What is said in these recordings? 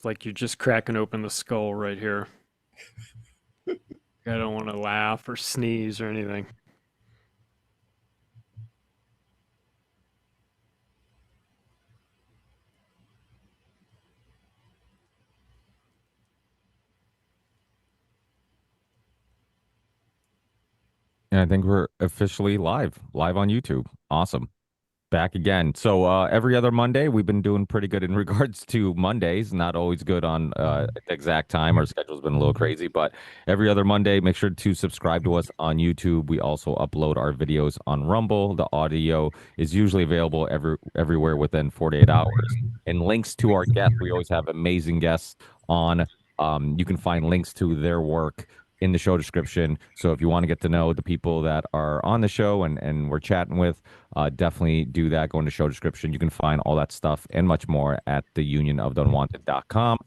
It's like you're just cracking open the skull right here. I don't want to laugh or sneeze or anything. And I think we're officially live on YouTube. Awesome. Back again. So every other Monday, we've been doing pretty good in regards to Mondays. Not always good on the exact time. Our schedule's been a little crazy, but every other Monday, make sure to subscribe to us on YouTube. We also upload our videos on Rumble. The audio is usually available everywhere within 48 hours. And links to our guests. We always have amazing guests on. You can find links to their work in the show description. So if you want to get to know the people that are on the show and we're chatting with, definitely do that. Go into show description. You can find all that stuff and much more at theunionoftheunwanted.com.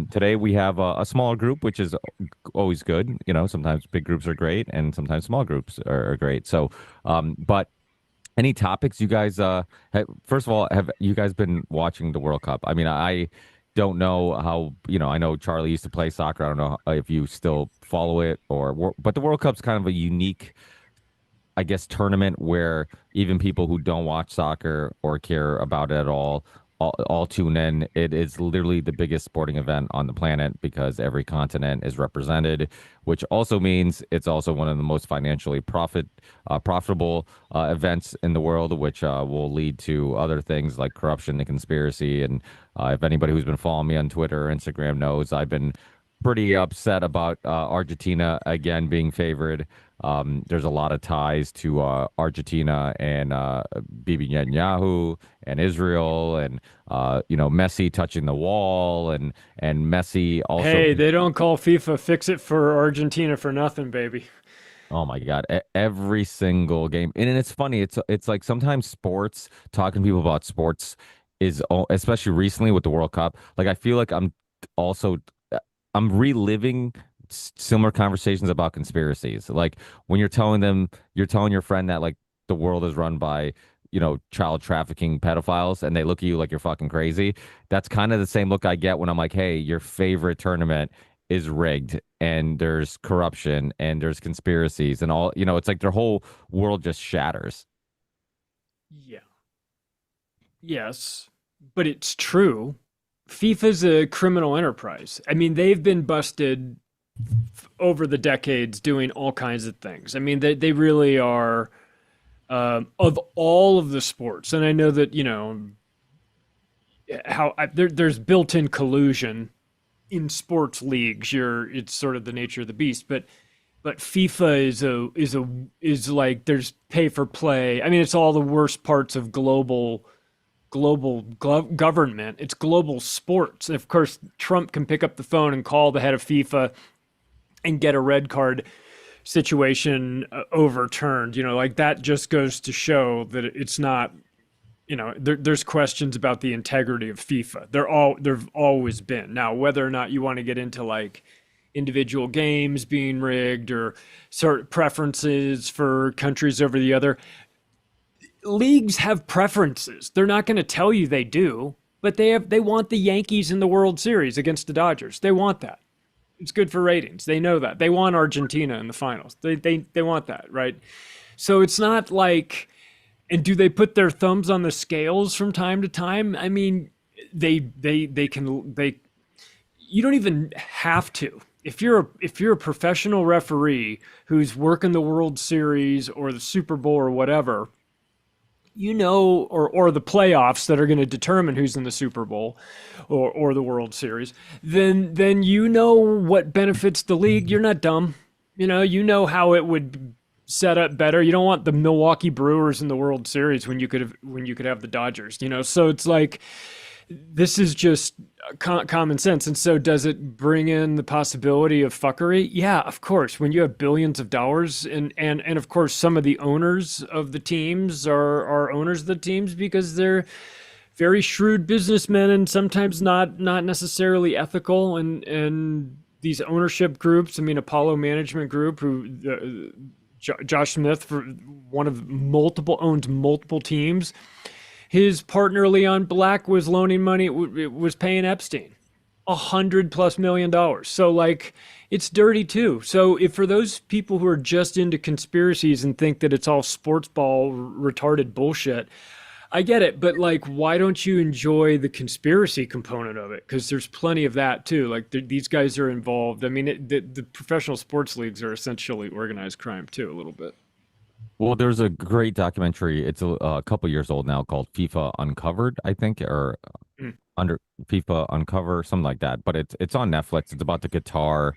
Today we have a smaller group, which is always good. You know, sometimes big groups are great and sometimes small groups are great. So, but any topics you guys, first of all, have you guys been watching the World Cup? I mean, I don't know how, I know Charlie used to play soccer. I don't know if you still follow it but the World Cup's kind of a unique, I guess, tournament where even people who don't watch soccer or care about it at all tune in. It is literally the biggest sporting event on the planet because every continent is represented, which also means it's also one of the most financially profitable events in the world, which will lead to other things like corruption and conspiracy. And if anybody who's been following me on Twitter or Instagram knows, I've been pretty upset about Argentina again being favored. There's a lot of ties to Argentina and Bibi Netanyahu and Israel and Messi touching the wall and Messi also. Hey, they don't call FIFA fix it for Argentina for nothing, baby. Oh my God, every single game. And it's funny. It's like sometimes sports, talking to people about sports especially recently with the World Cup. Like I feel like also I'm reliving similar conversations about conspiracies. Like when you're telling your friend that like the world is run by, child trafficking pedophiles and they look at you like you're fucking crazy. That's kind of the same look I get when I'm like, hey, your favorite tournament is rigged and there's corruption and there's conspiracies and all, it's like their whole world just shatters. Yeah. Yes, but it's true. FIFA's a criminal enterprise. I mean, they've been busted over the decades doing all kinds of things. I mean, they really are of all of the sports, and I know that there's built-in collusion in sports leagues. It's sort of the nature of the beast, but FIFA is like there's pay for play. I mean, it's all the worst parts of global government. It's global sports. And of course, Trump can pick up the phone and call the head of FIFA and get a red card situation overturned. Like that just goes to show that it's not. There's questions about the integrity of FIFA. There've always been. Now, whether or not you want to get into like individual games being rigged or sort of preferences for countries over the other, leagues have preferences. They're not going to tell you they do, but they want the Yankees in the World Series against the Dodgers. They want that. It's good for ratings. They know that. They want Argentina in the finals. They want that, right? So it's not like, and do they put their thumbs on the scales from time to time? I mean, they you don't even have to. If you're a professional referee who's working the World Series or the Super Bowl or whatever, or the playoffs that are going to determine who's in the Super Bowl or the World Series, then you know what benefits the league. You're not dumb. You know how it would set up better. You don't want the Milwaukee Brewers in the World Series when you could have the Dodgers. So it's like this is just common sense. And so does it bring in the possibility of fuckery? Yeah, of course. When you have billions of dollars and of course some of the owners of the teams are owners of the teams because they're very shrewd businessmen and sometimes not necessarily ethical and these ownership groups. I mean, Apollo Management Group, who Josh Smith for one of multiple owns multiple teams. His partner Leon Black was loaning money, was paying Epstein. $100+ million. So like it's dirty too. So if for those people who are just into conspiracies and think that it's all sports ball retarded bullshit, I get it, but like, why don't you enjoy the conspiracy component of it? Because there's plenty of that too. Like these guys are involved. I mean, the professional sports leagues are essentially organized crime too, a little bit. Well, there's a great documentary. It's a couple years old now called FIFA Uncovered, I think, or Mm, under FIFA Uncover, something like that. But it's on Netflix. It's about the Qatar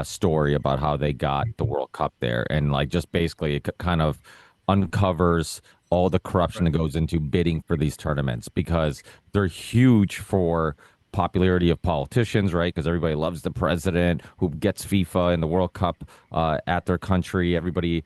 story about how they got the World Cup there, and like just basically it kind of uncovers all the corruption right. that goes into bidding for these tournaments because they're huge for popularity of politicians, right? Because everybody loves the president who gets FIFA and the World Cup at their country. Everybody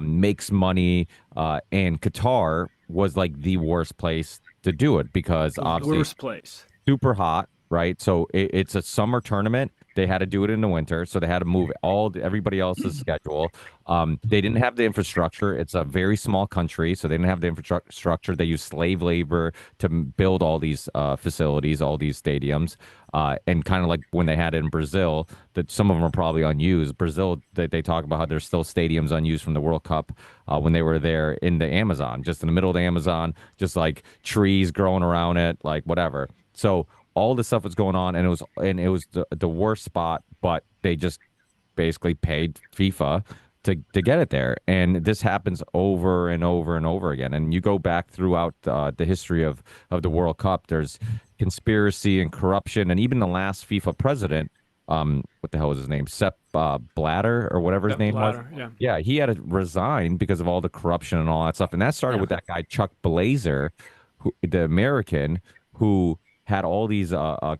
makes money, and Qatar was like the worst place to do it because The obviously worst place. super hot, right? So it's a summer tournament. They had to do it in the winter, so they had to move everybody else's schedule. They didn't have the infrastructure. It's a very small country, so they didn't have the infrastructure. They used slave labor to build all these facilities, all these stadiums, and kind of like when they had it in Brazil, that some of them are probably unused. Brazil, they talk about how there's still stadiums unused from the World Cup when they were there in the Amazon, just in the middle of the Amazon, just like trees growing around it, like whatever. So all this stuff was going on, and it was the worst spot, but they just basically paid FIFA to get it there. And this happens over and over and over again. And you go back throughout the history of the World Cup, there's conspiracy and corruption, and even the last FIFA president, what the hell was his name? Sepp Blatter or whatever his That name was. bladder, yeah. Yeah, he had to resign because of all the corruption and all that stuff. And that started Yeah. with that guy Chuck Blazer, the American, who had all these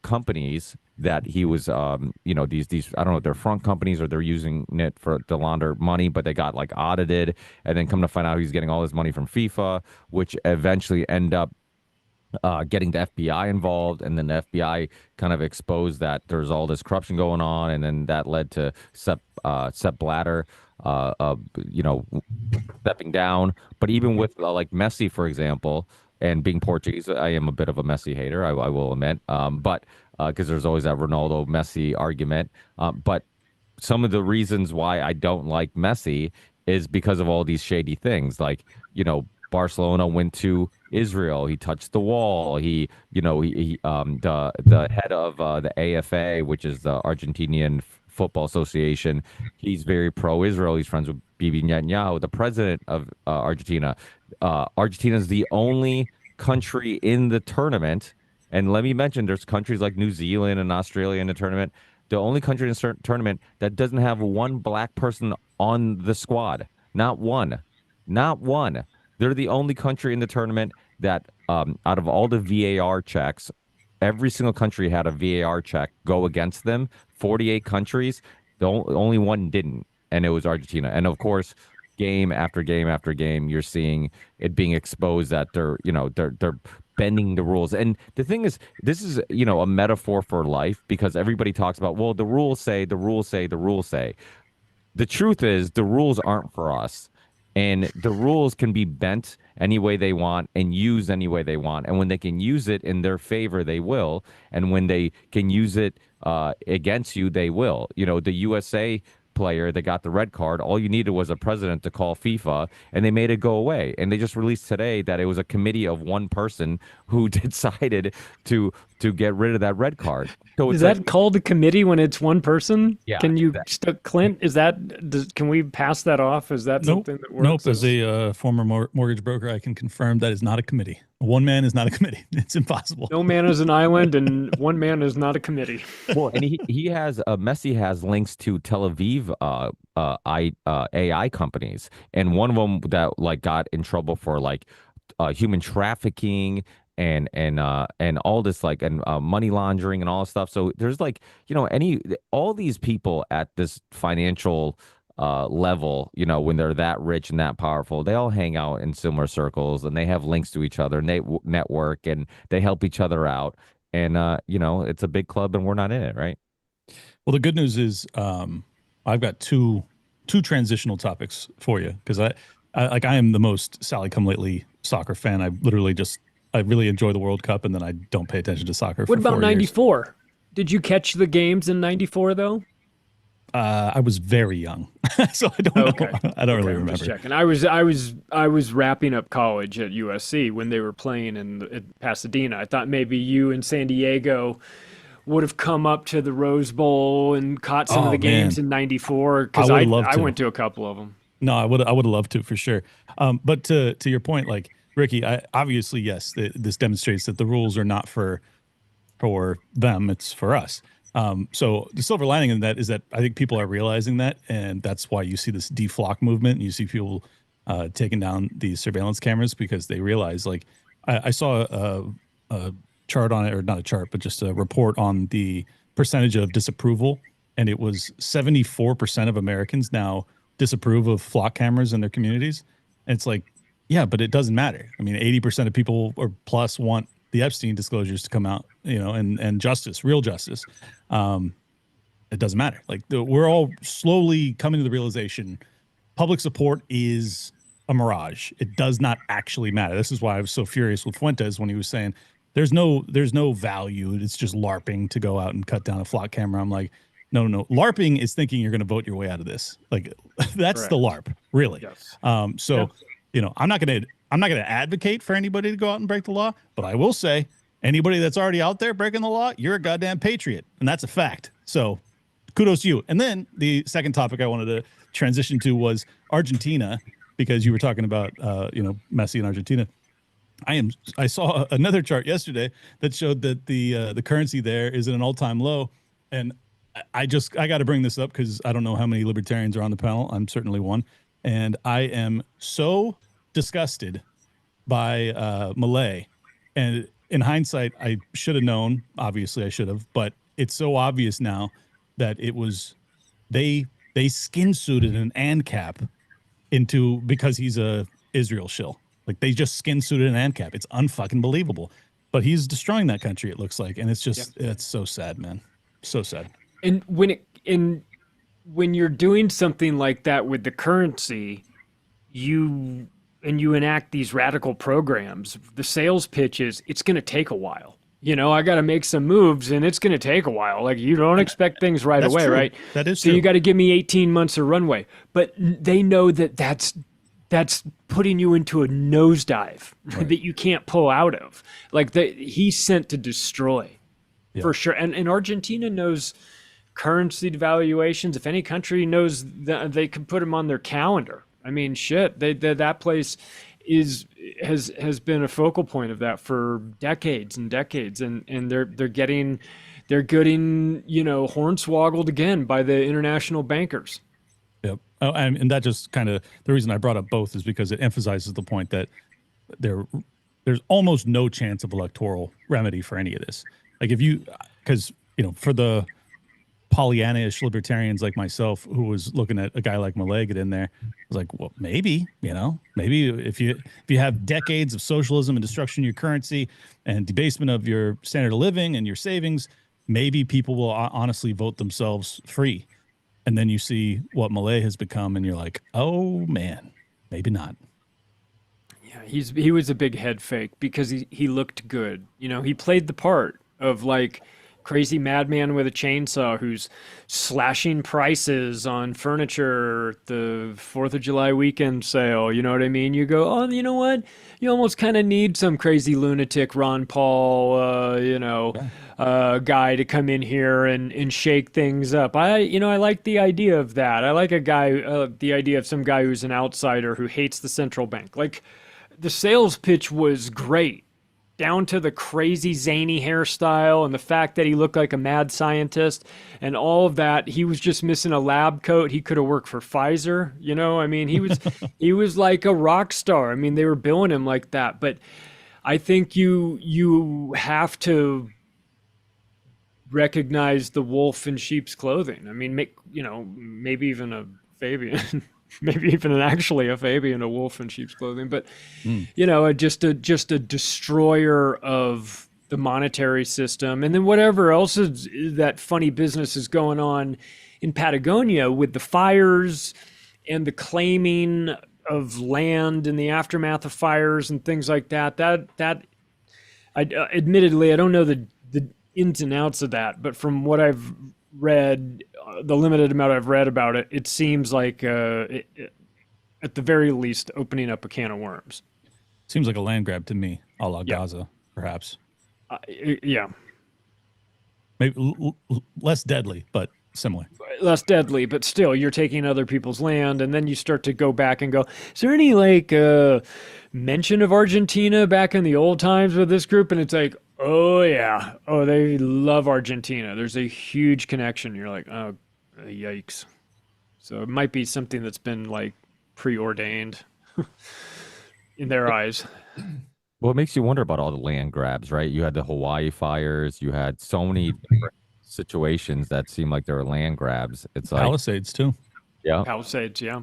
companies that he was these I don't know if they're front companies or they're using it for to launder money, but they got like audited, and then come to find out he's getting all his money from FIFA, which eventually end up getting the FBI involved, and then the FBI kind of exposed that there's all this corruption going on, and then that led to Sepp Blatter, uh, uh, you know, stepping down. But even with like Messi, for example, and being Portuguese, I am a bit of a Messi hater, I will admit. But because there's always that Ronaldo Messi argument. But some of the reasons why I don't like Messi is because of all these shady things. Like, Barcelona went to Israel. He touched the wall. The head of the AFA, which is the Argentinian Football Association, he's very pro-Israel. He's friends with Bibi Netanyahu, the president of Argentina. Argentina is the only country in the tournament. And let me mention, there's countries like New Zealand and Australia in the tournament. The only country in the tournament that doesn't have one black person on the squad. Not one. Not one. They're the only country in the tournament that, out of all the VAR checks, every single country had a VAR check go against them. 48 countries, only one didn't, and it was Argentina. And of course, game after game after game, you're seeing it being exposed that they're bending the rules. And the thing is, this is, a metaphor for life because everybody talks about, well, the rules say, the rules say, the rules say. The truth is, the rules aren't for us. And the rules can be bent any way they want and used any way they want. And when they can use it in their favor, they will. And when they can use it against you, they will. The USA player that got the red card, all you needed was a president to call FIFA, and they made it go away. And they just released today that it was a committee of one person who decided to get rid of that red card. So Is it's like, that called a committee when it's one person? yeah, Can you, exactly. Clint, can we pass that off? Is that Nope. something that Nope. works? As a former mortgage broker, I can confirm that is not a committee. One man is not a committee. It's impossible. No man is an island and one man is not a committee. Well, and he has Messi has links to Tel Aviv AI companies, and one of them that like got in trouble for like human trafficking and all this like and money laundering and all this stuff. So there's like all these people at this financial level, when they're that rich and that powerful, they all hang out in similar circles and they have links to each other and they network and they help each other out. And it's a big club and we're not in it, right? Well, the good news is I've got two transitional topics for you because I am the most Sally Come Lately soccer fan. I really enjoy the World Cup and then I don't pay attention to soccer. What for about 4 years. '94? Did you catch the games in '94 though? I was very young, so I don't Okay. know. I don't really I'm just remember. checking. I was wrapping up college at USC when they were playing in Pasadena. I thought maybe you in San Diego would have come up to the Rose Bowl and caught some of Oh the games man, in '94 I because would I have loved I to. went to a couple of them. No, I would have loved to for sure. But to your point, like Ricky, obviously yes, this demonstrates that the rules are not for them; it's for us. So the silver lining in that is that I think people are realizing that, and that's why you see this deflock movement. And you see people taking down these surveillance cameras because they realize. Like I saw a chart on it, or not a chart, but just a report on the percentage of disapproval, and it was 74% of Americans now disapprove of flock cameras in their communities. And it's like, yeah, but it doesn't matter. I mean, 80% of people or plus want the Epstein disclosures to come out, and justice, real justice. It doesn't matter. Like we're all slowly coming to the realization public support is a mirage. It does not actually matter. This is why I was so furious with Fuentes when he was saying there's no value. It's just LARPing to go out and cut down a flock camera. I'm like, no. LARPing is thinking you're going to vote your way out of this. Like that's the Correct. LARP, really. Yes. So, Yeah. I'm not going to advocate for anybody to go out and break the law, but I will say anybody that's already out there breaking the law, you're a goddamn patriot, and that's a fact. So, kudos to you. And then the second topic I wanted to transition to was Argentina, because you were talking about Messi and Argentina. I saw another chart yesterday that showed that the currency there is at an all-time low, and I got to bring this up because I don't know how many libertarians are on the panel. I'm certainly one, and I am so disgusted by Malay. And in hindsight, I should have known. Obviously, I should have, but it's so obvious now that it was they skin suited an ANCAP into because he's a Israel shill. Like they just skin suited an ANCAP. It's unfucking believable. But he's destroying that country, it looks like, and it's just it's so sad, man. So sad. And when you're doing something like that with the currency, you enact these radical programs, the sales pitch is it's going to take a while. I got to make some moves and it's going to take a while. Like you don't expect things right away, true. right? That is so true. you got to give me 18 months of runway. But they know that that's putting you into a nosedive that you can't pull out of. Like he's sent to destroy for sure. And Argentina knows currency devaluations. If any country knows that, they can put them on their calendar. I mean, shit, that place has been a focal point of that for decades and decades, and they're getting hornswoggled again by the international bankers. Yep. Oh, and that just kind of the reason I brought up both is because it emphasizes the point that there's almost no chance of electoral remedy for any of this. Like because for the Pollyanna-ish libertarians like myself who was looking at a guy like Malay get in there, I was like, well, maybe if you have decades of socialism and destruction of your currency and debasement of your standard of living and your savings, maybe people will honestly vote themselves free. And then you see what Malay has become, and you're like, oh man, maybe not. Yeah, he was a big head fake because he looked good. He played the part of like crazy madman with a chainsaw who's slashing prices on furniture at the 4th of July weekend sale. You know what I mean? You go, oh, you know what? You almost kind of need some crazy lunatic Ron Paul, guy to come in here and shake things up. I like the idea of that. I like the idea of some guy who's an outsider who hates the central bank. Like the sales pitch was great, down to the crazy zany hairstyle and the fact that he looked like a mad scientist and all of that. He was just missing a lab coat. He could have worked for Pfizer. I mean, he was like a rock star. I mean, they were billing him like that. But I think you have to recognize the wolf in sheep's clothing. I mean, maybe even a Fabian. Maybe even actually a Fabian, a wolf in sheep's clothing, but just a destroyer of the monetary system, and then whatever else is that funny business is going on in Patagonia with the fires and the claiming of land in the aftermath of fires and things like that. Admittedly, I don't know ins and outs of that, but from what I've read, the limited amount I've read about it, it seems like at the very least opening up a can of worms. Seems like a land grab to me, a la Yeah. Gaza, perhaps. Yeah, Maybe less deadly, but similar. less deadly, but still, you're taking other people's land, and then you start to go back and go, is there any like mention of Argentina back in the old times with this group? And it's like, oh yeah, oh they love Argentina. There's a huge connection. You're like, oh yikes. So it might be something that's been like preordained in their eyes. Well, it makes you wonder about all the land grabs, right? You had the Hawaii fires. You had so many different situations that seem like they were land grabs. It's like, Palisades too. yeah. Palisades, yeah.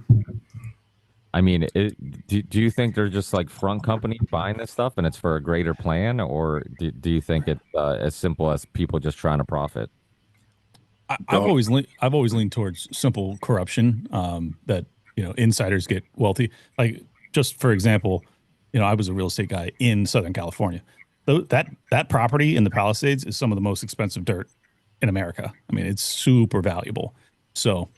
I mean, do you think they're just like front companies buying this stuff and it's for a greater plan, or do you think it's as simple as people just trying to profit? I've always leaned towards simple corruption. That insiders get wealthy. Like, just for example, I was a real estate guy in Southern California. That property in the Palisades is some of the most expensive dirt in America. I mean, it's super valuable. So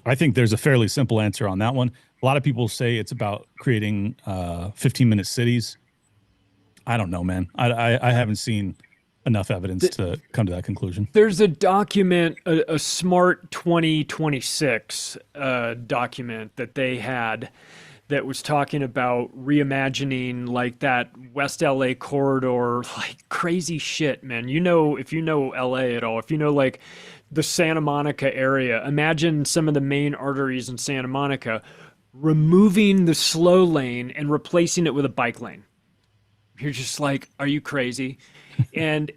I think there's a fairly simple answer on that one. A lot of people say it's about creating 15-minute cities. I don't know, man. I haven't seen enough evidence to come to that conclusion. There's a document, a Smart 2026 document that they had that was talking about reimagining like that West LA corridor, like crazy shit, man. If you know LA at all, if you know like the Santa Monica area, imagine some of the main arteries in Santa Monica, removing the slow lane and replacing it with a bike lane. You're just like, are you crazy? And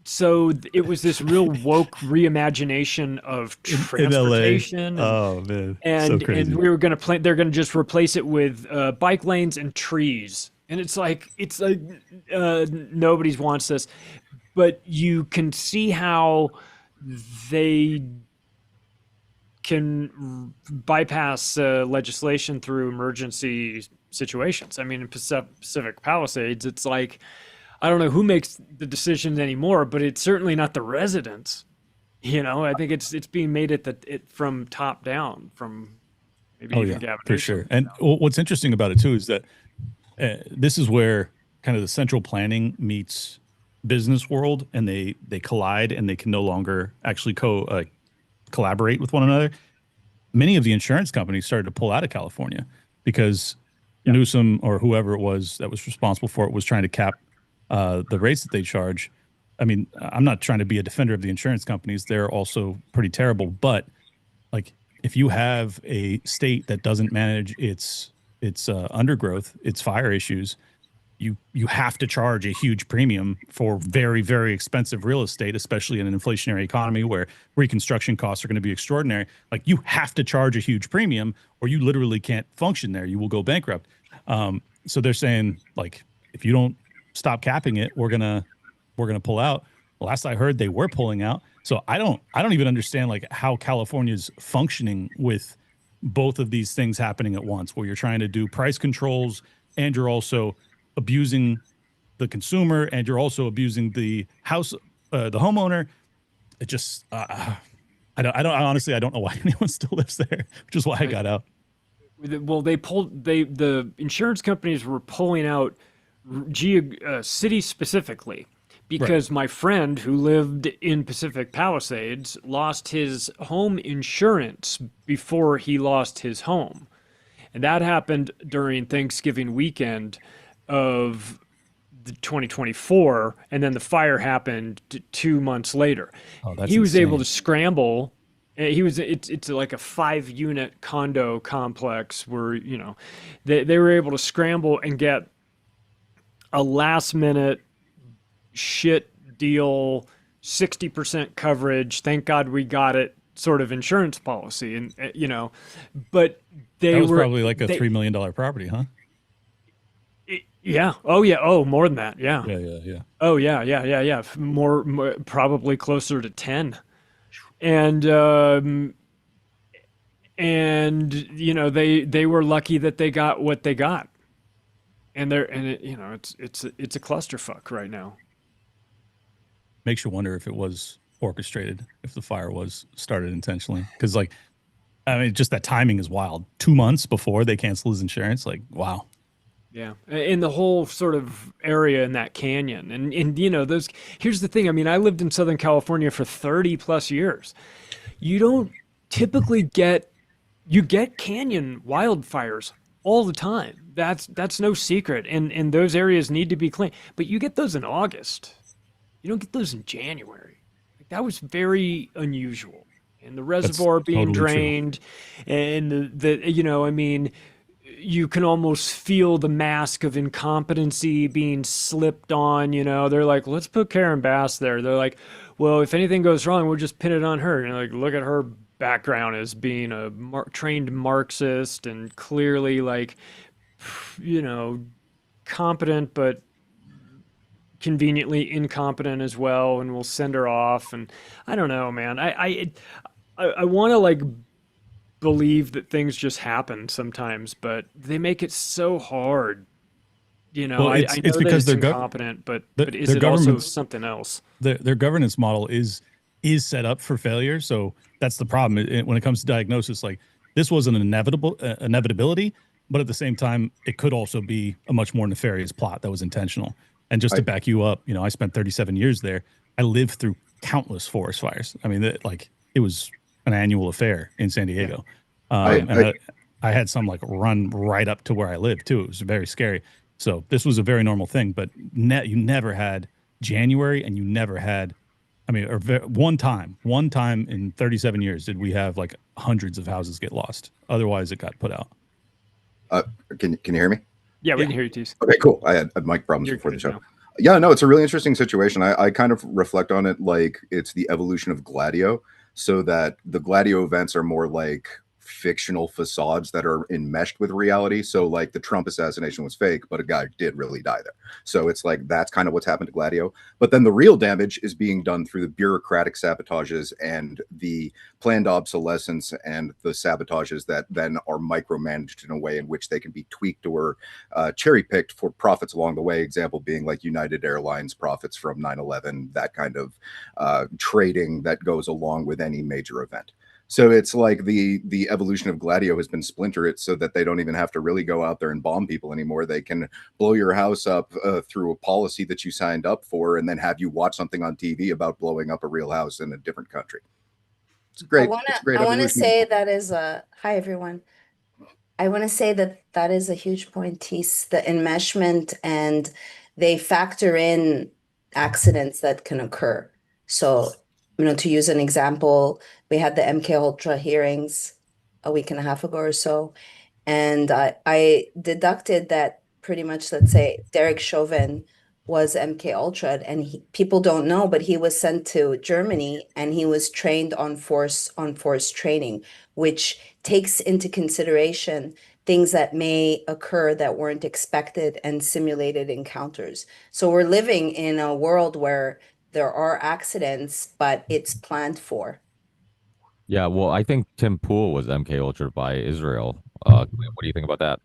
so it was this real woke reimagination of transportation. In LA. Oh man, and so crazy. And we were going to plan. They're going to just replace it with bike lanes and trees. And it's like nobody wants this, but you can see how they can bypass legislation through emergency situations. I mean, in Pacific Palisades, it's like, I don't know who makes the decisions anymore, but it's certainly not the residents. I think it's being made from top down, from maybe even Gavin for Newsom. sure. And what's interesting about it too is that this is where kind of the central planning meets business world, and they collide, and they can no longer actually collaborate with one another. Many of the insurance companies started to pull out of California because Newsom or whoever it was that was responsible for it was trying to cap the rates that they charge. I mean, I'm not trying to be a defender of the insurance companies. They're also pretty terrible. But like, if you have a state that doesn't manage its undergrowth, its fire issues, you have to charge a huge premium for very, very expensive real estate, especially in an inflationary economy where reconstruction costs are going to be extraordinary. Like, you have to charge a huge premium or you literally can't function there. You will go bankrupt. So they're saying, like, if you don't stop capping it, we're gonna pull out. Last I heard, they were pulling out. So I don't even understand like how California's functioning with both of these things happening at once, where you're trying to do price controls and you're also abusing the consumer and you're also abusing the homeowner. It just I honestly don't know why anyone still lives there, which is why I got out. Well, the insurance companies were pulling out city specifically because my friend who lived in Pacific Palisades lost his home insurance before he lost his home. And that happened during Thanksgiving weekend of 2024. And then the fire happened 2 months later. Oh, that's he was insane. able to scramble. It's like a 5-unit condo complex where, they were able to scramble and get a last minute shit deal, 60% coverage. Thank God we got it sort of insurance policy. And, but that was probably like a $3 million property, huh? Yeah. Oh yeah. Oh, more than that. Yeah. Yeah. Oh yeah. More probably closer to 10. And they were lucky that they got what they got. And it's a clusterfuck right now. makes you wonder if it was orchestrated, if the fire was started intentionally. Because like, I mean, just that timing is wild. 2 months before they cancel his insurance, like, wow. Yeah, in the whole sort of area in that canyon, and you know those. Here's the thing. I mean, I lived in Southern California for 30 plus years. You don't typically get you get canyon wildfires all the time. That's no secret, and those areas need to be clean. But you get those in August. You don't get those in January. Like, that was very unusual. And the That's reservoir being totally true. drained, and the you know, I mean, you can almost feel the mask of incompetency being slipped on. You know, they're like, let's put Karen Bass there. They're like, well, if anything goes wrong, we'll just pin it on her. And like, look at her background as being a trained Marxist and clearly like, you know, competent, but conveniently incompetent as well. And we'll send her off. And I don't know, man. I want to like believe that things just happen sometimes, but they make it so hard. You know, Well, I it's know it's that because it's incompetent, but is their it also government's something else? their governance model is set up for failure. So that's the problem when it comes to diagnosis. Like this was an inevitability, but at the same time, it could also be a much more nefarious plot that was intentional. And just to back you up, you know, I spent 37 years there. I lived through countless forest fires. I mean, like it was an annual affair in San Diego. And I had some like run right up to where I lived too. It was very scary. So this was a very normal thing, but you never had January, and you never had, I mean, or one time in 37 years did we have like hundreds of houses get lost. Otherwise, it got put out. Can you hear me? Yeah, we can hear you, Teace. Okay, cool. I had mic problems You're before the good show. now. Yeah, no, it's a really interesting situation. I kind of reflect on it like it's the evolution of Gladio, so that the Gladio events are more like fictional facades that are enmeshed with reality. So like the Trump assassination was fake, but a guy did really die there. So it's like that's kind of what's happened to Gladio. But then the real damage is being done through the bureaucratic sabotages and the planned obsolescence and the sabotages that then are micromanaged in a way in which they can be tweaked or cherry picked for profits along the way. Example being like United Airlines profits from 9/11, that kind of trading that goes along with any major event. So it's like the evolution of Gladio has been splinter it so that they don't even have to really go out there and bomb people anymore. They can blow your house up through a policy that you signed up for, and then have you watch something on TV about blowing up a real house in a different country. It's great. It's great. I want to say that is a hi everyone. I want to say that that is a huge point, Teace, the enmeshment, and they factor in accidents that can occur. So, you know, to use an example, we had the MK Ultra hearings a week and a half ago or so, and I deducted that pretty much, let's say, Derek Chauvin was MK Ultra, and people don't know, but he was sent to Germany and he was trained on force training, which takes into consideration things that may occur that weren't expected and simulated encounters. So we're living in a world where there are accidents, but it's planned for. Yeah, well, I think Tim Pool was MK Ultra by Israel. What do you think about that?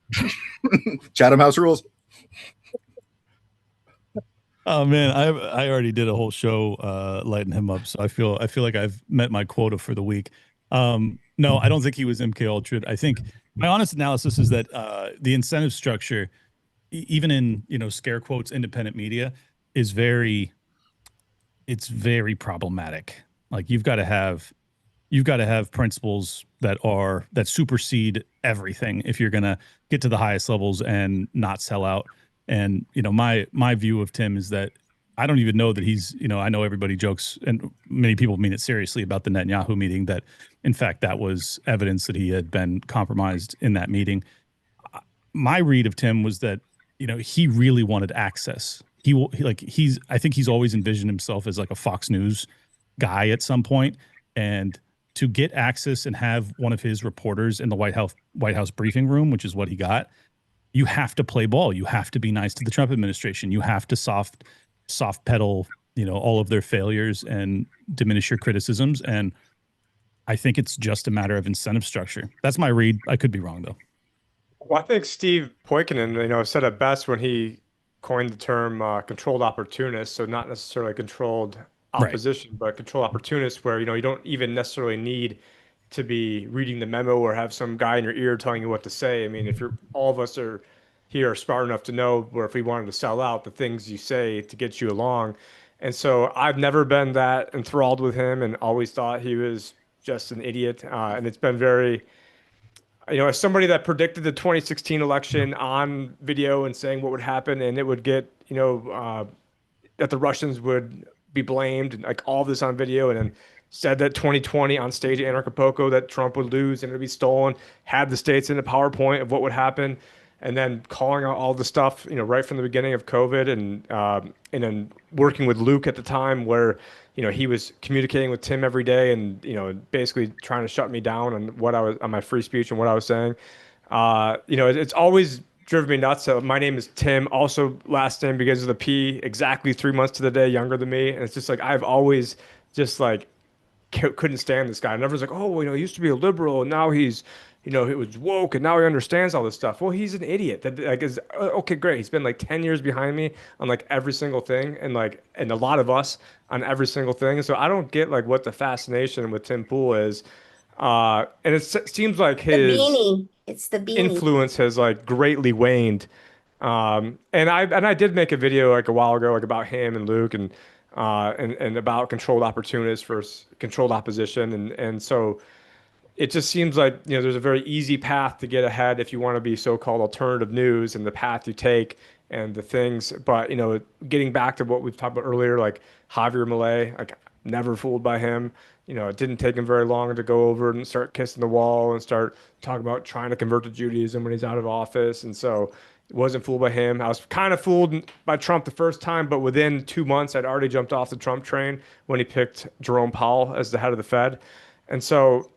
Chatham House rules. Oh man, I already did a whole show lighting him up, so I feel like I've met my quota for the week. No, I don't think he was MK Ultra. I think my honest analysis is that the incentive structure, even in, you know, scare quotes independent media, is very problematic. Like you've got to have principles that supersede everything if you're going to get to the highest levels and not sell out. And, you know, my view of Tim is that I don't even know that he's, you know, I know everybody jokes and many people mean it seriously about the Netanyahu meeting, that in fact, that was evidence that he had been compromised in that meeting. My read of Tim was that, you know, he really wanted access. I think he's always envisioned himself as like a Fox News guy at some point, and to get access and have one of his reporters in the White House briefing room, which is what he got, you have to play ball. You have to be nice to the Trump administration. You have to soft pedal, you know, all of their failures and diminish your criticisms. And I think it's just a matter of incentive structure. That's my read. I could be wrong though. Well, I think Steve Poikonen, you know, said it best when he coined the term controlled opportunists. So not necessarily controlled opposition, but controlled opportunists, where you don't even necessarily need to be reading the memo or have some guy in your ear telling you what to say. I mean, if you're all of us are here are smart enough to know where if we wanted to sell out, the things you say to get you along. And so I've never been that enthralled with him and always thought he was just an idiot. And it's been very, as somebody that predicted the 2016 election on video and saying what would happen, and it would get, that the Russians would be blamed, and like all this on video, and then said that 2020 on stage at Anarchapulco that Trump would lose and it would be stolen, had the states in a PowerPoint of what would happen, and then calling out all the stuff, right from the beginning of COVID, and then working with Luke at the time, where he was communicating with Tim every day, and basically trying to shut me down on what I was on my free speech and what I was saying. It's always driven me nuts. So my name is Tim, also last name because of the P, exactly 3 months to the day younger than me, and it's just like I've always just like couldn't stand this guy. And everyone's like, oh, he used to be a liberal, and now he's, he was woke, and now he understands all this stuff. Well, he's an idiot. That like is okay, great. He's been like 10 years behind me on like every single thing, and a lot of us on every single thing. So I don't get like what the fascination with Tim Pool is. And it seems like his beanie. It's the beanie. influence has like greatly waned. And I did make a video like a while ago, like about him and Luke, and about controlled opportunists versus controlled opposition, and so it just seems like there's a very easy path to get ahead if you want to be so-called alternative news, and the path you take and the things. But getting back to what we've talked about earlier, like Javier Milei, like never fooled by him. It didn't take him very long to go over and start kissing the wall and start talking about trying to convert to Judaism when he's out of office, and so wasn't fooled by him. I was kind of fooled by Trump the first time, but within 2 months, I'd already jumped off the Trump train when he picked Jerome Powell as the head of the Fed. And so,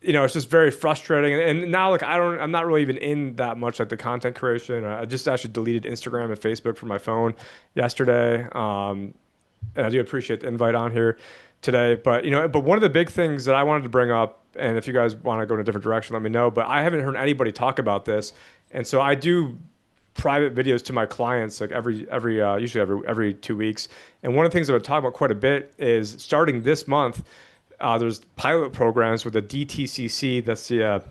it's just very frustrating. And now, like, I'm not really even in that much like the content creation. I just actually deleted Instagram and Facebook from my phone yesterday. And I do appreciate the invite on here today. But, but one of the big things that I wanted to bring up, and if you guys want to go in a different direction, let me know, but I haven't heard anybody talk about this. And so I do private videos to my clients like usually every 2 weeks. And one of the things that I talk about quite a bit is starting this month, there's pilot programs with the DTCC, that's the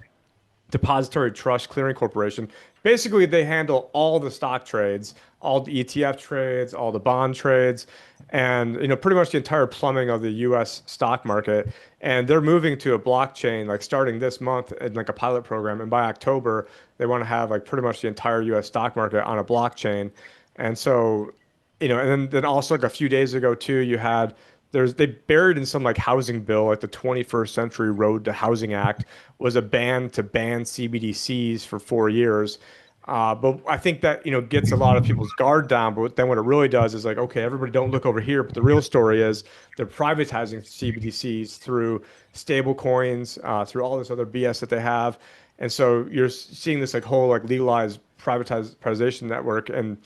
Depository Trust Clearing Corporation. Basically, they handle all the stock trades, all the ETF trades, all the bond trades, and pretty much the entire plumbing of the U.S. stock market. And they're moving to a blockchain, like starting this month in like a pilot program. And by October, they want to have like pretty much the entire U.S. stock market on a blockchain. And so, and then also like a few days ago too, you had they buried in some like housing bill, like the 21st Century Road to Housing Act was a ban to ban CBDCs for 4 years. But I think that, gets a lot of people's guard down. But then what it really does is like, okay, everybody don't look over here. But the real story is they're privatizing CBDCs through stable coins, through all this other BS that they have. And so you're seeing this like whole like legalized privatization network. And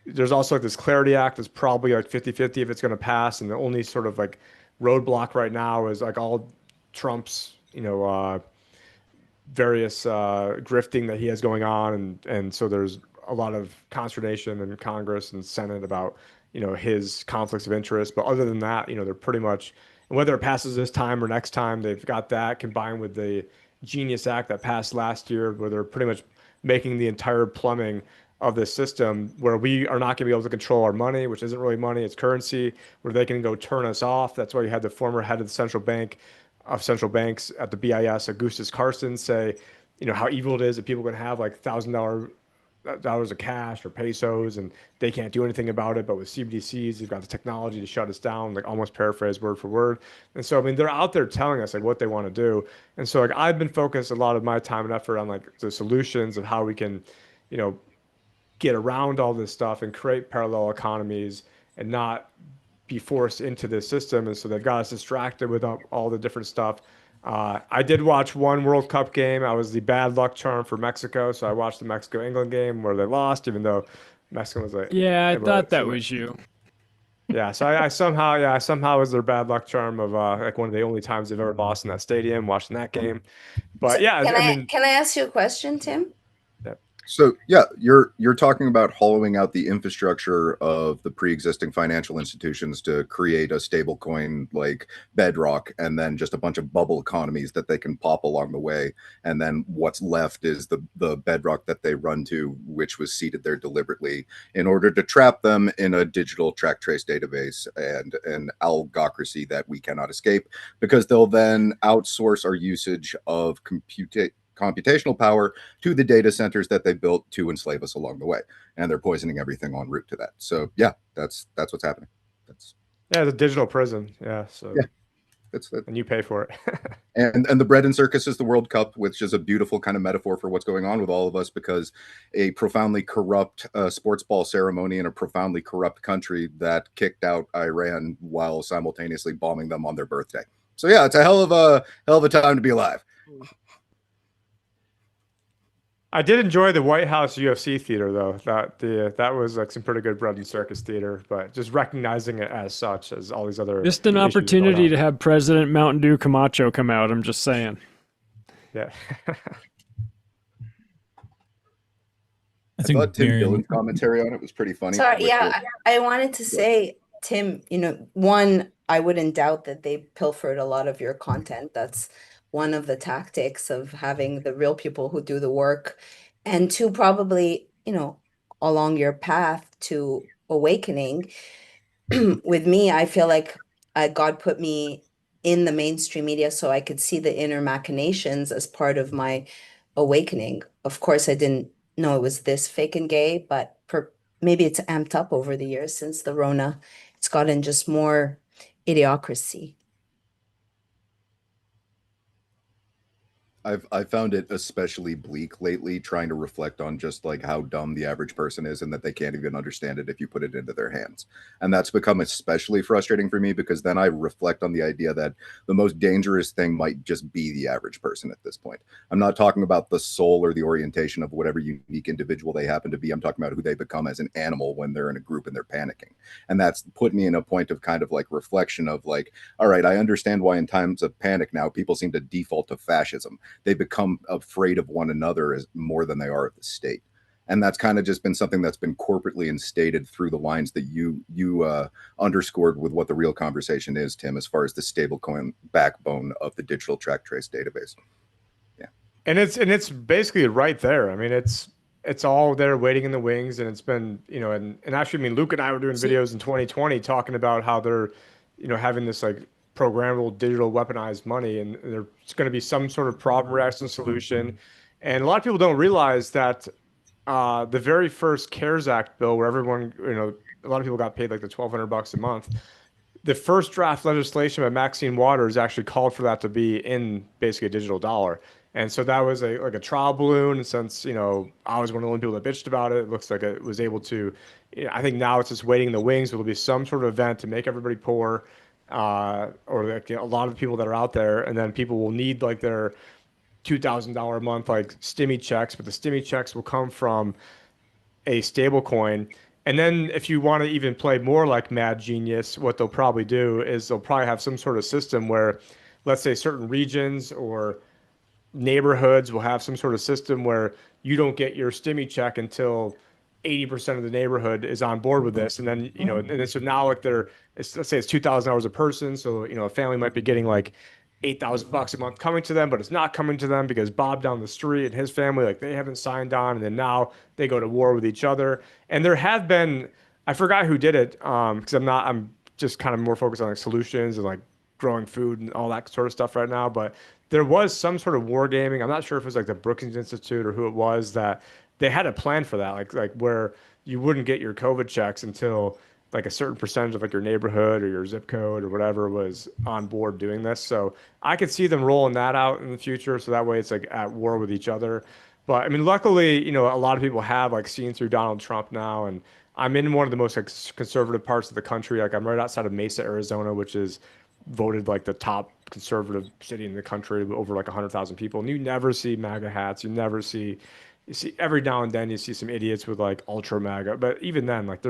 there's also like this Clarity Act that's probably like 50-50 if it's going to pass. And the only sort of like roadblock right now is like all Trump's, various grifting that he has going on, and so there's a lot of consternation in Congress and Senate about his conflicts of interest. But other than that, they're pretty much, and whether it passes this time or next time, they've got that combined with the Genius Act that passed last year, where they're pretty much making the entire plumbing of this system where we are not going to be able to control our money, which isn't really money, it's currency, where they can go turn us off. That's why you had the former head of the central bank of central banks at the BIS, Augustus Carstens, say, how evil it is that people can have like $1,000 of cash or pesos and they can't do anything about it. But with CBDCs, they've got the technology to shut us down, like almost paraphrase word for word. And so, I mean, they're out there telling us like what they want to do. And so like I've been focused a lot of my time and effort on like the solutions of how we can, get around all this stuff and create parallel economies and not be forced into this system. And so they've got us distracted with all the different stuff. I did watch one World Cup game. I was the bad luck charm for Mexico. So I watched the Mexico-England game where they lost, even though Mexico was like, yeah, I thought that was you. Yeah. So I somehow was their bad luck charm of like one of the only times they've ever lost in that stadium, watching that game. But yeah, Can I ask you a question, Tim? Yeah. So yeah, you're talking about hollowing out the infrastructure of the pre-existing financial institutions to create a stable coin like bedrock, and then just a bunch of bubble economies that they can pop along the way. And then what's left is the bedrock that they run to, which was seeded there deliberately in order to trap them in a digital track trace database and an algocracy that we cannot escape, because they'll then outsource our usage of computational power to the data centers that they built to enslave us along the way, and they're poisoning everything en route to that. So yeah, that's what's happening. That's the digital prison. Yeah. So yeah, that's and you pay for it. and the bread and circus is the World Cup, which is a beautiful kind of metaphor for what's going on with all of us, because a profoundly corrupt sports ball ceremony in a profoundly corrupt country that kicked out Iran while simultaneously bombing them on their birthday. So yeah, it's a hell of a time to be alive. I did enjoy the White House UFC theater, though. That was like some pretty good bread and circus theater, but just recognizing it as such as all these other Just an issues going opportunity on. to have President Mountain Dew Camacho come out. I'm just saying. Yeah. I thought Tim Dillon's commentary on it was pretty funny. Sorry, yeah, I wanted to say, Tim, one, I wouldn't doubt that they pilfered a lot of your content. That's one of the tactics of having the real people who do the work. And two, probably, along your path to awakening, with me, I feel like God put me in the mainstream media so I could see the inner machinations as part of my awakening. Of course, I didn't know it was this fake and gay, but maybe it's amped up over the years since the Rona. It's gotten just more idiocracy. I've found it especially bleak lately, trying to reflect on just like how dumb the average person is, and that they can't even understand it if you put it into their hands. And that's become especially frustrating for me, because then I reflect on the idea that the most dangerous thing might just be the average person at this point. I'm not talking about the soul or the orientation of whatever unique individual they happen to be. I'm talking about who they become as an animal when they're in a group and they're panicking. And that's put me in a point of kind of like reflection of like, all right, I understand why in times of panic now people seem to default to fascism. They become afraid of one another as more than they are of the state. And that's kind of just been something that's been corporately instated through the lines that you underscored with what the real conversation is, Tim, as far as the stablecoin backbone of the digital track trace database. Yeah. And it's basically right there. I mean, it's all there waiting in the wings, and it's been, and actually, I mean, Luke and I were doing videos in 2020 talking about how they're, having this like programmable digital weaponized money, and there's going to be some sort of problem reaction solution. And a lot of people don't realize that the very first CARES Act bill, where everyone, a lot of people got paid like the $1,200 a month. The first draft legislation by Maxine Waters actually called for that to be in basically a digital dollar. And so that was like a trial balloon. And since, I was one of the only people that bitched about it, it looks like it was able to, I think now it's just waiting in the wings. There'll be some sort of event to make everybody poor, or like, a lot of the people that are out there. And then people will need like their $2,000 a month, like stimmy checks, but the stimmy checks will come from a stable coin. And then if you want to even play more like Mad Genius, what they'll probably do is they'll probably have some sort of system where, let's say, certain regions or neighborhoods will have some sort of system where you don't get your stimmy check until 80% of the neighborhood is on board with this. And then, and so now like let's say it's $2,000 a person. So, a family might be getting like $8,000 a month coming to them, but it's not coming to them because Bob down the street and his family, like they haven't signed on. And then now they go to war with each other. And there have been, I forgot who did it. Because I'm just kind of more focused on like solutions and like growing food and all that sort of stuff right now. But there was some sort of wargaming. I'm not sure if it was like the Brookings Institute or who it was, that they had a plan for that, like where you wouldn't get your COVID checks until like a certain percentage of like your neighborhood or your zip code or whatever was on board doing this. So I could see them rolling that out in the future. So that way it's like at war with each other. But I mean, luckily, a lot of people have like seen through Donald Trump now, and I'm in one of the most like conservative parts of the country. Like I'm right outside of Mesa, Arizona, which is voted like the top conservative city in the country with over like 100,000 people. And you never see MAGA hats. You see every now and then you see some idiots with like ultra MAGA, but even then, like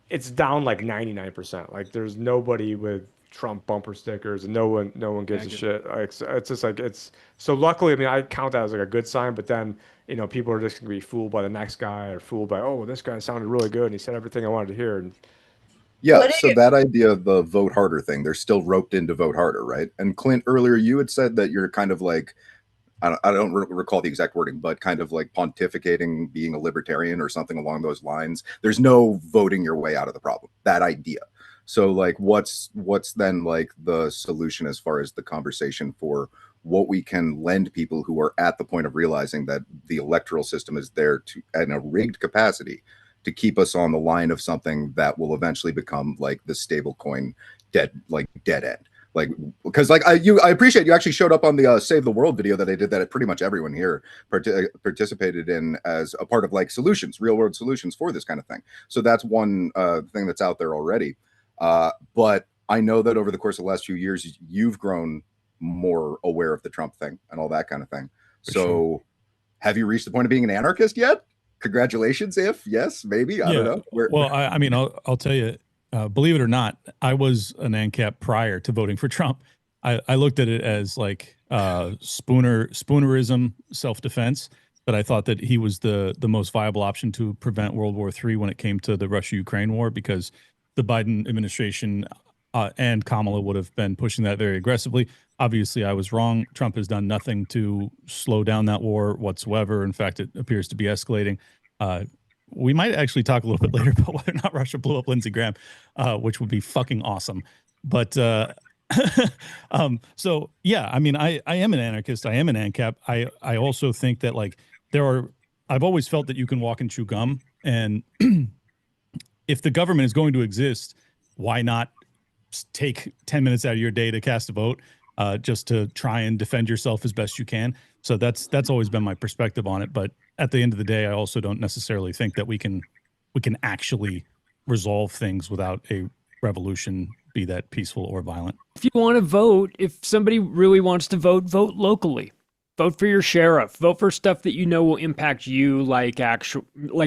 it's down like 99%. Like there's nobody with Trump bumper stickers, and no one gives a shit. Like, it's just like so. Luckily, I mean, I count that as like a good sign. But then, people are just gonna be fooled by the next guy, or fooled by, oh, this guy sounded really good and he said everything I wanted to hear. And Yeah, What are so your that idea of the vote harder thing, they're still roped into vote harder, right? And Clint, earlier you had said that you're kind of like, I don't recall the exact wording, but kind of like pontificating being a libertarian or something along those lines. There's no voting your way out of the problem, that idea. So like what's then like the solution as far as the conversation for what we can lend people who are at the point of realizing that the electoral system is there to, in a rigged capacity, to keep us on the line of something that will eventually become like the stable coin dead end. Like, because like I appreciate you actually showed up on the Save the World video that I did, that pretty much everyone here participated in as a part of like solutions, real world solutions for this kind of thing. So that's one thing that's out there already. But I know that over the course of the last few years, you've grown more aware of the Trump thing and all that kind of thing. So have you reached the point of being an anarchist yet? Congratulations. If yes, maybe, I don't know. Well, I mean, I'll tell you, believe it or not, I was an ANCAP prior to voting for Trump. I looked at it as like spoonerism, self-defense, but I thought that he was the most viable option to prevent World War III when it came to the Russia-Ukraine war, because the Biden administration and Kamala would have been pushing that very aggressively. Obviously, I was wrong. Trump has done nothing to slow down that war whatsoever. In fact, it appears to be escalating. We might actually talk a little bit later about whether or not Russia blew up Lindsey Graham, which would be fucking awesome. But so yeah, I mean, I am an anarchist. I am an ANCAP. I also think that like I've always felt that you can walk and chew gum, and if the government is going to exist, why not take 10 minutes out of your day to cast a vote, just to try and defend yourself as best you can. So that's always been my perspective on it. But at the end of the day, I also don't necessarily think that we can actually resolve things without a revolution, be that peaceful or violent. If you want to vote, if somebody really wants to vote, vote locally. Vote for your sheriff. Vote for stuff that you know will impact you, like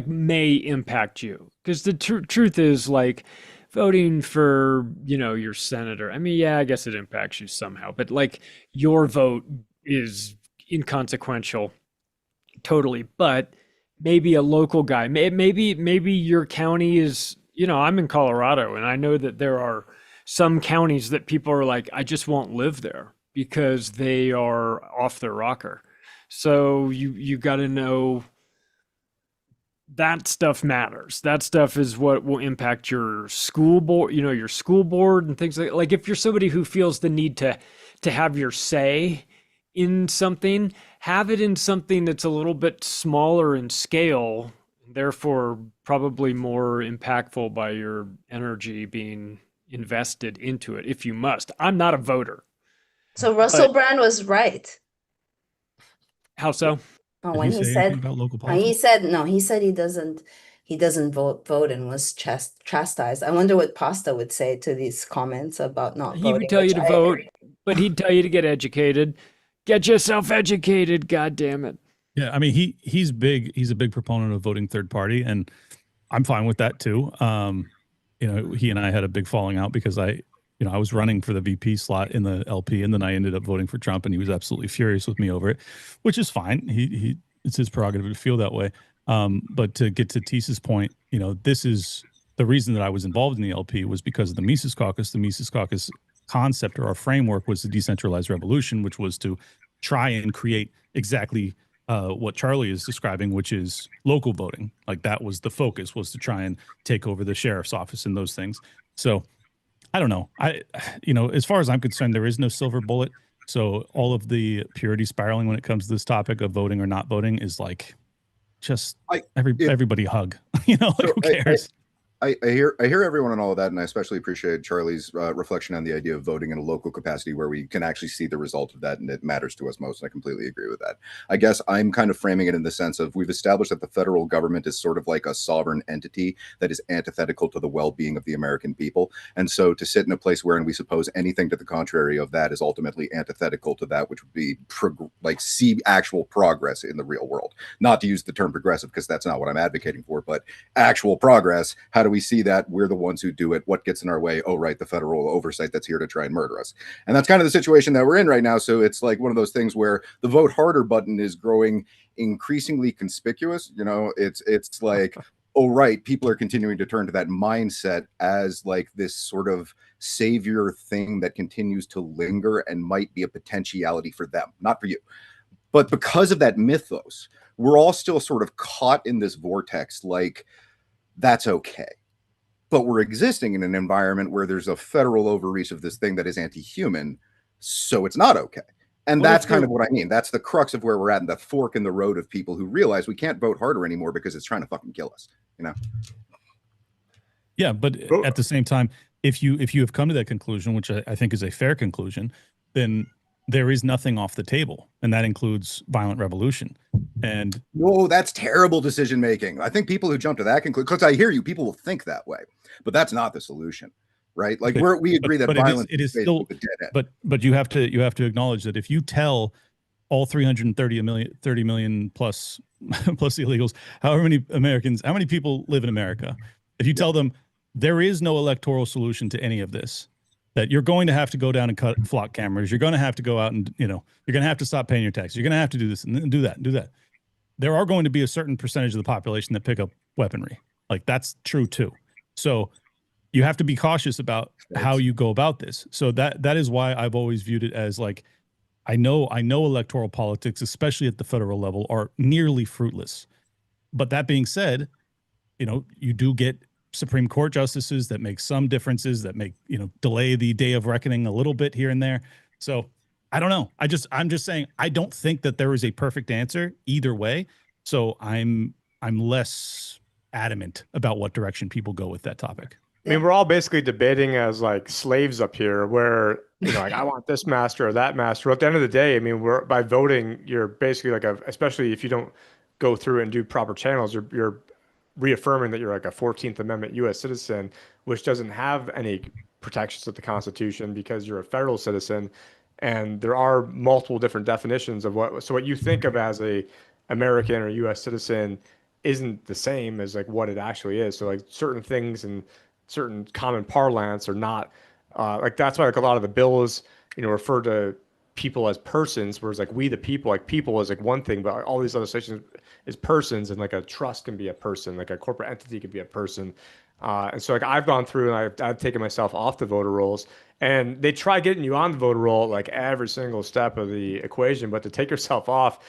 may impact you. Because the truth is, like, voting for, your senator, I mean, yeah, I guess it impacts you somehow, but like your vote is inconsequential totally. But maybe a local guy, maybe your county is, I'm in Colorado, and I know that there are some counties that people are like, I just won't live there because they are off their rocker. So you got to know that stuff matters. That stuff is what will impact your school board, your school board and things like if you're somebody who feels the need to have your say in something, have it in something that's a little bit smaller in scale, therefore probably more impactful by your energy being invested into it if you must. I'm not a voter. So Russell Brand was right. How so? When he said about local politics? He said he doesn't vote and was chastised. I wonder what Pasta would say to these comments about not voting. He would tell you to vote, but he'd tell you to get educated. Get yourself educated, God damn it. Yeah, I mean he's big. He's a big proponent of voting third party, and I'm fine with that too. He and I had a big falling out because I was running for the VP slot in the LP, and then I ended up voting for Trump, and he was absolutely furious with me over it, which is fine. It's his prerogative to feel that way. But to get to Teace's point, this is the reason that I was involved in the LP was because of the Mises Caucus. The Mises Caucus concept or our framework was the decentralized revolution, which was to try and create exactly what Charlie is describing, which is local voting. Like that was the focus, was to try and take over the sheriff's office and those things. So I don't know. As far as I'm concerned, there is no silver bullet. So all of the purity spiraling when it comes to this topic of voting or not voting is like, just everybody hug. Who cares? I hear everyone and all of that, and I especially appreciate Charlie's reflection on the idea of voting in a local capacity where we can actually see the result of that, and it matters to us most. And I completely agree with that. I guess I'm kind of framing it in the sense of we've established that the federal government is sort of like a sovereign entity that is antithetical to the well-being of the American people, and so to sit in a place wherein we suppose anything to the contrary of that is ultimately antithetical to that, which would be see actual progress in the real world. Not to use the term progressive because that's not what I'm advocating for, but actual progress. How do do we see that? We're the ones who do it. What gets in our way? Oh, right, the federal oversight that's here to try and murder us. And that's kind of the situation that we're in right now. So it's like one of those things where the vote harder button is growing increasingly conspicuous. You know, it's like, oh, right, people are continuing to turn to that mindset as like this sort of savior thing that continues to linger and might be a potentiality for them, not for you. But because of that mythos, we're all still sort of caught in this vortex, like that's okay. But we're existing in an environment where there's a federal overreach of this thing that is anti-human, so it's not okay. And Well, that's if kind there- of what I mean. That's the crux of where we're at, and the fork in the road of people who realize we can't vote harder anymore because it's trying to fucking kill us, you know? Yeah, but at the same time, if you have come to that conclusion, which I think is a fair conclusion, then there is nothing off the table, and that includes violent revolution. And Whoa, that's terrible decision making. I think people who jump to that conclusion, because I hear you, people will think that way, but that's not the solution, right? Like okay, we agree that but violence it is basically still the dead end. but you have to acknowledge that if you tell all 30 million plus plus the illegals, however many Americans, how many people live in America, if you tell them there is no electoral solution to any of this, that you're going to have to go down and cut flock cameras, you're going to have to go out and, you know, you're going to have to stop paying your taxes, you're going to have to do this and do that and do that. There are going to be a certain percentage of the population that pick up weaponry. Like that's true too. So you have to be cautious about how you go about this. So that is why I've always viewed it as like, I know electoral politics, especially at the federal level, are nearly fruitless. But that being said, you know, you do get Supreme Court justices that make some differences, that make, you know, delay the day of reckoning a little bit here and there. So I don't know. I'm just saying, I don't think that there is a perfect answer either way. So I'm less adamant about what direction people go with that topic. I mean, we're all basically debating as like slaves up here, where, you know, like I want this master or that master. At the end of the day, I mean, we're by voting, you're basically like especially if you don't go through and do proper channels, you're reaffirming that you're like a 14th Amendment U.S. citizen, which doesn't have any protections of the Constitution because you're a federal citizen, and there are multiple different definitions of what you think of as a American or U.S. citizen isn't the same as like what it actually is. So like certain things and certain common parlance are not like that's why like a lot of the bills, you know, refer to people as persons, whereas like we the people, like people is like one thing, but all these other sections is persons, and like a trust can be a person, like a corporate entity could be a person. And so like I've gone through and I've taken myself off the voter rolls, and they try getting you on the voter roll like every single step of the equation, but to take yourself off,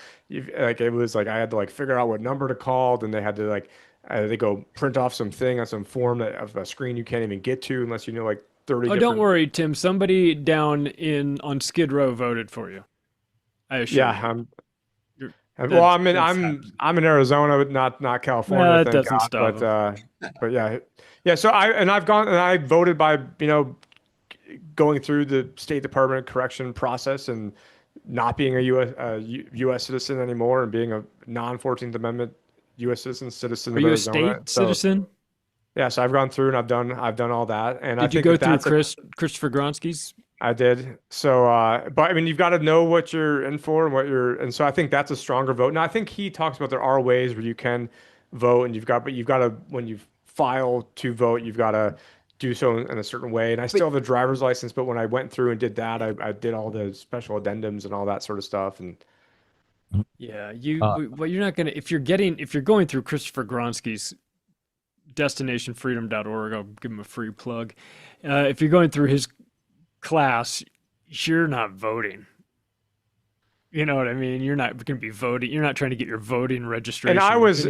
like it was like I had to like figure out what number to call, then they had to like they go print off some thing on some form of a screen you can't even get to unless you know like 30 Oh, don't worry, Tim. Somebody down on Skid Row voted for you. I assure you. Well, I'm in Arizona, but not California, that thank doesn't God. stop But yeah. So I've gone and I voted by, you know, going through the State Department correction process and not being a U.S. citizen anymore and being a non-14th Amendment U.S. citizen Are of you a Arizona. state citizen? Yeah, so I've gone through and I've done all that. And I Did you think go through that's Christopher Gronsky's? I did. So, but I mean, you've got to know what you're in for and so I think that's a stronger vote. Now, I think he talks about there are ways where you can vote, and but you've got to, when you file to vote, you've got to do so in a certain way. And I still have the driver's license, but when I went through and did that, I did all the special addendums and all that sort of stuff. And Yeah, well, you're not gonna if you're going through Christopher Gronsky's destinationfreedom.org. I'll give him a free plug. If you're going through his class, you're not voting. You know what I mean? You're not going to be voting. You're not trying to get your voting registration. And I was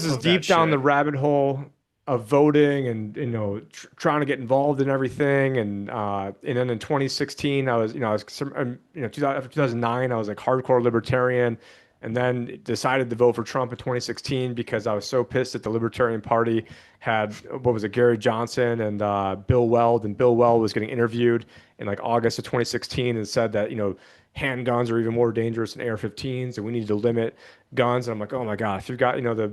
as deep down the shit. rabbit hole of voting and, you know, trying to get involved in everything. And then in 2016, I was 2009, I was like hardcore libertarian, and then decided to vote for Trump in 2016 because I was so pissed that the Libertarian Party had, Gary Johnson and Bill Weld, and Bill Weld was getting interviewed in like August of 2016 and said that, you know, handguns are even more dangerous than AR-15s and we need to limit guns. And I'm like, oh my God, if you've got, you know, the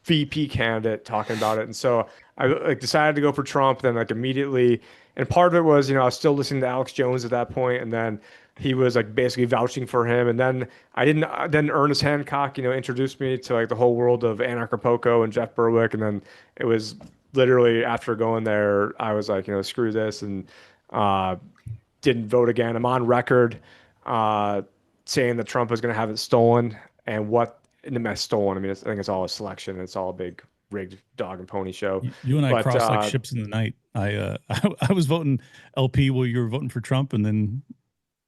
VP candidate talking about it. And so I like decided to go for Trump, then like immediately, and part of it was, you know, I was still listening to Alex Jones at that point, and then he was like basically vouching for him. And then then Ernest Hancock, you know, introduced me to like the whole world of Anarcho-Poco and Jeff Berwick. And then it was literally after going there, I was like, screw this, and didn't vote again. I'm on record saying that Trump was going to have it stolen, and what in the mess stolen. I mean, I think it's all a selection. It's all a big rigged dog and pony show. You and I But crossed like ships in the night. I was voting LP while you were voting for Trump, and then,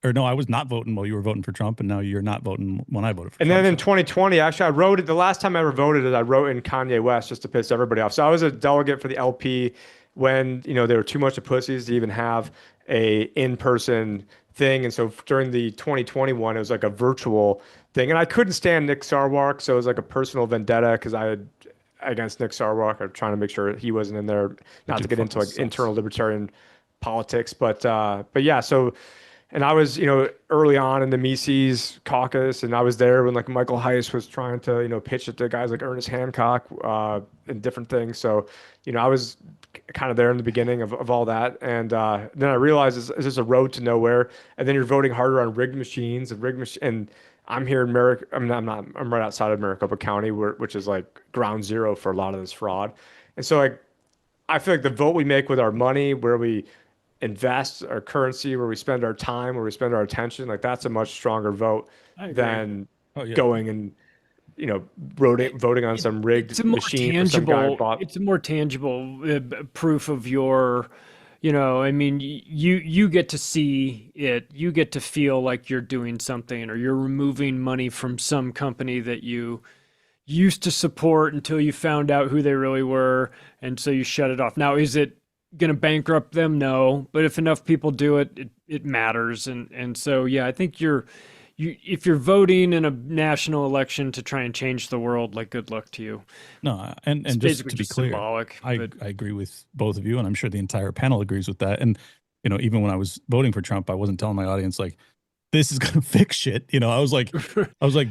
or no, I was not voting while you were voting for Trump, and now you're not voting when I voted for and Trump. then in 2020, actually, I wrote it. The last time I ever voted it, I wrote in Kanye West just to piss everybody off. So I was a delegate for the LP when they were too much of pussies to even have a in-person thing. And so during the 2021, it was like a virtual thing, and I couldn't stand Nick Sarwark, so it was like a personal vendetta because I had against Nick Sarwark. I'm trying to make sure he wasn't in there, not to get into like internal libertarian politics, but yeah. So, and I was early on in the Mises caucus, and I was there when like Michael Heiss was trying to pitch it to guys like Ernest Hancock and different things. So I was kind of there in the beginning of all that, and then I realized it's just a road to nowhere, and then you're voting harder on rigged machines and I'm here in I'm right outside of Maricopa County, which is like ground zero for a lot of this fraud. And so like, I feel like the vote we make with our money, where we invest our currency, where we spend our time, where we spend our attention, like that's a much stronger vote than going and voting on some rigged machine for some guy bought. It's a more tangible proof of your, I mean, you get to see it, you get to feel like you're doing something, or you're removing money from some company that you used to support until you found out who they really were, and so you shut it off. Now, is it going to bankrupt them? No, but if enough people do it, it matters, and so yeah, I think if you're voting in a national election to try and change the world, like, good luck to you. No, and just to be clear, symbolic, I agree with both of you, and I'm sure the entire panel agrees with that. And even when I was voting for Trump, I wasn't telling my audience like, this is going to fix shit. I was like,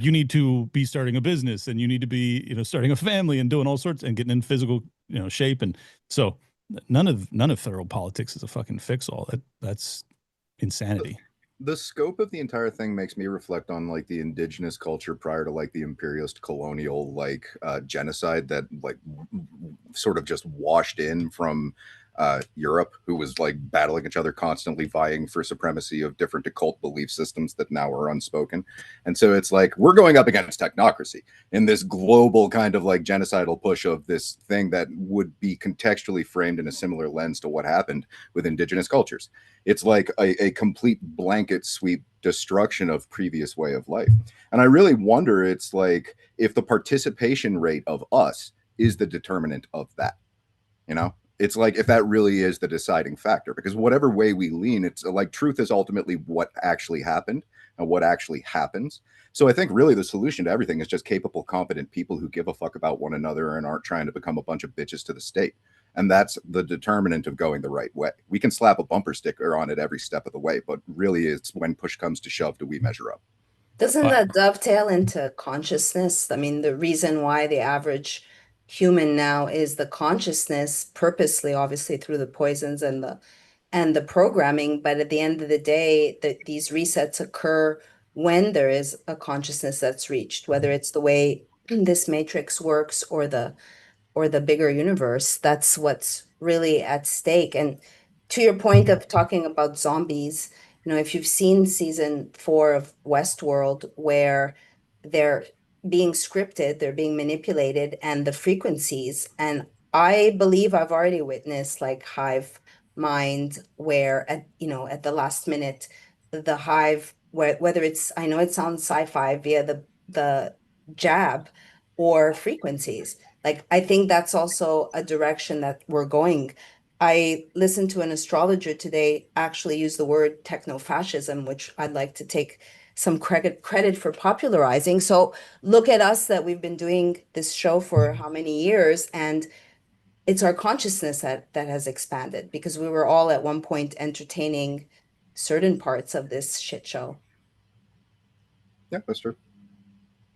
you need to be starting a business, and you need to be starting a family and doing all sorts and getting in physical shape. And so none of federal politics is a fucking fix all. That's insanity. The scope of the entire thing makes me reflect on like the indigenous culture prior to like the imperialist colonial genocide that like sort of just washed in from Europe, who was like battling each other constantly, vying for supremacy of different occult belief systems that now are unspoken. And so it's like we're going up against technocracy in this global kind of like genocidal push of this thing that would be contextually framed in a similar lens to what happened with indigenous cultures. It's like a complete blanket sweep destruction of previous way of life. And I really wonder, it's like if the participation rate of us is the determinant of that, it's like if that really is the deciding factor, because whatever way we lean, it's like truth is ultimately what actually happened and what actually happens. So I think really the solution to everything is just capable, competent people who give a fuck about one another and aren't trying to become a bunch of bitches to the state. And that's the determinant of going the right way. We can slap a bumper sticker on it every step of the way, but really it's when push comes to shove do we measure up. Doesn't that dovetail into consciousness? I mean, the reason why the average human now is the consciousness, purposely, obviously through the poisons and the programming, but at the end of the day, these resets occur when there is a consciousness that's reached, whether it's the way this matrix works or the bigger universe. That's what's really at stake. And to your point of talking about zombies, if you've seen season 4 of Westworld, where they're being scripted, they're being manipulated, and the frequencies, and I believe I've already witnessed like hive mind, where at the last minute, the hive, whether it's, I know it sounds sci-fi via the jab or frequencies. Like, I think that's also a direction that we're going. I listened to an astrologer today actually use the word techno-fascism, which I'd like to take some credit for popularizing. So look at us, that we've been doing this show for how many years, and it's our consciousness that has expanded, because we were all at one point entertaining certain parts of this shit show. Yeah, that's true.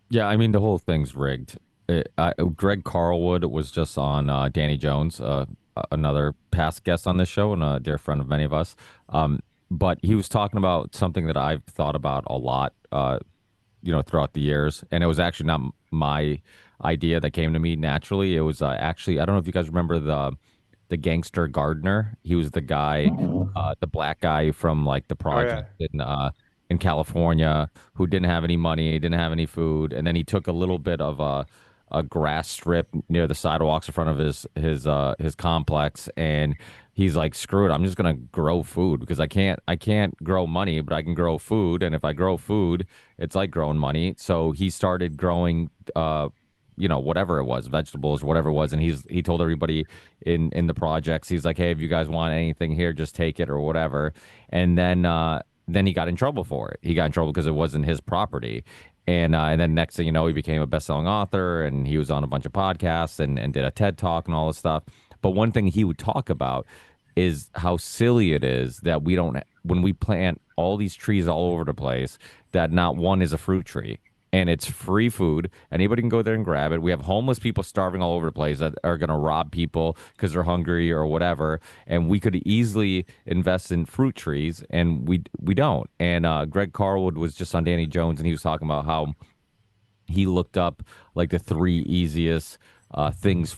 Yeah, I mean, the whole thing's rigged. Greg Carlwood was just on Danny Jones, another past guest on this show and a dear friend of many of us. But he was talking about something that I've thought about a lot, throughout the years. And it was actually not my idea that came to me naturally. It was actually, I don't know if you guys remember the gangster gardener. He was the guy, the black guy from like the Oh yeah. project in California who didn't have any money, didn't have any food, and then he took a little bit of a grass strip near the sidewalks in front of his complex, and he's like, screw it, I'm just gonna grow food because I can't grow money, but I can grow food, and if I grow food, it's like growing money. So he started growing whatever it was, vegetables, whatever it was, and he told everybody in the projects, he's like, hey, if you guys want anything here, just take it or whatever. And then he got in trouble for it. He got in trouble because it wasn't his property. And then next thing you know, he became a best-selling author, and he was on a bunch of podcasts and did a TED talk and all this stuff. But one thing he would talk about is how silly it is that we don't, when we plant all these trees all over the place, that not one is a fruit tree. And it's free food. Anybody can go there and grab it. We have homeless people starving all over the place that are going to rob people because they're hungry or whatever. And we could easily invest in fruit trees, and we don't. And Greg Carlwood was just on Danny Jones, and he was talking about how he looked up like the three easiest things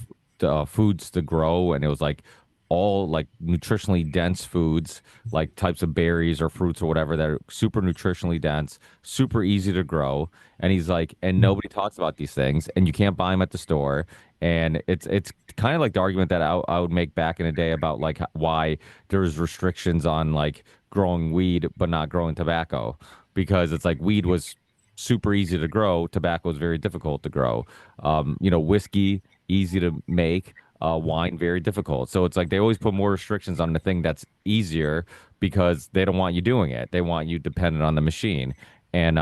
foods to grow, and it was like all like nutritionally dense foods, like types of berries or fruits or whatever that are super nutritionally dense, super easy to grow. And he's like, and nobody talks about these things, and you can't buy them at the store. And it's kind of like the argument that I would make back in the day about like why there's restrictions on like growing weed but not growing tobacco, because it's like weed was super easy to grow, tobacco is very difficult to grow. Whiskey easy to make, wine very difficult. So it's like they always put more restrictions on the thing that's easier because they don't want you doing it. They want you dependent on the machine. And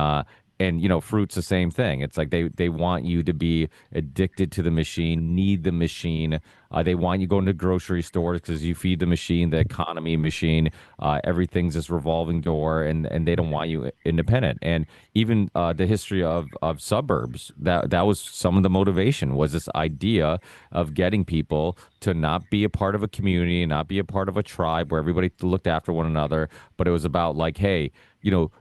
fruit's the same thing. It's like they want you to be addicted to the machine, need the machine. They want you going to grocery stores because you feed the machine, the economy machine. Everything's this revolving door, and they don't want you independent. And even the history of suburbs, that was some of the motivation, was this idea of getting people to not be a part of a community, not be a part of a tribe where everybody looked after one another, but it was about like, hey,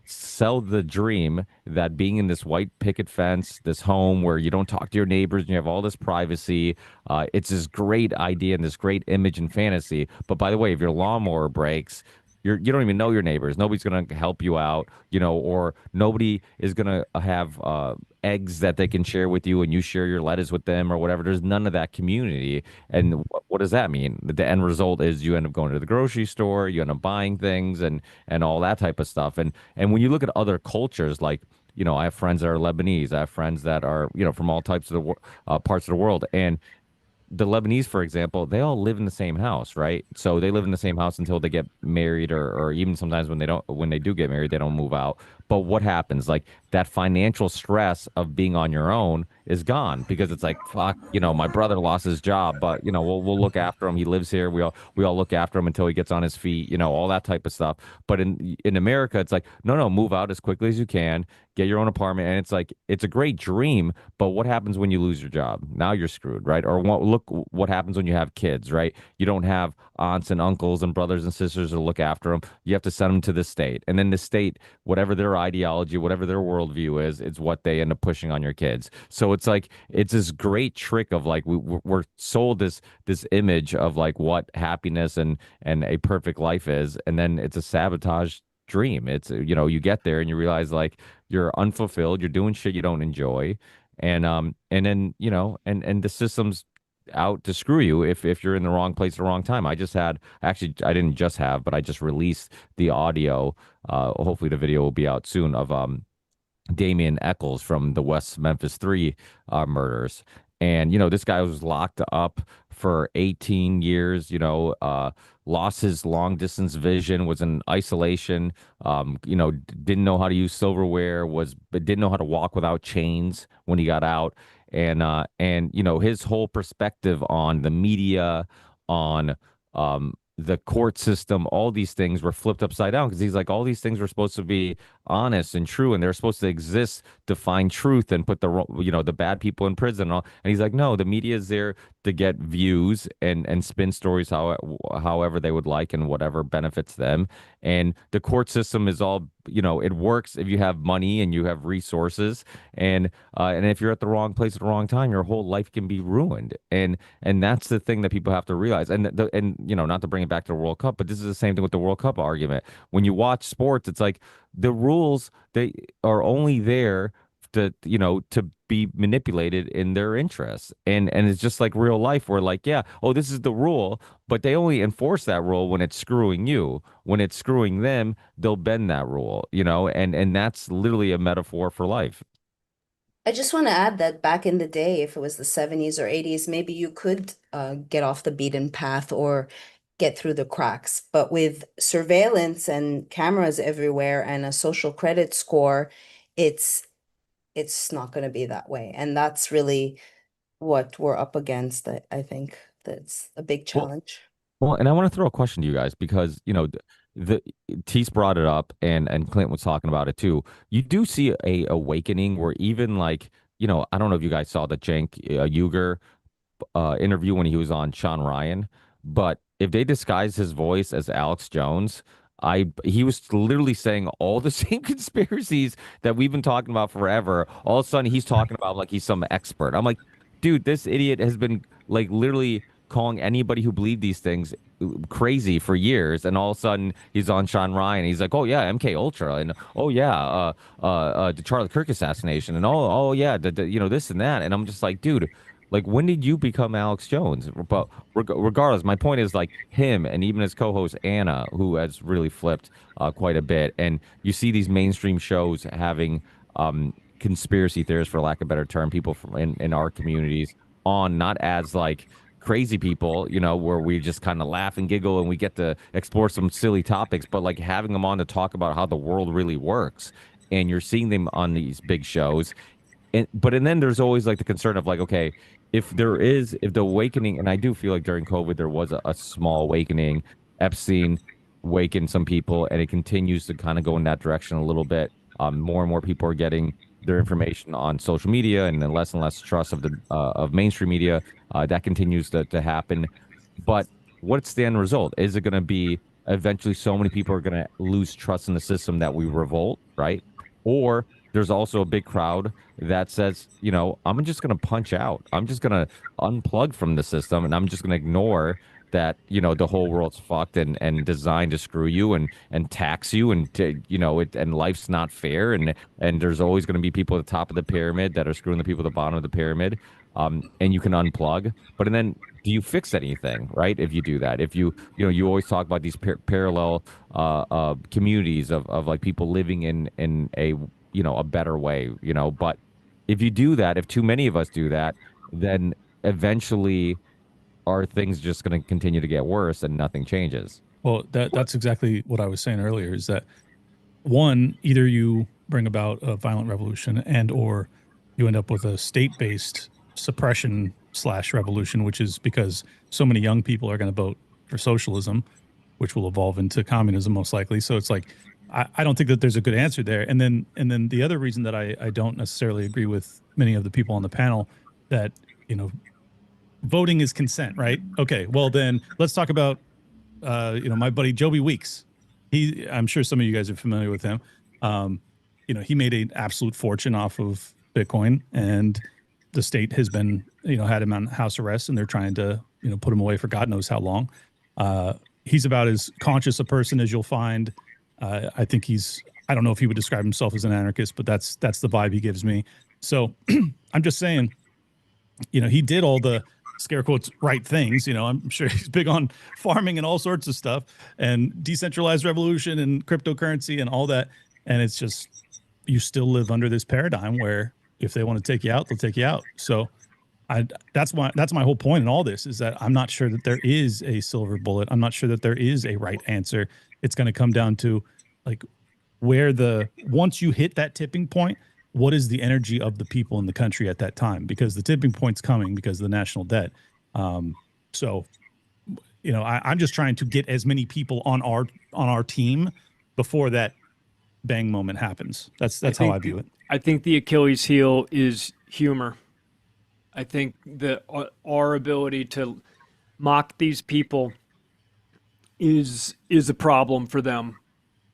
sell the dream that being in this white picket fence, this home where you don't talk to your neighbors and you have all this privacy, it's this great idea and this great image and fantasy. But by the way, if your lawnmower breaks, you don't even know your neighbors. Nobody's going to help you out, or nobody is going to have eggs that they can share with you and you share your lettuce with them or whatever. There's none of that community. And what does that mean? The end result is you end up going to the grocery store, you end up buying things and all that type of stuff. And when you look at other cultures, like, I have friends that are Lebanese, I have friends that are, from all types of the parts of the world. And the Lebanese, for example, they all live in the same house, right? So they live in the same house until they get married, or even sometimes when they do get married, they don't move out. But what happens? Like that financial stress of being on your own is gone because it's like, fuck, my brother lost his job, but we'll look after him. He lives here. We all look after him until he gets on his feet, all that type of stuff. But in America, it's like, no, move out as quickly as you can, get your own apartment, and it's like it's a great dream. But what happens when you lose your job? Now you're screwed, right? Or look what happens when you have kids, right? You don't have aunts and uncles and brothers and sisters to look after them. You have to send them to the state, and then the state, whatever their ideology, whatever their worldview is, it's what they end up pushing on your kids. So it's like it's this great trick of like we're sold this image of like what happiness and a perfect life is, and then it's a sabotage dream. It's you get there and you realize like you're unfulfilled, you're doing shit you don't enjoy, and then and the system's out to screw you if you're in the wrong place at the wrong time. I didn't just have, but I just released the audio. Hopefully the video will be out soon of Damian Eccles from the West Memphis 3 murders. And, this guy was locked up for 18 years, lost his long distance vision, was in isolation, didn't know how to use silverware, didn't know how to walk without chains when he got out. And his whole perspective on the media, on the court system, all these things were flipped upside down because he's like, all these things were supposed to be honest and true, and they're supposed to exist to find truth and put the bad people in prison and all. And he's like, no, the media is there to get views and spin stories however they would like and whatever benefits them. And the court system is all, it works if you have money and you have resources, and if you're at the wrong place at the wrong time, your whole life can be ruined. And that's the thing that people have to realize. And not to bring it back to the World Cup, but this is the same thing with the World Cup argument. When you watch sports, it's like the rules, they are only there to be manipulated in their interests. And it's just like real life where like, yeah, oh, this is the rule, but they only enforce that rule when it's screwing you. When it's screwing them, they'll bend that rule, and that's literally a metaphor for life. I just want to add that back in the day, if it was the 70s or 80s, maybe you could get off the beaten path or get through the cracks. But with surveillance and cameras everywhere and a social credit score, it's not going to be that way. And that's really what we're up against. I think that's a big Well, challenge. Well, and I want to throw a question to you guys because the Teace brought it up and Clint was talking about it too. You do see a awakening where even like I don't know if you guys saw the Cenk Uygur interview when he was on Sean Ryan, but if they disguise his voice as Alex Jones, he was literally saying all the same conspiracies that we've been talking about forever. All of a sudden, he's talking about like he's some expert. I'm like, dude, this idiot has been like literally calling anybody who believed these things crazy for years, and all of a sudden he's on Sean Ryan. He's like, oh yeah, MK Ultra, and oh yeah, the Charlie Kirk assassination, and oh yeah, this and that, and I'm just like, dude. Like, when did you become Alex Jones? But regardless, my point is like him and even his co-host Anna, who has really flipped quite a bit. And you see these mainstream shows having conspiracy theorists, for lack of a better term, people from in our communities on, not as like crazy people, where we just kind of laugh and giggle and we get to explore some silly topics, but like having them on to talk about how the world really works. And you're seeing them on these big shows. And then there's always like the concern of like, okay, if the awakening, and I do feel like during COVID there was a small awakening. Epstein awakened some people, and it continues to kind of go in that direction a little bit. More and more people are getting their information on social media, and then less and less trust of mainstream media. That continues to happen. But what's the end result? Is it going to be eventually so many people are going to lose trust in the system that we revolt, right? Or there's also a big crowd that says, I'm just going to punch out. I'm just going to unplug from the system, and I'm just going to ignore that, the whole world's fucked and designed to screw you and tax you, and and life's not fair, and there's always going to be people at the top of the pyramid that are screwing the people at the bottom of the pyramid. And you can unplug, but and then do you fix anything, right? If you do that, if you always talk about these parallel communities of like people living in a better way, but if you do that, if too many of us do that, then eventually are things just going to continue to get worse and nothing changes? Well, that's exactly what I was saying earlier, is that one, either you bring about a violent revolution and or you end up with a state-based suppression / revolution, which is because so many young people are going to vote for socialism, which will evolve into communism most likely. So it's like, I don't think that there's a good answer there. And then the other reason that I don't necessarily agree with many of the people on the panel that, voting is consent, right? Okay, well then let's talk about, my buddy Joby Weeks. I'm sure some of you guys are familiar with him. He made an absolute fortune off of Bitcoin, and the state has been, had him on house arrest, and they're trying to, put him away for God knows how long. He's about as conscious a person as you'll find. I think I don't know if he would describe himself as an anarchist, but that's the vibe he gives me. So I'm just saying, he did all the scare quotes right things. I'm sure he's big on farming and all sorts of stuff and decentralized revolution and cryptocurrency and all that. And it's just, you still live under this paradigm where if they want to take you out, they'll take you out. So that's my whole point in all this, is that I'm not sure that there is a silver bullet. I'm not sure that there is a right answer. It's going to come down to like once you hit that tipping point, what is the energy of the people in the country at that time? Because the tipping point's coming because of the national debt. So, I'm just trying to get as many people on our team before that bang moment happens. That's how I view it. I think the Achilles heel is humor. I think that our ability to mock these people is a problem for them.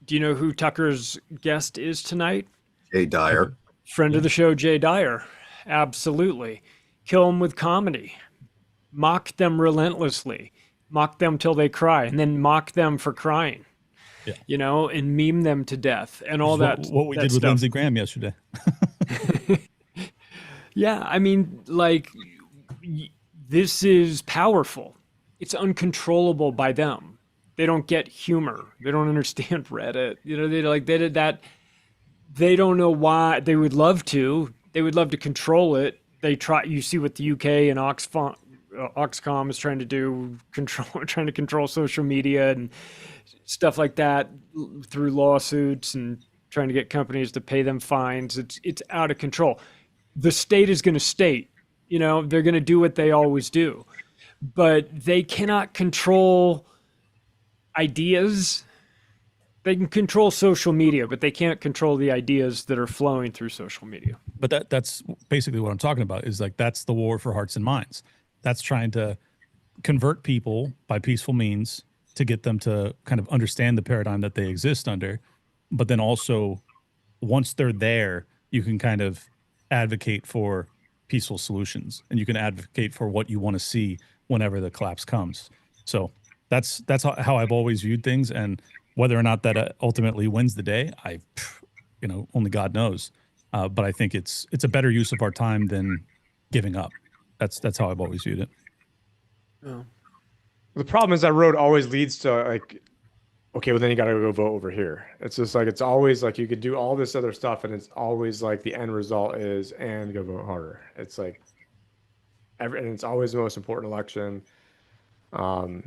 Do you know who Tucker's guest is tonight? Jay Dyer. Friend of the show, Jay Dyer. Absolutely. Kill them with comedy. Mock them relentlessly. Mock them till they cry, and then mock them for crying. Yeah. You know, and meme them to death and all that. What we did with stuff. Lindsey Graham yesterday. Yeah, I mean, like, this is powerful. It's uncontrollable by them. They don't get humor. They don't understand Reddit. You know, they did that. They don't know why. They would love to. They would love to control it. They try. You see what the UK and Oxfam is trying to do, trying to control social media and stuff like that through lawsuits and trying to get companies to pay them fines. It's out of control. The state is going to state. You know, they're going to do what they always do, but they cannot control ideas. They can control social media, but they can't control the ideas that are flowing through social media. But that's basically what I'm talking about, is like, that's the war for hearts and minds. That's trying to convert people by peaceful means to get them to kind of understand the paradigm that they exist under. But then also, once they're there, you can kind of advocate for peaceful solutions, and you can advocate for what you want to see whenever the collapse comes. So that's how I've always viewed things. And whether or not that ultimately wins the day, only God knows. But I think it's a better use of our time than giving up. That's how I've always viewed it. Oh. The problem is that road always leads to, like, okay, well, then you got to go vote over here. It's just like, it's always like you could do all this other stuff, and it's always like the end result is, and go vote harder. It's like, and it's always the most important election. I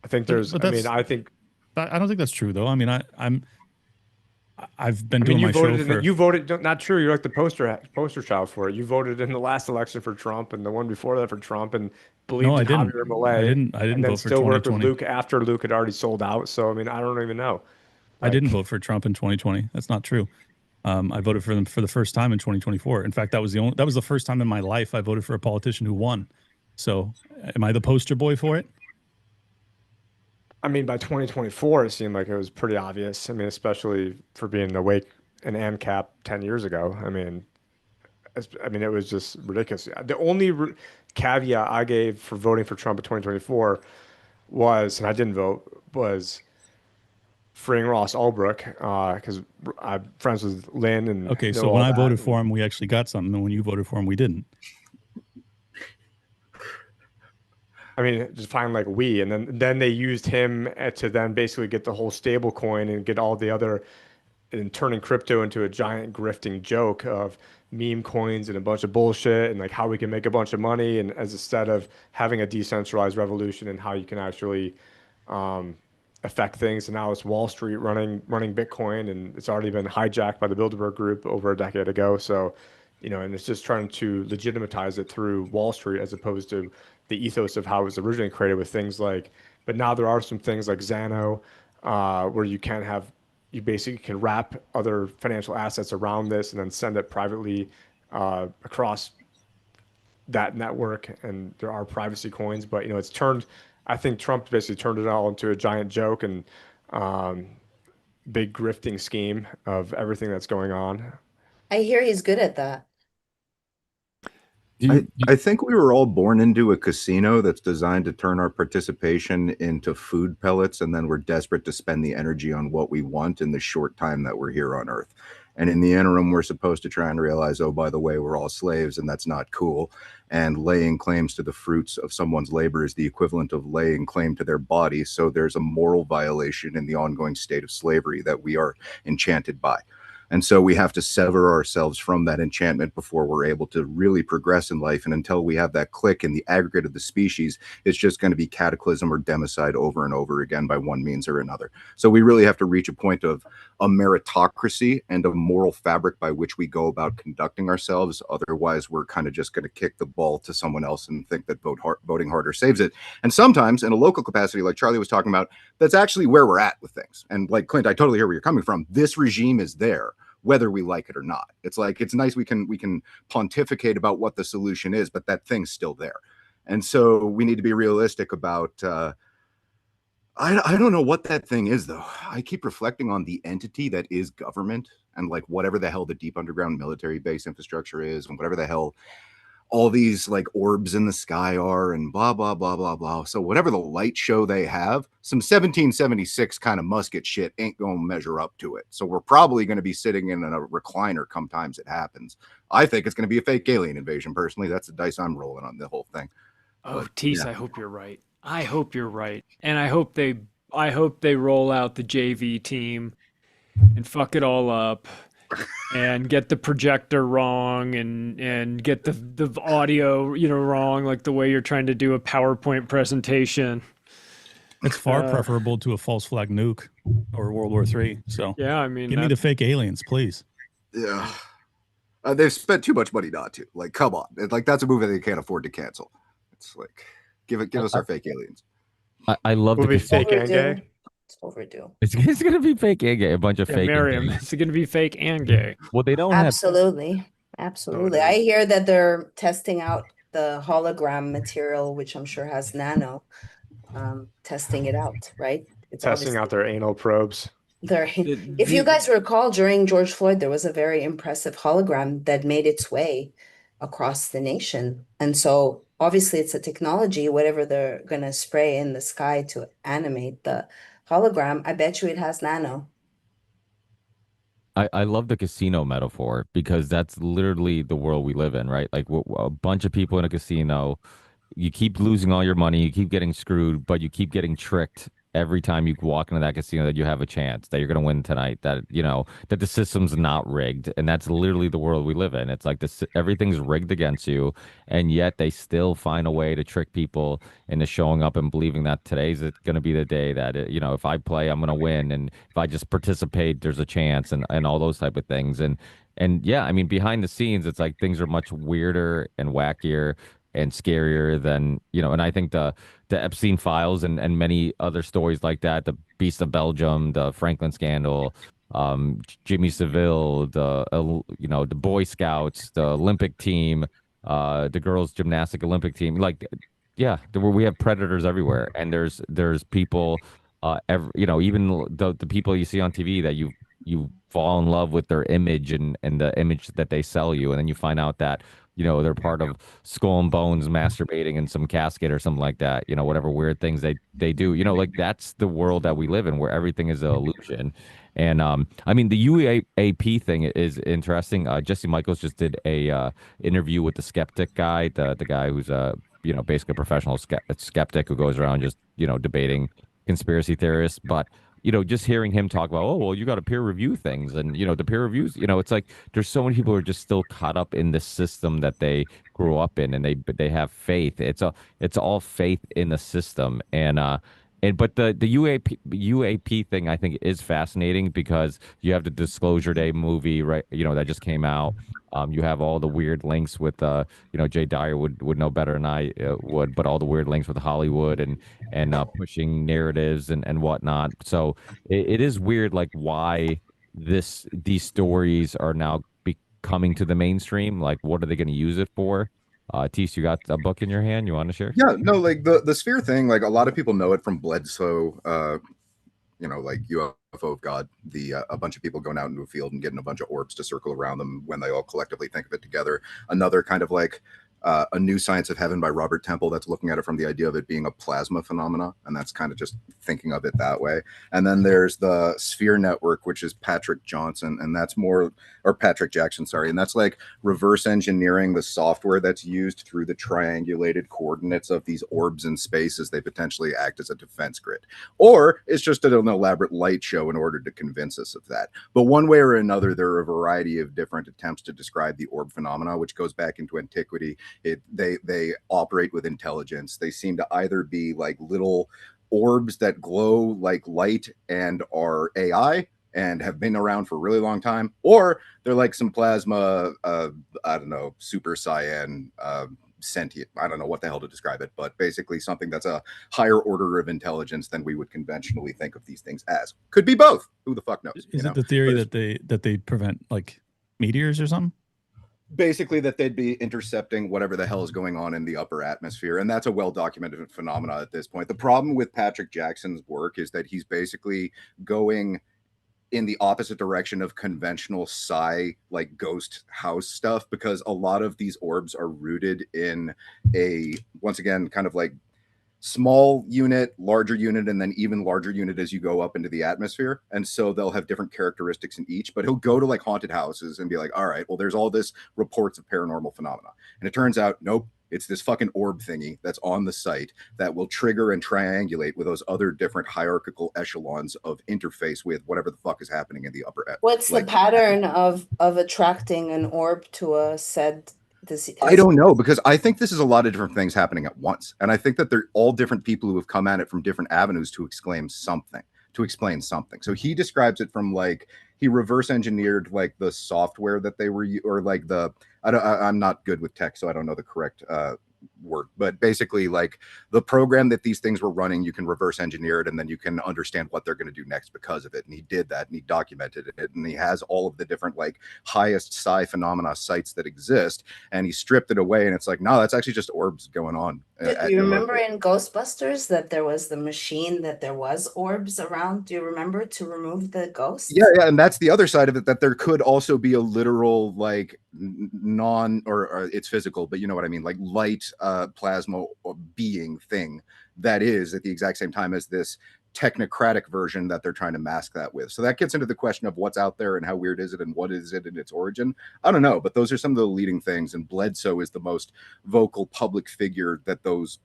think there's, I don't think that's true, though. I mean, I've been doing you my voted show for... You voted, not true. You're like the poster child for it. You voted in the last election for Trump and the one before that for Trump, and believed in Javier Milei. I didn't and then vote for still worked 2020. with Luke after Luke had already sold out. So, I mean, I don't even know. I didn't vote for Trump in 2020. That's not true. I voted for them for the first time in 2024. In fact, that was the first time in my life I voted for a politician who won. So, am I the poster boy for it? I mean, by 2024, it seemed like it was pretty obvious. I mean, especially for being awake in AMCAP 10 years ago. I mean, it was just ridiculous. The only caveat I gave for voting for Trump in 2024 was, and I didn't vote, was freeing Ross Ulbricht, because I'm friends with Lynn. And okay, so when I voted for him, we actually got something, and when you voted for him, we didn't. I mean, just find like and then they used him to then basically get the whole stable coin and get all the other, and turning crypto into a giant grifting joke of meme coins and a bunch of bullshit, and like how we can make a bunch of money, and as instead of having a decentralized revolution and how you can actually affect things. And now it's Wall Street running Bitcoin, and it's already been hijacked by the Bilderberg Group over a decade ago. So, and it's just trying to legitimatize it through Wall Street as opposed to the ethos of how it was originally created, with things like, but now there are some things like Xano, where you basically can wrap other financial assets around this and then send it privately across that network. And there are privacy coins, but I think Trump basically turned it all into a giant joke and big grifting scheme of everything that's going on. I hear he's good at that. I think we were all born into a casino that's designed to turn our participation into food pellets, and then we're desperate to spend the energy on what we want in the short time that we're here on Earth. And in the interim, we're supposed to try and realize, oh, by the way, we're all slaves, and that's not cool. And laying claims to the fruits of someone's labor is the equivalent of laying claim to their body. So there's a moral violation in the ongoing state of slavery that we are enchanted by. And so we have to sever ourselves from that enchantment before we're able to really progress in life. And until we have that click in the aggregate of the species, it's just going to be cataclysm or democide over and over again by one means or another. So we really have to reach a point of a meritocracy and a moral fabric by which we go about conducting ourselves. Otherwise, we're kind of just going to kick the ball to someone else and think that voting harder saves it. And sometimes in a local capacity, like Charlie was talking about, that's actually where we're at with things. And like Clint, I totally hear where you're coming from. This regime is there, whether we like it or not. It's like, it's nice we can pontificate about what the solution is, but that thing's still there. And so we need to be realistic about I don't know what that thing is, though. I keep reflecting on the entity that is government, and like whatever the hell the deep underground military base infrastructure is, and whatever the hell all these like orbs in the sky are, and blah blah blah blah blah. So whatever the light show they have, some 1776 kind of musket shit ain't gonna measure up to it. So we're probably going to be sitting in a recliner come times it happens. I think it's going to be a fake alien invasion. Personally, that's the dice I'm rolling on the whole thing. Oh, But, Teace, yeah. I hope you're right. I hope you're right. And I hope they roll out the JV team and fuck it all up and get the projector wrong and get the audio, wrong, like the way you're trying to do a PowerPoint presentation. It's far preferable to a false flag nuke or World War III. So Yeah, I mean, give me the fake aliens, please. Yeah. They've spent too much money not to. Like, come on. It's like, that's a movie they can't afford to cancel. It's like, give us our fake aliens. I love Will the be fake and Overdue. gay. It's overdue. It's gonna be fake and gay, a bunch of yeah, fake. and Maryam, gay. it's going to be fake and gay. Well, they don't have. Absolutely. Absolutely. is. I hear that they're testing out the hologram material, which I'm sure has nano, testing it out, right? It's Testing out their anal probes. If you guys recall, during George Floyd, there was a very impressive hologram that made its way across the nation. And so obviously it's a technology, whatever they're going to spray in the sky to animate the hologram, I bet you it has nano. I love the casino metaphor because that's literally the world we live in, right? Like a bunch of people in a casino, you keep losing all your money, you keep getting screwed, but you keep getting tricked every time you walk into that casino that you have a chance that you're going to win tonight, that that the system's not rigged. And that's literally the world we live in. It's like everything's rigged against you, and yet they still find a way to trick people into showing up and believing that today's going to be the day that if I play, I'm going to win, and if I just participate, there's a chance, and all those type of things. And yeah, I mean, behind the scenes, it's like things are much weirder and wackier and scarier than, and I think the Epstein files and many other stories like that, the Beast of Belgium, the Franklin scandal, Jimmy Seville, the Boy Scouts, the Olympic team, the girls gymnastic Olympic team, like, yeah, we have predators everywhere, and there's people, even the people you see on TV that you fall in love with their image and the image that they sell you, and then you find out that they're part of Skull and Bones masturbating in some casket or something like that, whatever weird things they do, like that's the world that we live in, where everything is an illusion. And I mean, the UAP thing is interesting. Jesse Michaels just did a interview with the skeptic guy, the guy who's basically a professional skeptic who goes around just debating conspiracy theorists. But just hearing him talk about, oh, well, you got to peer review things, and the peer reviews, it's like there's so many people who are just still caught up in the system that they grew up in, and they have faith. It's all faith in the system, but the UAP thing, I think, is fascinating because you have the Disclosure Day movie, right? That just came out. You have all the weird links with, Jay Dyer would know better than I would, but all the weird links with Hollywood and pushing narratives and whatnot. So it is weird, like why these stories are now coming to the mainstream. Like, what are they going to use it for? Teace, you got a book in your hand you want to share? Yeah, no, like the sphere thing, like a lot of people know it from Bledsoe, like UFO of God, a bunch of people going out into a field and getting a bunch of orbs to circle around them when they all collectively think of it together. Another kind of like A New Science of Heaven by Robert Temple that's looking at it from the idea of it being a plasma phenomena, and that's kind of just thinking of it that way. And then there's the Sphere Network, which is Patrick Johnson, and that's more, or Patrick Jackson, sorry, and that's like reverse engineering the software that's used through the triangulated coordinates of these orbs in space as they potentially act as a defense grid. Or it's just an elaborate light show in order to convince us of that. But one way or another, there are a variety of different attempts to describe the orb phenomena, which goes back into antiquity. They operate with intelligence. They seem to either be like little orbs that glow like light and are AI and have been around for a really long time, or they're like some plasma, I don't know, super cyan, sentient, I don't know what the hell to describe it, but basically something that's a higher order of intelligence than we would conventionally think of these things as. Could be both. Who the fuck knows? Is it the theory that they prevent like meteors or something? Basically that they'd be intercepting whatever the hell is going on in the upper atmosphere, and that's a well-documented phenomena at this point. The problem with Patrick Jackson's work is that he's basically going in the opposite direction of conventional sci like ghost house stuff, because a lot of these orbs are rooted in a, once again, kind of like small unit, larger unit, and then even larger unit as you go up into the atmosphere. And so they'll have different characteristics in each, but he'll go to like haunted houses and be like, all right, well, there's all this reports of paranormal phenomena. And it turns out, nope, it's this fucking orb thingy that's on the site that will trigger and triangulate with those other different hierarchical echelons of interface with whatever the fuck is happening in the upper. What's the pattern of attracting an orb to a said? I don't know, because I think this is a lot of different things happening at once. And I think that they're all different people who have come at it from different avenues to explain something. So he describes it from like, he reverse engineered like the software that they were, or like I'm not good with tech, so I don't know the correct word, but basically like the program that these things were running, you can reverse engineer it, and then you can understand what they're going to do next because of it. And he did that, and he documented it, and he has all of the different like highest psi phenomena sites that exist, and he stripped it away, and it's like, no, that's actually just orbs going on. Do you remember in Ghostbusters that there was the machine, that there was orbs around? Do you remember, to remove the ghosts? Yeah, and that's the other side of it, that there could also be a literal like non, or it's physical, but you know what I mean, like light plasma or being thing that is at the exact same time as this technocratic version that they're trying to mask that with. So that gets into the question of what's out there and how weird is it and what is it in its origin. I don't know, but those are some of the leading things, and Bledsoe is the most vocal public figure that those,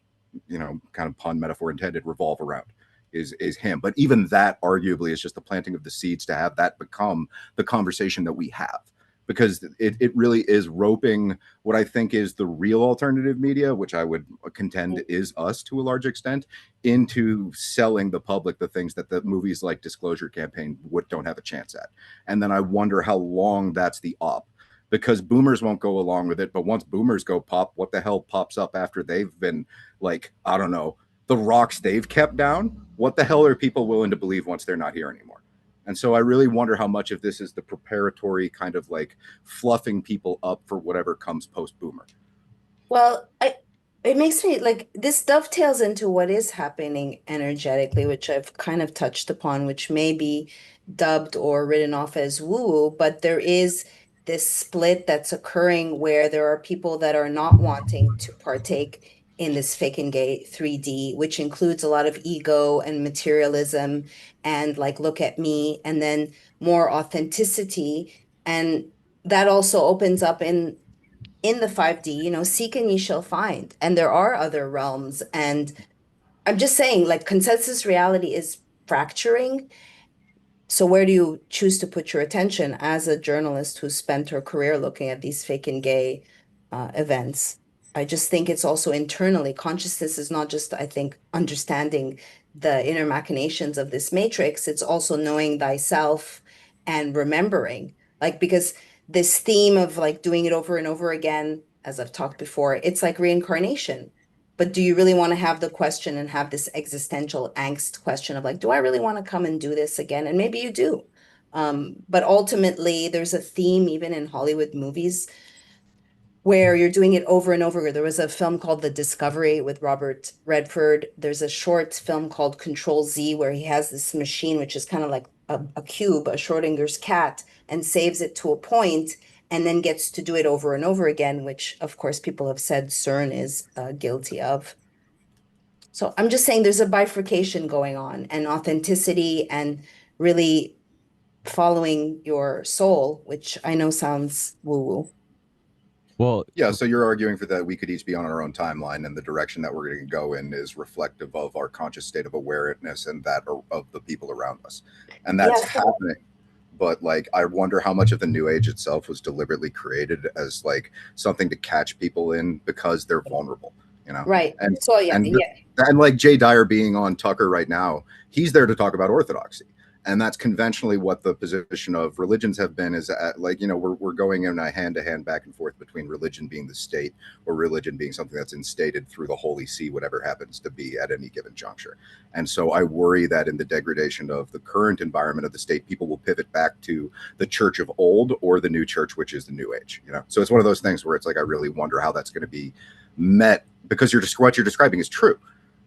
you know, kind of pun metaphor intended, revolve around. Is him. But even that arguably is just the planting of the seeds to have that become the conversation that we have, because it really is roping what I think is the real alternative media, which I would contend is us to a large extent, into selling the public the things that the movies like Disclosure Campaign don't have a chance at. And then I wonder how long that's the op, because boomers won't go along with it. But once boomers go pop, what the hell pops up after they've been like, I don't know, the rocks they've kept down? What the hell are people willing to believe once they're not here anymore? And so I really wonder how much of this is the preparatory kind of like fluffing people up for whatever comes post-boomer. Well, it makes me like, this dovetails into what is happening energetically, which I've kind of touched upon, which may be dubbed or written off as woo-woo, but there is this split that's occurring where there are people that are not wanting to partake in this fake and gay 3D, which includes a lot of ego and materialism and like, look at me, and then more authenticity. And that also opens up in the 5D, you know, seek and ye shall find. And there are other realms. And I'm just saying, like, consensus reality is fracturing. So where do you choose to put your attention as a journalist who spent her career looking at these fake and gay events? I just think it's also internally. Consciousness is not just, I think, understanding the inner machinations of this matrix. It's also knowing thyself and remembering. Like, because this theme of like doing it over and over again, as I've talked before, it's like reincarnation. But do you really want to have the question and have this existential angst question of like, do I really want to come and do this again? And maybe you do. But ultimately, there's a theme even in Hollywood movies where you're doing it over and over. There was a film called The Discovery with Robert Redford. There's a short film called Control Z where he has this machine, which is kind of like a cube, a Schrodinger's cat, and saves it to a point. and then gets to do it over and over again, which of course people have said CERN is guilty of. So I'm just saying there's a bifurcation going on, and authenticity and really following your soul, which I know sounds woo-woo. Well, Yeah, so you're arguing for that we could each be on our own timeline, and the direction that we're going to go in is reflective of our conscious state of awareness and that of the people around us, and that's Yes. happening. But like, I wonder how much of the new age itself was deliberately created as like something to catch people in because they're vulnerable, you know? Right. And So yeah, and yeah. and like Jay Dyer being on Tucker right now, he's there to talk about orthodoxy. And that's conventionally what the position of religions have been, is like, you know, we're going in a hand-to-hand back and forth between religion being the state or religion being something that's instated through the Holy See, whatever happens to be at any given juncture. And so I worry that in the degradation of the current environment of the state, people will pivot back to the church of old or the new church, which is the new age, you know? So it's one of those things where it's like, I really wonder how that's going to be met, because what you're describing is true.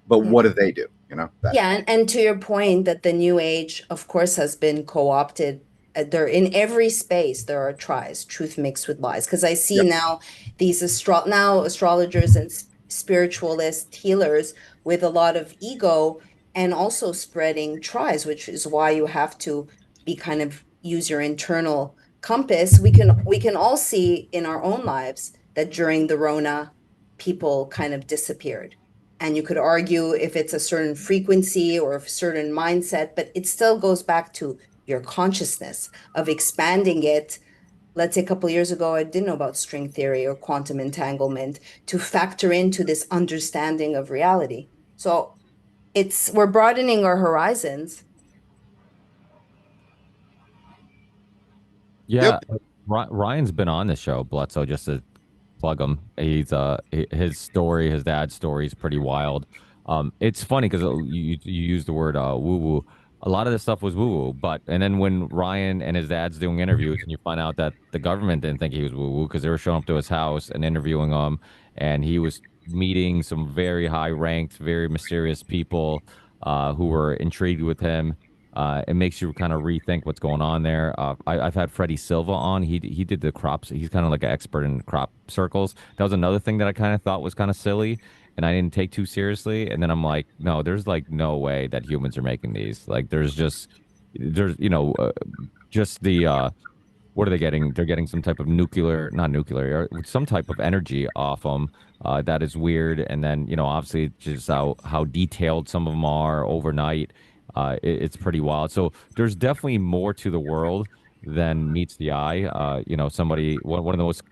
But what do they do? You know? Yeah, and to your point that the new age, of course, has been co-opted. There in every space there are tries, truth mixed with lies. Because I see now these astrologers and spiritualist healers with a lot of ego and also spreading tries, which is why you have to be kind of use your internal compass. We can all see in our own lives that during the Rona, people kind of disappeared. And you could argue if it's a certain frequency or a certain mindset, but it still goes back to your consciousness of expanding it. Let's say a couple of years ago, I didn't know about string theory or quantum entanglement to factor into this understanding of reality. So we're broadening our horizons. yeah, Ryan's been on the show, Bledsoe, just to plug him. His story, his dad's story is pretty wild. It's funny because you use the word woo woo. A lot of this stuff was woo woo, but and then when Ryan and his dad's doing interviews, and you find out that the government didn't think he was woo woo because they were showing up to his house and interviewing him, and he was meeting some very high ranked, very mysterious people who were intrigued with him. It makes you kind of rethink what's going on there. I've had Freddie Silva on. He did the crops. He's kind of like an expert in crop circles. That was another thing that I kind of thought was kind of silly, and I didn't take too seriously. And then I'm like, no, there's like no way that humans are making these. Like, there's just the what are they getting? They're getting some type of nuclear, not nuclear, some type of energy off them. That is weird. And then, obviously just how detailed some of them are overnight. It's pretty wild. So there's definitely more to the world than meets the eye. One of the most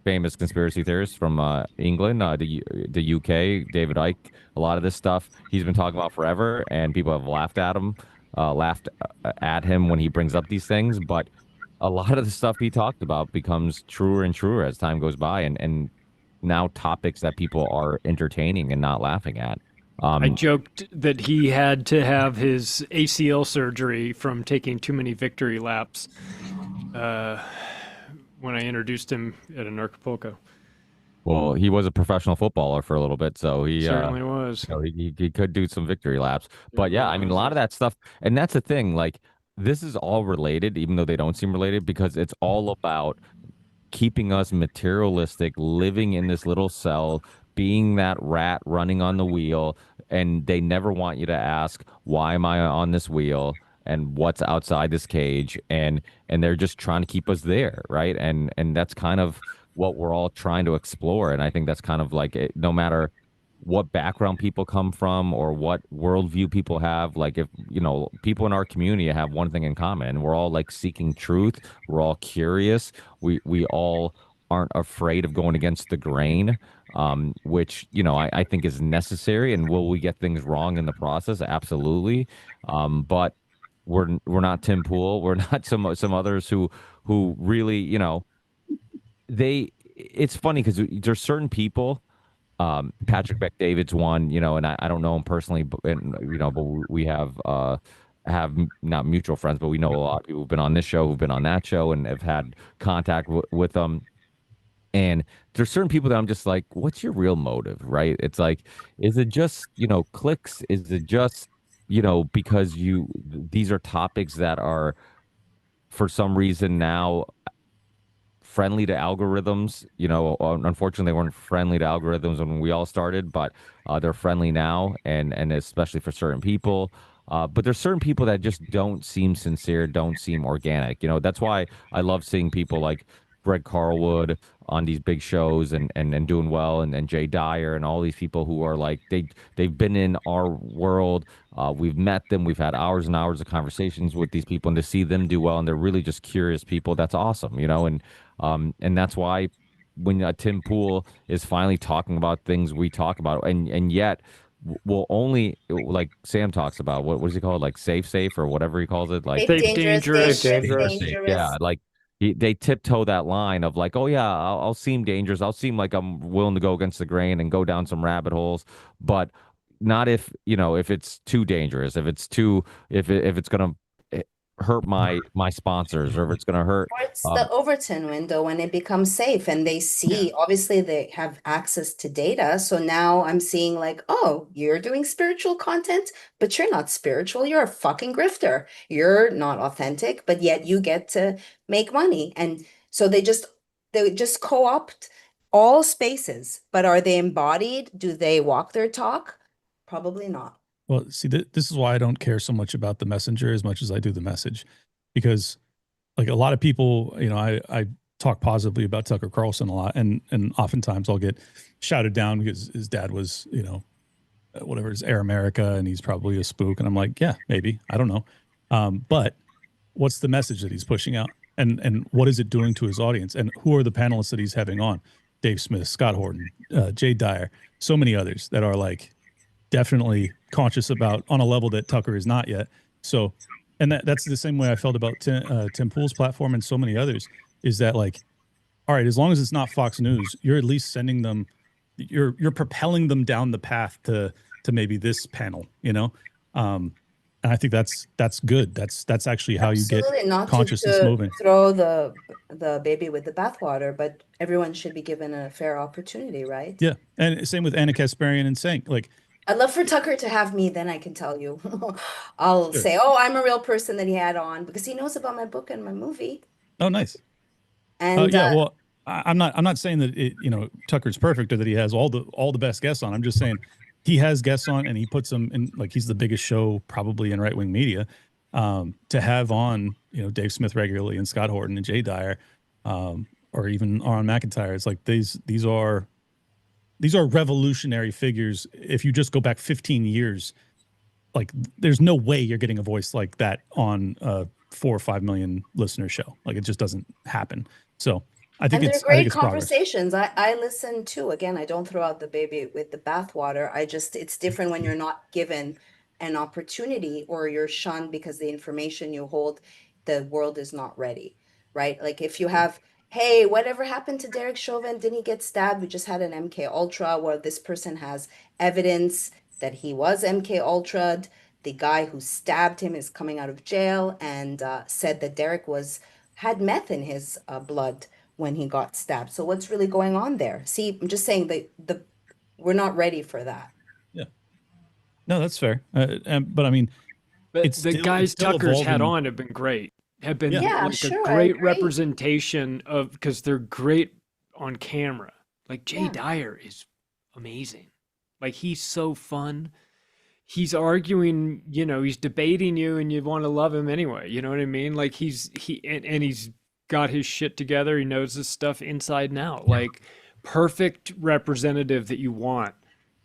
famous conspiracy theorists from England, the UK, David Icke, a lot of this stuff he's been talking about forever, and people have laughed at him when he brings up these things. But a lot of the stuff he talked about becomes truer and truer as time goes by, and now topics that people are entertaining and not laughing at. I joked that he had to have his ACL surgery from taking too many victory laps when I introduced him at an Acapulco. Well, he was a professional footballer for a little bit, so he certainly was. He could do some victory laps. But yeah, I mean, a lot of that stuff, and that's the thing. Like, this is all related, even though they don't seem related, because it's all about keeping us materialistic, living in this little cell, being that rat running on the wheel, and they never want you to ask, why am I on this wheel and what's outside this cage? And they're just trying to keep us there, right? And that's kind of what we're all trying to explore. And I think that's kind of like it, no matter what background people come from or what worldview people have, like, if people in our community have one thing in common, we're all like seeking truth, we're all curious, we all aren't afraid of going against the grain, which I think is necessary. And will we get things wrong in the process? Absolutely. But we're not Tim Pool, we're not some others who really, it's funny because there's certain people. Patrick Bet-David's one, and I don't know him personally, but we have not mutual friends, but we know a lot of people who've been on this show, who've been on that show, and have had contact with them. And there's certain people that I'm just like, what's your real motive, right? It's like, is it just clicks? Is it just because these are topics that are for some reason now friendly to algorithms. You know, unfortunately, they weren't friendly to algorithms when we all started, but they're friendly now, and especially for certain people. But there's certain people that just don't seem sincere, don't seem organic. You know, that's why I love seeing people like Greg Carlwood on these big shows and doing well, and Jay Dyer and all these people who are like they've been in our world. We've met them, we've had hours and hours of conversations with these people, and to see them do well, and they're really just curious people. That's awesome, you know, and that's why when Tim Pool is finally talking about things we talk about, and yet will only, like Sam talks about, what does he call it, like safe or whatever he calls it, like Safe, Safe, dangerous, dangerous. dangerous. yeah, like they tiptoe that line of like, oh yeah, I'll seem dangerous, I'll seem like I'm willing to go against the grain and go down some rabbit holes, but not if, you know, if it's too dangerous, if it's too, if it's gonna hurt my sponsors, or if it's gonna hurt. Or it's the Overton window when it becomes safe and they see, obviously they have access to data. So now I'm seeing like, oh, you're doing spiritual content, but you're not spiritual. You're a fucking grifter. You're not authentic, but yet you get to make money. And so they just co-opt all spaces, but are they embodied? Do they walk their talk? Probably not. Well, see, this is why I don't care so much about the messenger as much as I do the message, because like a lot of people, you know, I talk positively about Tucker Carlson a lot, and oftentimes I'll get shouted down because his dad was, you know, whatever, is Air America, and he's probably a spook, and I'm like, yeah, maybe, I don't know, but what's the message that he's pushing out, and what is it doing to his audience, and who are the panelists that he's having on? Dave Smith, Scott Horton, Jay Dyer, so many others that are like definitely conscious about on a level that Tucker is not yet. So, and that's the same way I felt about Tim Pool's platform and so many others, is that like, all right, as long as it's not Fox News, you're at least sending them, you're propelling them down the path to maybe this panel, you know? And I think that's good. That's actually how you get Not consciousness to moving. throw the baby with the bathwater, but everyone should be given a fair opportunity, right? Yeah. And same with Anna Kasparian and Sank. Like, I'd love for Tucker to have me, then I can tell you. I'll Sure. say, oh, I'm a real person that he had on because he knows about my book and my movie. oh, nice. And Yeah, well, I'm not saying that it, you know, Tucker's perfect or that he has all the best guests on. I'm just saying he has guests on and he puts them in, like he's the biggest show probably in right-wing media, to have on, you know, Dave Smith regularly and Scott Horton and Jay Dyer, or even Aaron McIntyre. It's like these are revolutionary figures. If you just go back 15 years, like there's no way you're getting a voice like that on a 4 or 5 million listener show. Like it just doesn't happen. So I think they're it's great progress. conversations. I listen too. Again, I don't throw out the baby with the bathwater. It's different when you're not given an opportunity or you're shunned because the information you hold, the world is not ready, right? Like if you have, hey, whatever happened to Derek Chauvin? Didn't he get stabbed? We just had an MK Ultra where this person has evidence that he was MK Ultra'd. The guy who stabbed him is coming out of jail and said that Derek had meth in his blood when he got stabbed. So what's really going on there? See, I'm just saying that we're not ready for that. Yeah. No, that's fair. But I mean, But it's the still- guys it's still Tucker's had evolving. on have been great. Have been Yeah, like sure, a I great agree. representation of, because they're great on camera. Like Jay Yeah. Dyer is amazing. Like he's so fun. He's arguing, you know, he's debating you and you want to love him anyway. You know what I mean? Like he's got his shit together. He knows this stuff inside and out. Like perfect representative that you want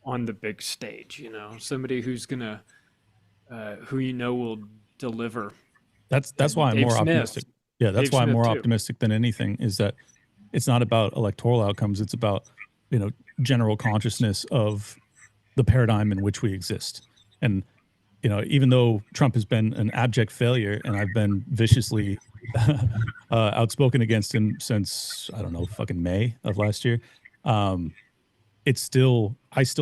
on the big stage, you know, somebody who's gonna who you know will deliver. That's why I'm Dave more Smith. optimistic. Yeah, that's Dave why I'm Smith, more too. optimistic than anything, is that it's not about electoral outcomes. It's about, you know, general consciousness of the paradigm in which we exist. And, you know, even though Trump has been an abject failure and I've been viciously outspoken against him since, I don't know, fucking May of last year, I still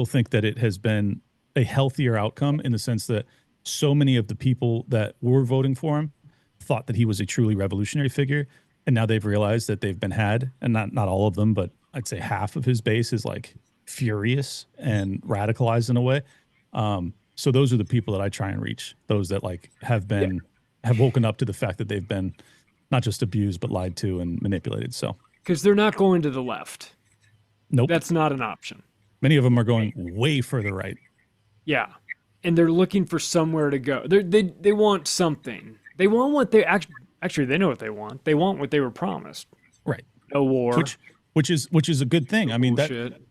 think that it has been a healthier outcome in the sense that so many of the people that were voting for him thought that he was a truly revolutionary figure. And now they've realized that they've been had, and not all of them, but I'd say half of his base is like furious and radicalized in a way. So those are the people that I try and reach, those that like have woken up to the fact that they've been not just abused, but lied to and manipulated. So because they're not going to the left. Nope. That's not an option. Many of them are going way further right. Yeah, and they're looking for somewhere to go. They want something. They want what they actually they know what they want. They want what they were promised. Right. No war. Which is a good thing. I mean,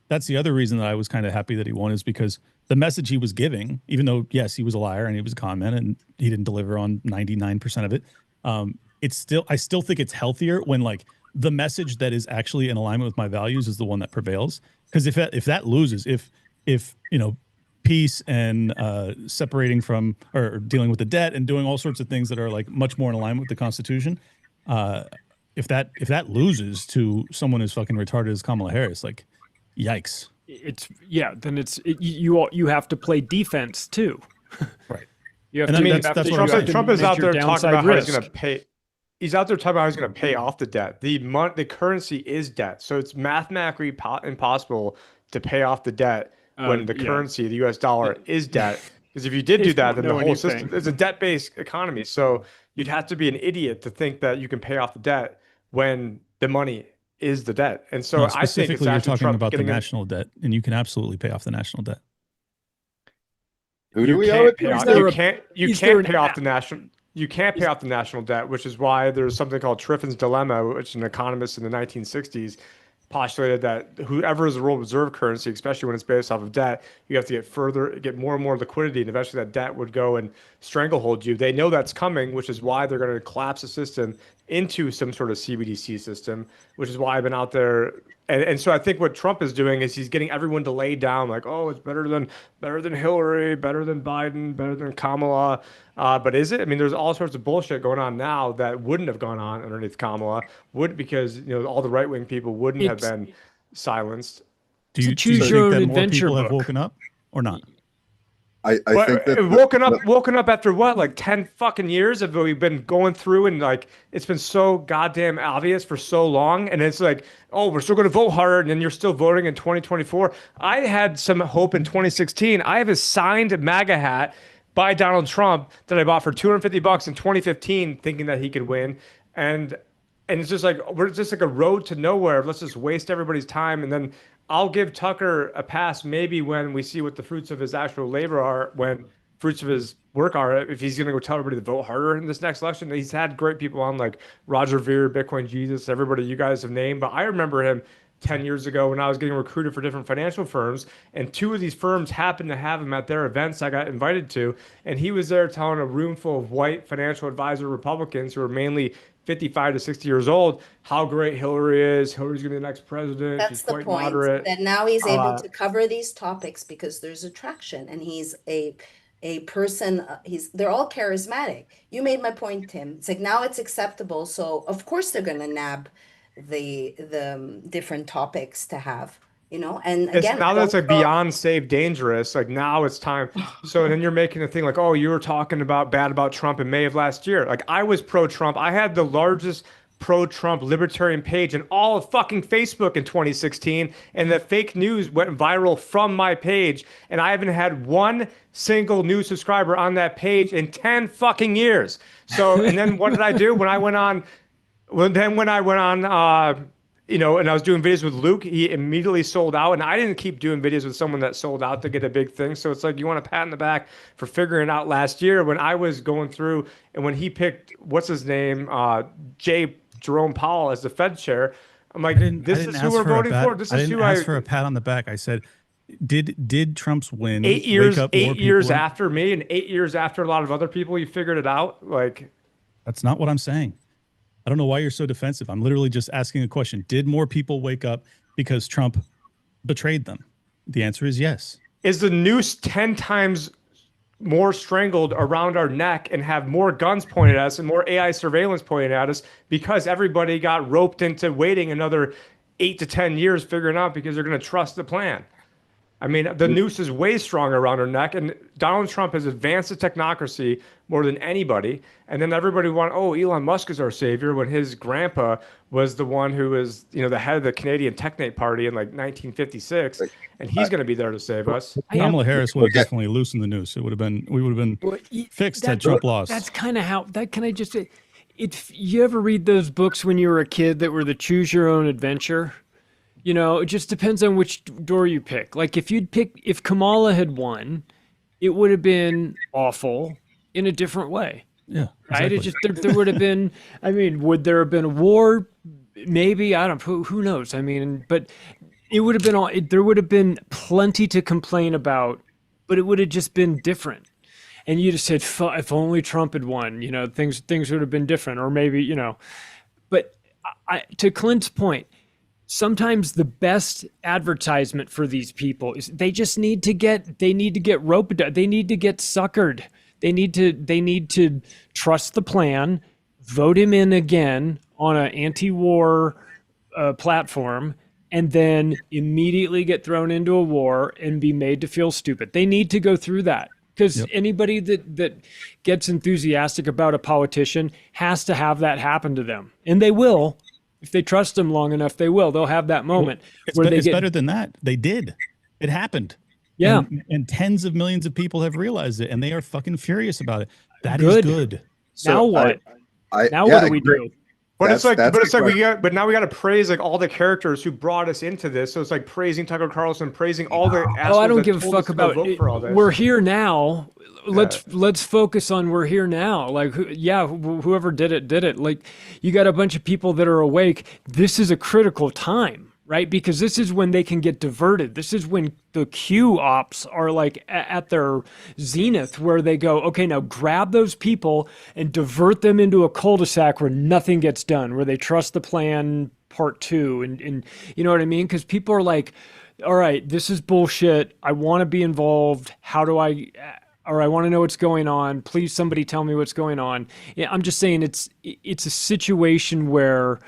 that's the other reason that I was kind of happy that he won, is because the message he was giving, even though yes, he was a liar and he was a con man and he didn't deliver on 99% of it. I still think it's healthier when like the message that is actually in alignment with my values is the one that prevails. Because if that loses, if you know, peace and separating from or dealing with the debt and doing all sorts of things that are like much more in alignment with the Constitution, if that loses to someone as fucking retarded as Kamala Harris, like, yikes. You have to play defense too. Right. You have And to. I mean, that's what I'm saying. Trump is out there talking about how he's going to to pay. He's out there talking about how he's going to pay off the debt. The currency is debt, so it's mathematically impossible to pay off the debt when the currency, the U.S. dollar, is debt. Because if you did do that, then the whole system is a debt-based economy. So you'd have to be an idiot to think that you can pay off the debt when the money is the debt. And so I think it's you're talking Trump about the national debt, and you can absolutely pay off the national debt. Who do we owe it to? You can't pay off the national. You can't pay off the national debt, which is why there's something called Triffin's dilemma, which an economist in the 1960s postulated that whoever is the world reserve currency, especially when it's based off of debt, you have to get more and more liquidity, and eventually that debt would go and stranglehold you. They know that's coming, which is why they're going to collapse the system into some sort of CBDC system, which is why I've been out there. And so I think what Trump is doing is he's getting everyone to lay down like, oh, it's better than Hillary, better than Biden, better than Kamala. But is it? I mean, there's all sorts of bullshit going on now that wouldn't have gone on underneath Kamala, because all the right wing people wouldn't have been silenced. Do you choose think your own that more adventure people have book. woken up or not? I think that woken up after what, like 10 fucking years have we been going through, and like it's been so goddamn obvious for so long, and it's like, oh, we're still going to vote harder, and then you're still voting in 2024. I had some hope in 2016. I have a signed MAGA hat by Donald Trump that I bought for $250 in 2015, thinking that he could win, and it's just like we're just like a road to nowhere. Let's just waste everybody's time, and then I'll give Tucker a pass maybe when we see what the fruits of his actual labor are, when fruits of his work are, if he's going to go tell everybody to vote harder in this next election. He's had great people on like Roger Ver, Bitcoin Jesus, everybody you guys have named. But I remember him 10 years ago when I was getting recruited for different financial firms, and two of these firms happened to have him at their events I got invited to. And he was there telling a room full of white financial advisor Republicans who are mainly 55 to 60 years old, how great Hillary is. Hillary's going to be the next president. That's She's the quite point. moderate. And now he's able to cover these topics because there's attraction, and he's a person. They're all charismatic. You made my point, Tim. It's like now it's acceptable, so of course they're going to nab the different topics to have. And again, now that's like beyond safe dangerous. Like now it's time. So then you're making a thing like, oh, you were talking bad about Trump in May of last year. Like I was pro-Trump. I had the largest pro-Trump libertarian page in all of fucking Facebook in 2016, and the fake news went viral from my page, and I haven't had one single new subscriber on that page in 10 fucking years. So, and then what did I do when I went on? And I was doing videos with Luke, he immediately sold out, and I didn't keep doing videos with someone that sold out to get a big thing. So it's like you want a pat in the back for figuring out last year when I was going through, and when he picked, what's his name, Jerome Powell as the Fed chair. I'm like, this is who we're voting for. This is who I didn't ask for a pat on the back. I said, did Trump's win 8 years, wake up 8 more years people after me, and 8 years after a lot of other people, you figured it out? Like, that's not what I'm saying. I don't know why you're so defensive. I'm literally just asking a question. Did more people wake up because Trump betrayed them? The answer is yes. Is the noose 10 times more strangled around our neck and have more guns pointed at us and more AI surveillance pointed at us because everybody got roped into waiting another 8 to 10 years figuring out because they're going to trust the plan? I mean, the noose is way stronger around our neck, and Donald Trump has advanced the technocracy more than anybody. And then everybody Elon Musk is our savior, when his grandpa was the one who was, the head of the Canadian Technate Party in like 1956, and he's going to be there to save us. Kamala Harris would have definitely loosened the noose. We would have been fixed had Trump lost. That's kind of how, that can I just say, you ever read those books when you were a kid that were the choose your own adventure? You know, it just depends on which door you pick. Like if Kamala had won, it would have been awful in a different way. Yeah, Right? exactly. It just there would have been. I mean, would there have been a war? Maybe, I don't. Who knows? I mean, but it would have been all. There would have been plenty to complain about, but it would have just been different. And you just said, if only Trump had won, you know, things would have been different, or maybe, you know. But to Clint's point, sometimes the best advertisement for these people is they need to get roped. They need to get suckered. They need to trust the plan, vote him in again on an anti-war platform, and then immediately get thrown into a war and be made to feel stupid. They need to go through that. Because anybody that gets enthusiastic about a politician has to have that happen to them. And they will. If they trust them long enough, they will. They'll have that moment where it's better than that. They did. It happened. Yeah. And tens of millions of people have realized it, and they are fucking furious about it. That is Good. good. Now what? Now what do we do? But That's it's like the but now we got to praise like all the characters who brought us into this. So it's like praising Tucker Carlson, praising all the assholes I don't that give a told fuck us to go about vote it. for all this. We're here now. Let's focus on we're here now. Like, whoever did it. Like, you got a bunch of people that are awake. This is a critical time, right? Because this is when they can get diverted. This is when the Q ops are like at their zenith, where they go, okay, now grab those people and divert them into a cul-de-sac where nothing gets done, where they trust the plan part 2. And you know what I mean? Because people are like, all right, this is bullshit. I want to be involved. How do I... or I want to know what's going on. Please, somebody tell me what's going on. Yeah, I'm just saying it's a situation where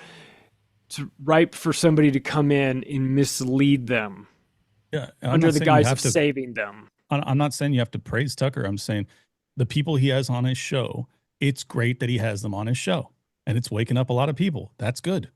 it's ripe for somebody to come in and mislead them under the guise of saving them. I'm not saying you have to praise Tucker. I'm saying the people he has on his show, it's great that he has them on his show, and it's waking up a lot of people. That's good.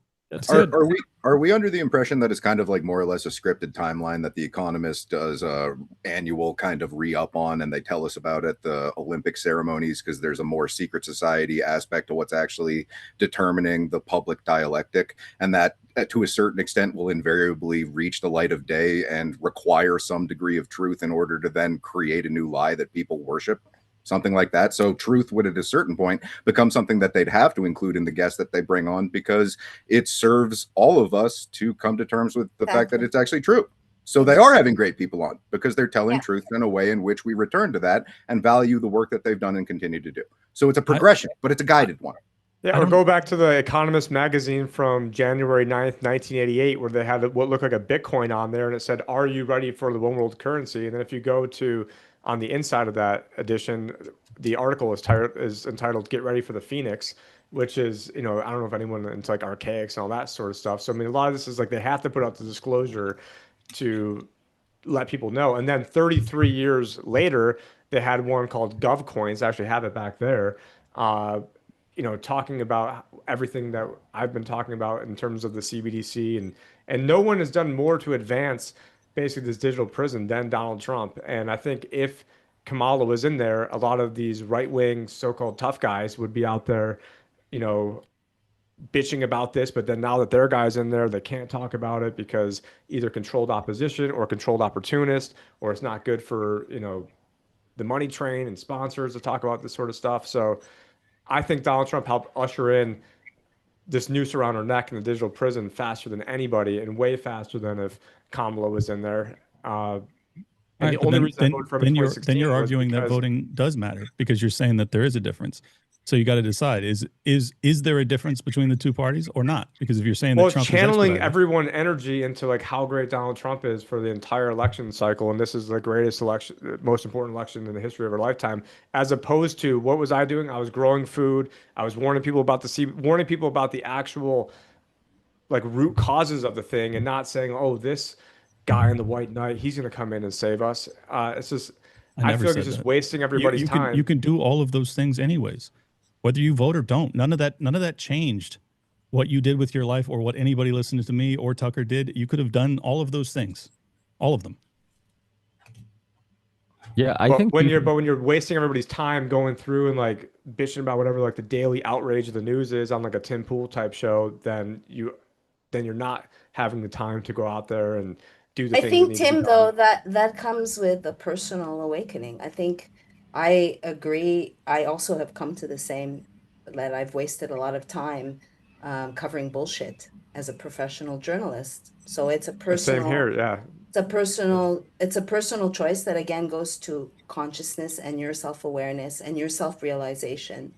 Are we under the impression that it's kind of like more or less a scripted timeline that The Economist does a annual kind of re-up on, and they tell us about at the Olympic ceremonies, because there's a more secret society aspect to what's actually determining the public dialectic, and that to a certain extent will invariably reach the light of day and require some degree of truth in order to then create a new lie that people worship? Something like that. So truth would at a certain point become something that they'd have to include in the guests that they bring on, because it serves all of us to come to terms with the fact that it's actually true. So they are having great people on because they're telling truth in a way in which we return to that and value the work that they've done and continue to do. So it's a progression, but it's a guided one. Yeah, or go back to the Economist magazine from January 9th, 1988, where they had what looked like a Bitcoin on there, and it said, "Are you ready for the one world currency?" And then if you go to on the inside of that edition, the article is entitled "Get Ready for the Phoenix," which is, you know, I don't know if anyone into like archaics and all that sort of stuff. So I mean, a lot of this is like they have to put out the disclosure to let people know. And then 33 years later, they had one called GovCoins. I actually have it back there. You know, talking about everything that I've been talking about in terms of the CBDC, and no one has done more to advance basically this digital prison than Donald Trump. And I think if Kamala was in there, a lot of these right-wing so-called tough guys would be out there, you know, bitching about this. But then now that their guy's in there, they can't talk about it because either controlled opposition or controlled opportunist, or it's not good for, you know, the money train and sponsors to talk about this sort of stuff. So I think Donald Trump helped usher in this noose around our neck in the digital prison faster than anybody, and way faster than if Kamala was in there. And right, the only reason I voted for him in 2016 then you're arguing that voting does matter, because you're saying that there is a difference. So you got to decide, is there a difference between the two parties or not? Because if you're saying that Trump is channeling everyone energy into like how great Donald Trump is for the entire election cycle, and this is the greatest election, most important election in the history of our lifetime, as opposed to what was I doing? I was growing food. I was warning people about the actual like root causes of the thing, and not saying, oh, this guy in the white knight, he's going to come in and save us. It's just, I feel like it's just wasting everybody's time. You can do all of those things anyways, whether you vote or don't. None of that changed what you did with your life, or what anybody listening to me or Tucker did. You could have done all of those things, all of them. Yeah, I think when you're wasting everybody's time going through and like bitching about whatever like the daily outrage of the news is on like a Tim Pool type show, then you're not having the time to go out there and do the I things that think, need to be Tim, done. though, that comes with a personal awakening. I think I agree. I also have come to the same that I've wasted a lot of time covering bullshit as a professional journalist. So it's a Same personal, here, yeah. it's a personal choice that again goes to consciousness and your self-awareness and your self-realization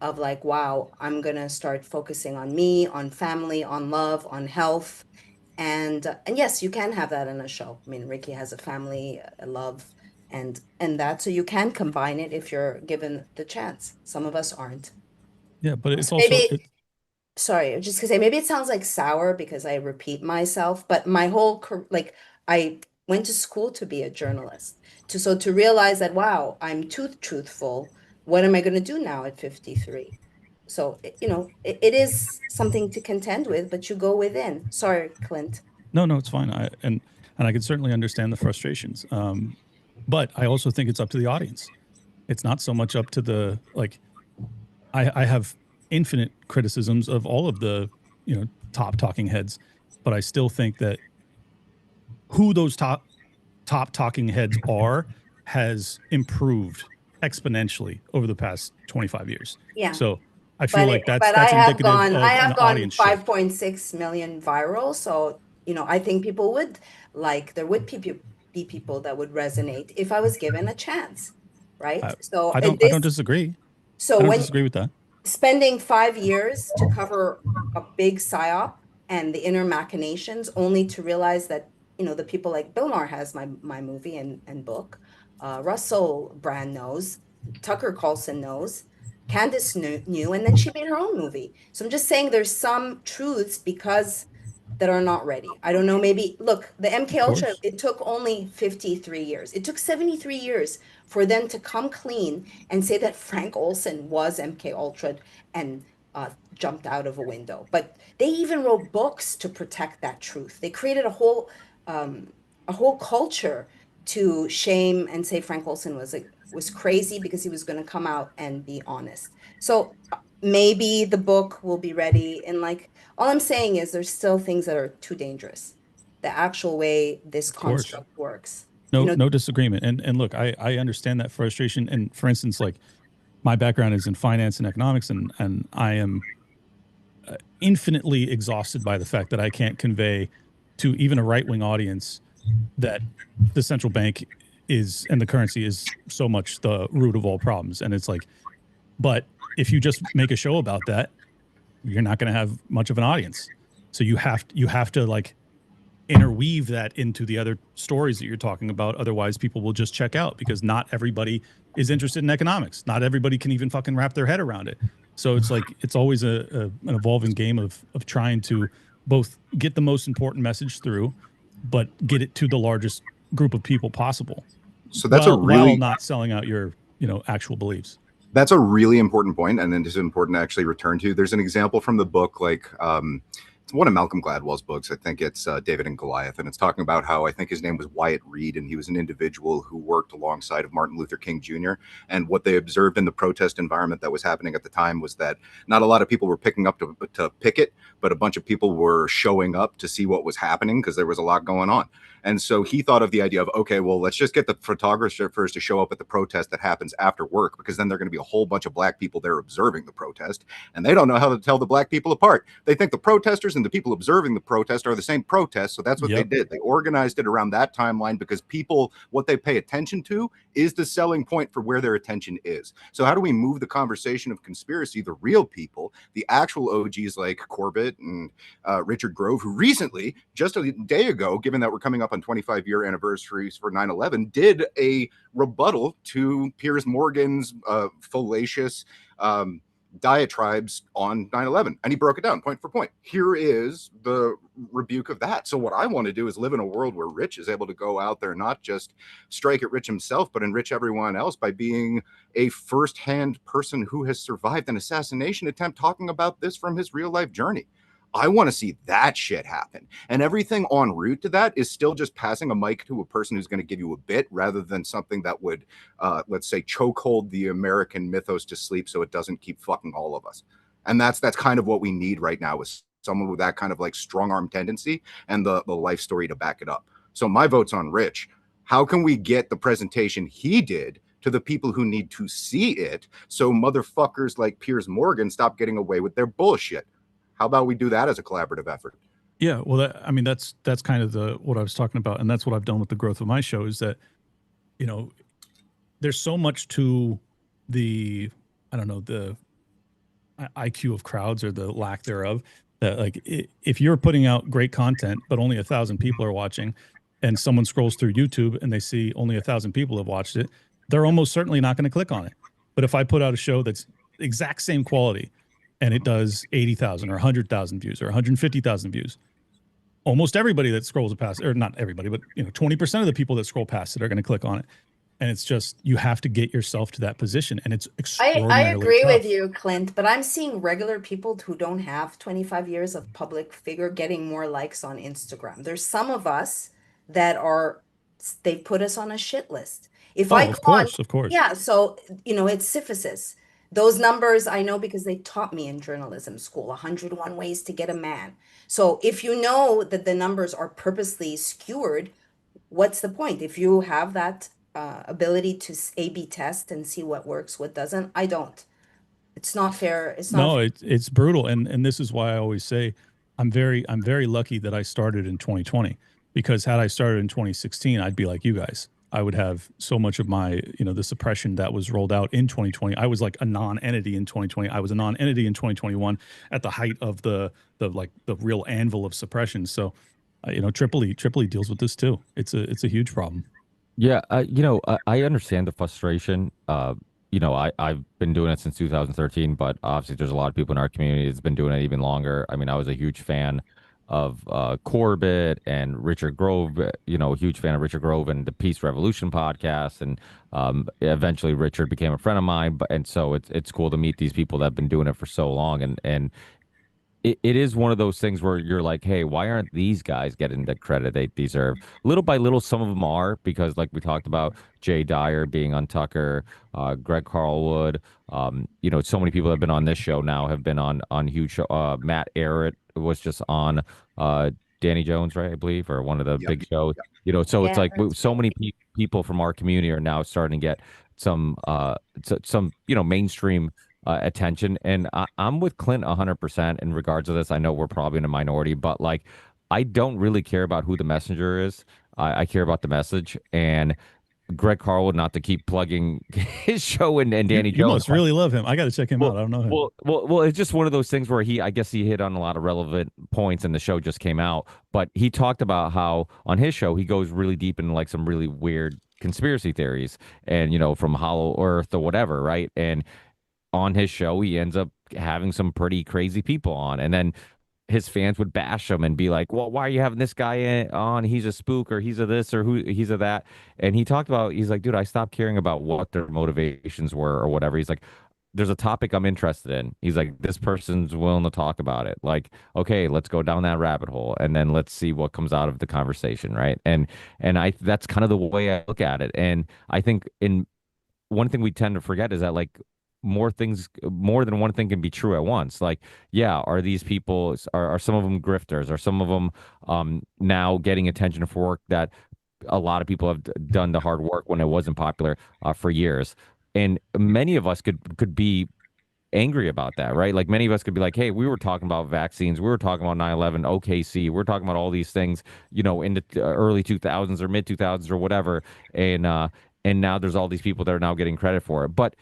of like, wow, I'm gonna start focusing on me, on family, on love, on health. And yes, you can have that in a show. I mean, Ricky has a family, a love, and that, so you can combine it if you're given the chance. Some of us aren't. Yeah, but it's So also maybe, sorry, just to say, maybe it sounds like sour because I repeat myself, but my whole like I went to school to be a journalist, to realize that wow, I'm too truthful. What am I going to do now at 53? So it is something to contend with, but you go within. Sorry, Clint. no, it's fine. And I can certainly understand the frustrations. But I also think it's up to the audience. It's not so much up to the like. I have infinite criticisms of all of the top talking heads, but I still think that who those top talking heads are has improved exponentially over the past 25 years. Yeah. So I feel But like but I that's have indicative gone I of an have gone audience shift. 5.6 million viral. So, I think people would there would be people that would resonate if I was given a chance, right? I, So I don't disagree. so I don't when disagree with that. spending 5 years to cover a big psyop and the inner machinations, only to realize that the people like Bill Maher has my movie and book, Russell Brand knows, Tucker Carlson knows, Candace knew, and then she made her own movie. So I'm just saying there's some truths because that are not ready. I don't know, maybe look, the Of MK Ultra, course. it took only 53 years. It took 73 years for them to come clean and say that Frank Olson was MK Ultra and jumped out of a window. But they even wrote books to protect that truth. They created a whole culture to shame and say Frank Olson was crazy because he was going to come out and be honest. So maybe the book will be ready, and like all I'm saying is there's still things that are too dangerous. The actual way this Of course. construct works. No disagreement. And look, I understand that frustration. And for instance, like my background is in finance and economics, and I am infinitely exhausted by the fact that I can't convey to even a right-wing audience that the central bank is and the currency is so much the root of all problems. And it's like, but if you just make a show about that, you're not going to have much of an audience. So you have to like interweave that into the other stories that you're talking about. Otherwise, people will just check out because not everybody is interested in economics. Not everybody can even fucking wrap their head around it. So it's like it's always an evolving game of trying to both get the most important message through, but get it to the largest group of people possible. So that's while not selling out your actual beliefs. That's a really important point, and then it's important to actually return to. There's an example from the book, like it's one of Malcolm Gladwell's books. I think it's David and Goliath, and it's talking about how I think his name was Wyatt Reed, and he was an individual who worked alongside of Martin Luther King Jr. And what they observed in the protest environment that was happening at the time was that not a lot of people were picking up to picket, but a bunch of people were showing up to see what was happening because there was a lot going on. And so he thought of the idea of, okay, well, let's just get the photographers to show up at the protest that happens after work, because then they're going to be a whole bunch of black people there observing the protest, and they don't know how to tell the black people apart. They think the protesters and the people observing the protest are the same protest, so that's what they did. They organized it around that timeline because people, what they pay attention to is the selling point for where their attention is. So how do we move the conversation of conspiracy, the real people, the actual OGs like Corbett and Richard Grove, who recently, just a day ago, given that we're coming up on 25-year anniversaries for 9/11, did a rebuttal to Piers Morgan's fallacious diatribes on 9/11, and he broke it down point for point. Here is the rebuke of that. So what I want to do is live in a world where Rich is able to go out there, not just strike at Rich himself, but enrich everyone else by being a firsthand person who has survived an assassination attempt, talking about this from his real life journey. I want to see that shit happen. And everything en route to that is still just passing a mic to a person who's going to give you a bit rather than something that would, let's say, chokehold the American mythos to sleep so it doesn't keep fucking all of us. And that's kind of what we need right now, is someone with that kind of like strong arm tendency and the life story to back it up. So my vote's on Rich. How can we get the presentation he did to the people who need to see it so motherfuckers like Piers Morgan stop getting away with their bullshit? How about we do that as a collaborative effort? Yeah, well, I mean, that's kind of what I was talking about, and that's what I've done with the growth of my show. Is that, you know, there's so much to the, I don't know, the IQ of crowds or the lack thereof, that like if you're putting out great content but only 1,000 people are watching, and someone scrolls through YouTube and they see only 1,000 people have watched it, they're almost certainly not going to click on it. But if I put out a show that's exact same quality and it does 80,000 or 100,000 views or 150,000 views, almost everybody that scrolls past, or not everybody, but 20% of the people that scroll past it are going to click on it. And it's just, you have to get yourself to that position, and it's I extraordinarily agree tough. with you, Clint, but I'm seeing regular people who don't have 25 years of public figure getting more likes on Instagram. There's some of us that they put us on a shit list. If I Of course. yeah, so it's Syphilis. Those numbers I know because they taught me in journalism school, 101 ways to get a man. So if you know that the numbers are purposely skewered, what's the point? If you have that ability to A/B test and see what works, what doesn't, I don't. It's not fair. It's not. No, it's brutal, and this is why I always say I'm very lucky that I started in 2020, because had I started in 2016, I'd be like you guys. I would have so much of my, the suppression that was rolled out in 2020. I was like a non-entity in 2020. I was a non-entity in 2021 at the height of the real anvil of suppression. So, Tripoli deals with this too. It's a huge problem. Yeah, I understand the frustration. I've been doing it since 2013, but obviously there's a lot of people in our community that's been doing it even longer. I mean, I was a huge fan of Corbett and Richard Grove, a huge fan of Richard Grove and the Peace Revolution podcast. And eventually Richard became a friend of mine. And so it's cool to meet these people that have been doing it for so long. And it is one of those things where you're like, hey, why aren't these guys getting the credit they deserve? Little by little, some of them are, because like we talked about Jay Dyer being on Tucker, Greg Carlwood, so many people that have been on this show now have been on huge show. Matt Arrett was just on Danny Jones, right, I believe, or one of the big shows. So it's like so many people from our community are now starting to get some mainstream attention. And I'm with Clint 100% in regards to this. I know we're probably in a minority, but like, I don't really care about who the messenger is. I care about the message. And Greg Carlwood, not to keep plugging his show and Danny Jones. You must really love him. I got to check him out. I don't know him. Well, it's just one of those things where I guess he hit on a lot of relevant points, and the show just came out. But he talked about how on his show he goes really deep into like some really weird conspiracy theories, and from Hollow Earth or whatever, right? And on his show, he ends up having some pretty crazy people on, and then his fans would bash him and be like, well, why are you having this guy on? He's a spook, or he's a this, or he's a that. And he talked about, he's like, dude, I stopped caring about what their motivations were or whatever. He's like, there's a topic I'm interested in. He's like, this person's willing to talk about it. Like, okay, let's go down that rabbit hole, and then let's see what comes out of the conversation, right? And that's kind of the way I look at it. And I think one thing we tend to forget is that like more than one thing can be true at once. Like, yeah, are these people, are some of them grifters? Are some of them now getting attention for work that a lot of people have done the hard work when it wasn't popular for years? And many of us could be angry about that, right? Like many of us could be like, hey, we were talking about vaccines, we were talking about 9/11, OKC, we're talking about all these things, in the early 2000s or mid 2000s or whatever, and now there's all these people that are now getting credit for it. But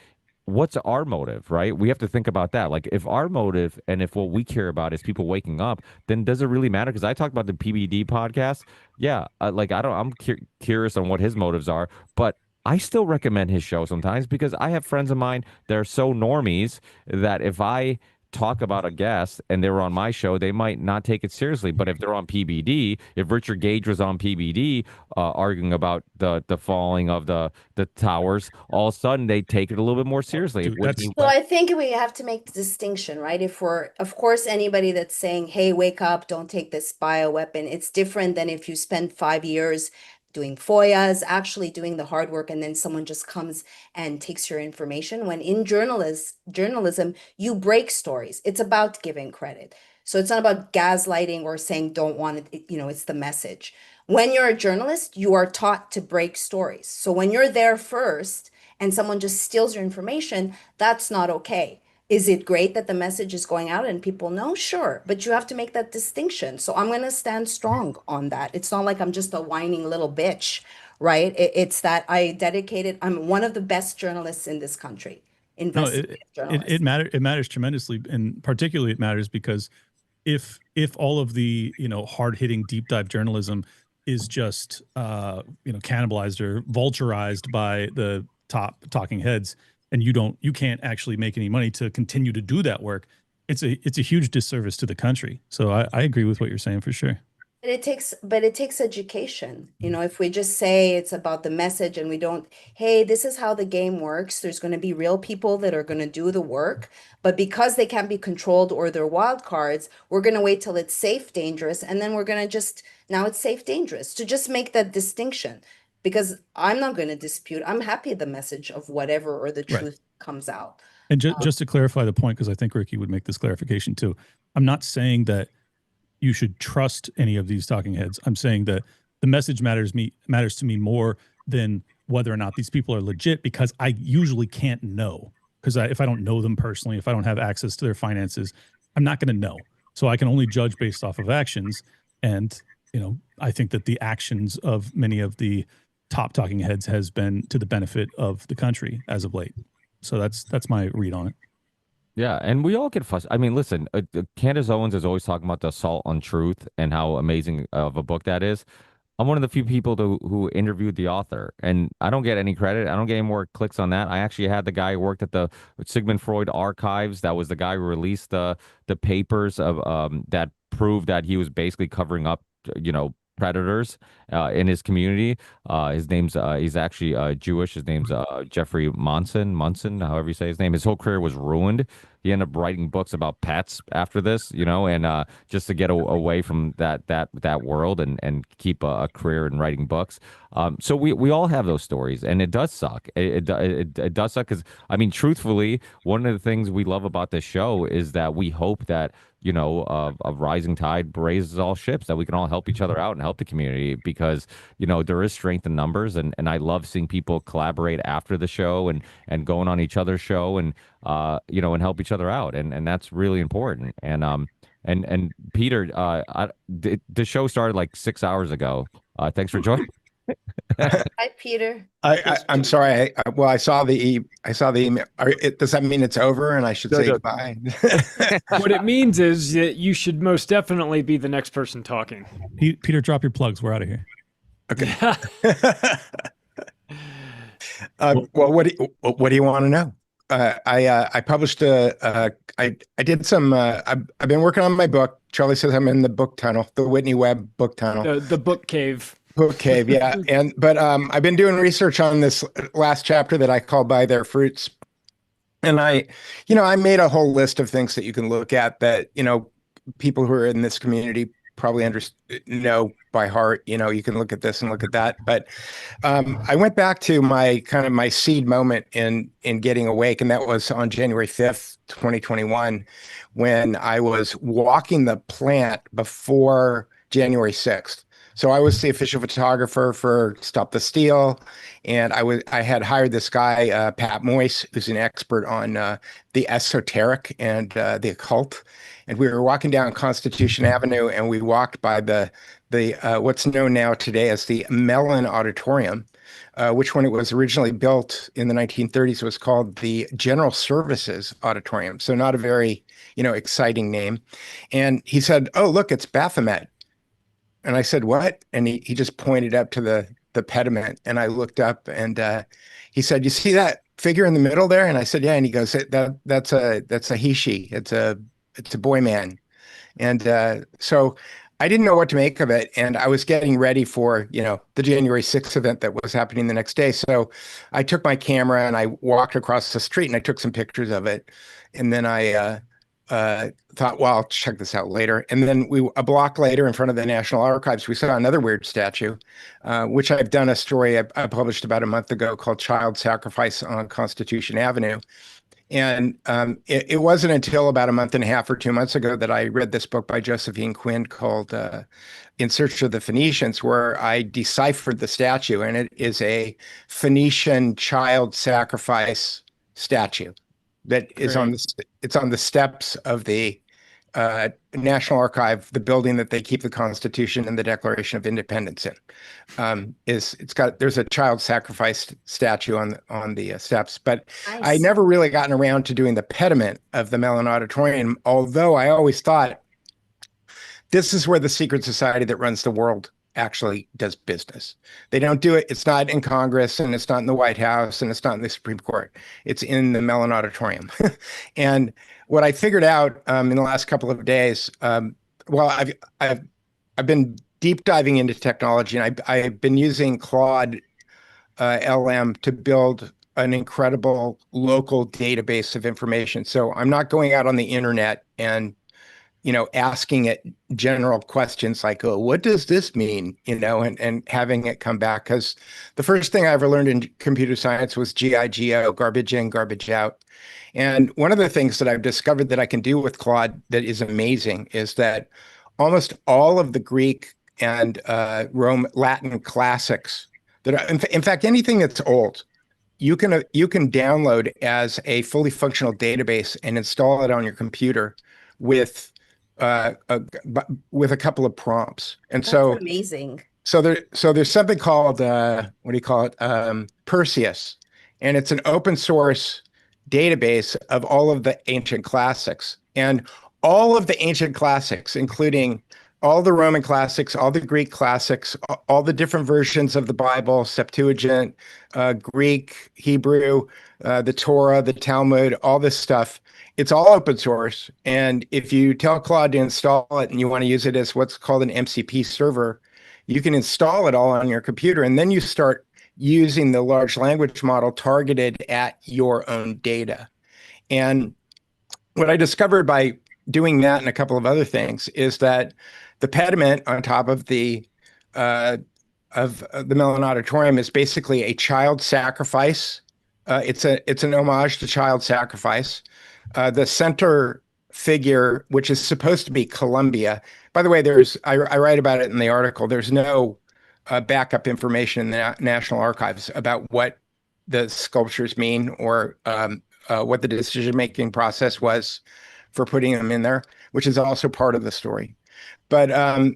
what's our motive, right? We have to think about that. Like, if our motive and if what we care about is people waking up, then does it really matter? Because I talked about the PBD podcast. Yeah, I'm curious on what his motives are, but I still recommend his show sometimes because I have friends of mine that are so normies that if I talk about a guest and they were on my show, they might not take it seriously. But if they're on PBD, if Richard Gage was on PBD arguing about the falling of the towers, all of a sudden they take it a little bit more seriously. Dude, that's- So I think we have to make the distinction, right? If we're, of course, anybody that's saying, hey, wake up, don't take this bioweapon, it's different than if you spend 5 years doing FOIAs, actually doing the hard work, and then someone just comes and takes your information. When in journalism, you break stories. It's about giving credit. So it's not about gaslighting or saying don't want it, it's the message. When you're a journalist, you are taught to break stories. So when you're there first and someone just steals your information, that's not okay. Is it great that the message is going out and people know? Sure, but you have to make that distinction. So I'm going to stand strong on that. It's not like I'm just a whining little bitch, right? It's that I'm one of the best journalists in this country. Investigative journalists. It matters tremendously, and particularly it matters because if all of the hard-hitting deep dive journalism is just cannibalized or vulturized by the top talking heads, and you can't actually make any money to continue to do that work, it's a huge disservice to the country. So I agree with what you're saying for sure. But it takes education. If we just say it's about the message and we don't, hey, this is how the game works, there's going to be real people that are going to do the work, but because they can't be controlled or they're wild cards, we're going to wait till it's safe, dangerous, and then we're going to now it's safe, dangerous, to just make that distinction. Because I'm not going to dispute, I'm happy the message of whatever or the truth comes out. And just to clarify the point, because I think Ricky would make this clarification too, I'm not saying that you should trust any of these talking heads. I'm saying that the message matters to me more than whether or not these people are legit, because I usually can't know. Because if I don't know them personally, if I don't have access to their finances, I'm not going to know. So I can only judge based off of actions. And, I think that the actions of many of the top talking heads has been to the benefit of the country as of late. So that's my read on it. Yeah, and we all get fussed. I mean, listen, Candace Owens is always talking about the assault on truth and how amazing of a book that is. I'm one of the few people who interviewed the author, and I don't get any credit. I don't get any more clicks on that. I actually had the guy who worked at the Sigmund Freud archives. That was the guy who released the papers of that proved that he was basically covering up, predators in his community. His name's he's actually Jewish. His name's Jeffrey Munson, however you say his name. His whole career was ruined. He ended up writing books about pets after this, and just to get away from that world and keep a career in writing books. So we all have those stories, and it does suck. It does suck because, I mean, truthfully, one of the things we love about this show is that we hope that a rising tide raises all ships, that we can all help each other out and help the community, because there is strength in numbers, and I love seeing people collaborate after the show and going on each other's show and and help each other out, and that's really important. And Peter, the show started like 6 hours ago. Thanks for joining. Hi, Peter. I'm sorry. I saw the email. Does that mean it's over and I should say goodbye? What it means is that you should most definitely be the next person talking. Peter, drop your plugs. We're out of here. Okay. Well, what do you want to know? I published I did some. I've been working on my book. Charlie says I'm in the book tunnel, the Whitney Webb book tunnel, the book cave. Book cave, yeah. But I've been doing research on this last chapter that I call By Their Fruits. And I made a whole list of things that you can look at that, people who are in this community probably know by heart. You can look at this and look at that. But I went back to my seed moment in getting awake, and that was on January 5th, 2021, when I was walking the plant before January 6th. So I was the official photographer for Stop the Steal, and I had hired this guy, Pat Moyse, who's an expert on the esoteric and the occult. And we were walking down Constitution Avenue, and we walked by the what's known now today as the Mellon Auditorium, which when it was originally built in the 1930s was called the General Services Auditorium. So not a very exciting name. And he said, "Oh, look, it's Baphomet." And I said, "What?" And he just pointed up to the pediment, and I looked up, and he said, "You see that figure in the middle there? And I said, yeah. And he goes, that's a he, she. It's a boy, man. And so I didn't know what to make of it. And I was getting ready for, the January 6th event that was happening the next day. So I took my camera and I walked across the street and I took some pictures of it. And then I thought, well, I'll check this out later. And then a block later in front of the National Archives, we saw another weird statue, which I've done a story I published about a month ago called Child Sacrifice on Constitution Avenue. And it wasn't until about a month and a half or 2 months ago that I read this book by Josephine Quinn called In Search of the Phoenicians, where I deciphered the statue, and it is a Phoenician child sacrifice statue that is on the steps of the National Archive, the building that they keep the Constitution and the Declaration of Independence in. There's a child sacrifice statue on the steps, but Nice. I never really gotten around to doing the pediment of the Mellon Auditorium, although I always thought this is where the secret society that runs the world actually does business. They don't do it. It's not in Congress, and it's not in the White House, and it's not in the Supreme Court. It's in the Mellon Auditorium. And what I figured out in the last couple of days, I've been deep diving into technology, and I've been using Claude LM to build an incredible local database of information. So I'm not going out on the internet and asking it general questions like, oh, what does this mean? And having it come back. Because the first thing I ever learned in computer science was GIGO, garbage in, garbage out. And one of the things that I've discovered that I can do with Claude that is amazing is that almost all of the Greek and Latin classics that are, in fact, anything that's old, you can download as a fully functional database and install it on your computer with a couple of prompts. And That's so amazing. So there's something called what do you call it? Perseus, and it's an open source database of all of the ancient classics, and all of the ancient classics, including all the Roman classics, all the Greek classics, all the different versions of the Bible, Septuagint, Greek, Hebrew, the Torah, the Talmud, all this stuff. It's all open source. And if you tell Claude to install it and you want to use it as what's called an MCP server, you can install it all on your computer. And then you start using the large language model targeted at your own data. And what I discovered by doing that and a couple of other things is that the pediment on top of the Mellon Auditorium is basically a child sacrifice. It's an homage to child sacrifice. The center figure, which is supposed to be Columbia. By the way, I write about it in the article. There's no backup information in the National Archives about what the sculptures mean or what the decision-making process was for putting them in there, which is also part of the story. But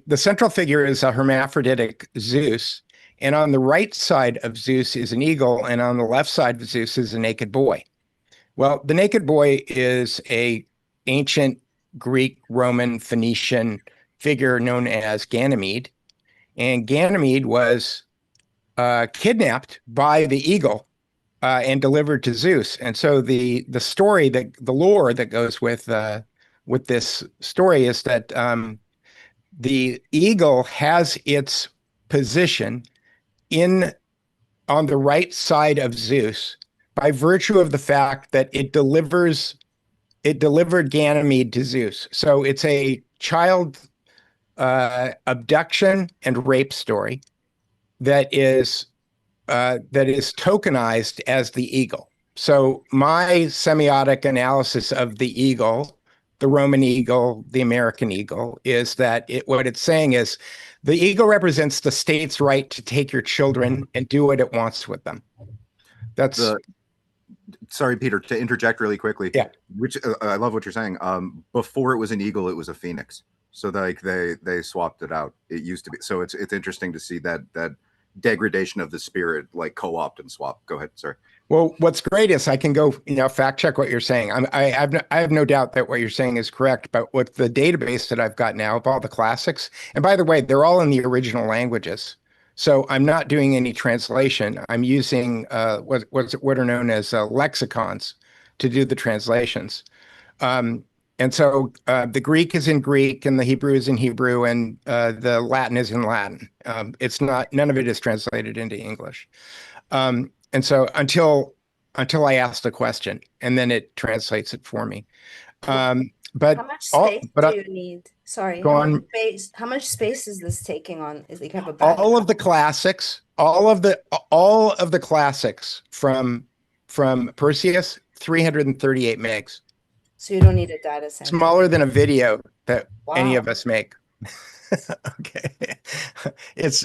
the central figure is a hermaphroditic Zeus, and on the right side of Zeus is an eagle, and on the left side of Zeus is a naked boy. Well, the naked boy is a ancient Greek, Roman, Phoenician figure known as Ganymede, and Ganymede was kidnapped by the eagle and delivered to Zeus. And so the story, the lore that goes with this story is that the eagle has its position on the right side of Zeus by virtue of the fact that it delivered Ganymede to Zeus. So it's a child abduction and rape story that is tokenized as the eagle. So my semiotic analysis of the eagle, the Roman eagle, the American eagle, is that what it's saying is the eagle represents the state's right to take your children and do what it wants with them. Sorry, Peter, to interject really quickly. Yeah. Which I love what you're saying. Before it was an eagle, it was a phoenix. So they swapped it out. It used to be. So it's interesting to see that degradation of the spirit, like co-opt and swap. Go ahead, sorry. Well, what's great is I can go, fact check what you're saying. I have no doubt that what you're saying is correct. But with the database that I've got now of all the classics, and by the way, they're all in the original languages. So I'm not doing any translation. I'm using what are known as lexicons to do the translations. And so the Greek is in Greek, and the Hebrew is in Hebrew, and the Latin is in Latin. It's not, none of it is translated into English. And so until I ask the question, and then it translates it for me. But how much space but do you need? Sorry, go on. how much space is this taking on? Is it have a All of the classics, all of the classics from Perseus, 338 megs. So you don't need a data center. Smaller than a video that any Wow. of us make. Okay.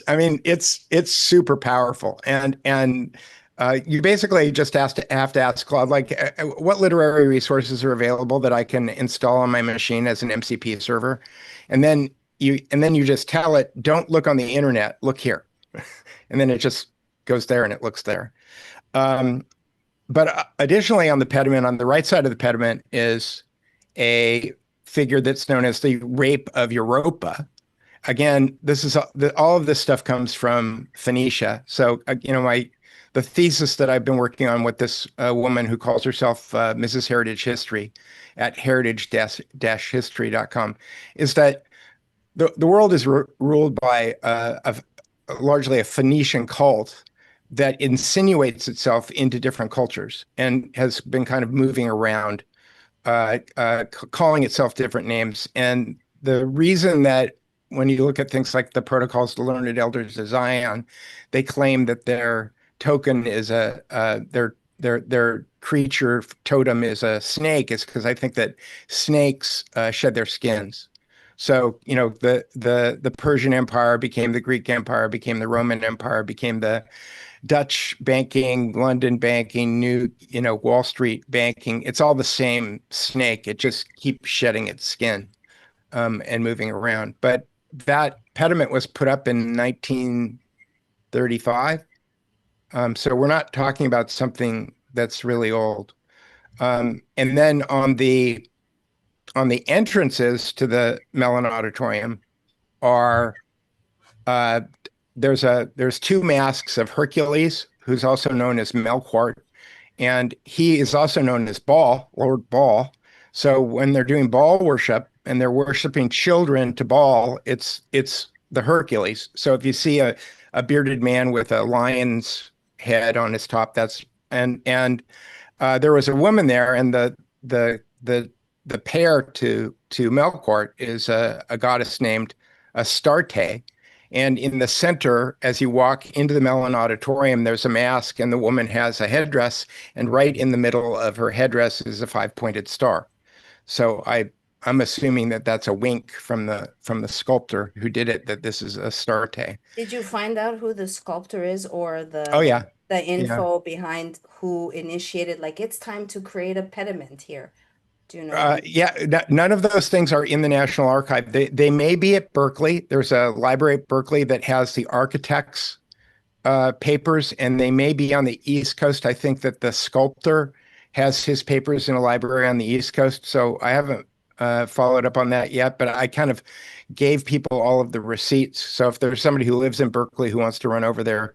I mean, it's super powerful. And you basically just have to ask Claude, like, what literary resources are available that I can install on my machine as an MCP server? And then you just tell it, don't look on the internet, look here. And then it just goes there and it looks there. But additionally, on the pediment, on the right side of the pediment is a figure that's known as the Rape of Europa. Again, this is all of this stuff comes from Phoenicia. So, the thesis that I've been working on with this woman who calls herself Mrs. Heritage History at heritage-history.com is that the world is ruled by largely a Phoenician cult that insinuates itself into different cultures and has been kind of moving around, calling itself different names. And the reason that when you look at things like the Protocols of the Learned Elders of Zion, they claim that their token is their creature totem is a snake, is because I think that snakes shed their skins. So, the Persian Empire became the Greek Empire, became the Roman Empire, became the Dutch banking, London banking, Wall Street banking. It's all the same snake. It just keeps shedding its skin and moving around. But that pediment was put up in 1935. So we're not talking about something that's really old. And then on the entrances to the Mellon Auditorium are there's two masks of Hercules, who's also known as Melkart, and he is also known as Baal, Lord Baal. So when they're doing Baal worship and they're worshiping children to Baal, it's the Hercules. So if you see a bearded man with a lion's head on his top, and there was a woman there, and the pair to Melkart is a goddess named Astarte. And in the center, as you walk into the Mellon Auditorium, there's a mask, and the woman has a headdress, and right in the middle of her headdress is a 5-pointed star. So I'm assuming that that's a wink from the sculptor who did it, that this is Astarte. Did you find out who the sculptor is, or the info behind who initiated, like, it's time to create a pediment here? Do you know? None of those things are in the National Archive. They may be at Berkeley. There's a library at Berkeley that has the architects' papers, and they may be on the East Coast. I think that the sculptor has his papers in a library on the East Coast. So I haven't followed up on that yet, but I kind of gave people all of the receipts. So if there's somebody who lives in Berkeley who wants to run over there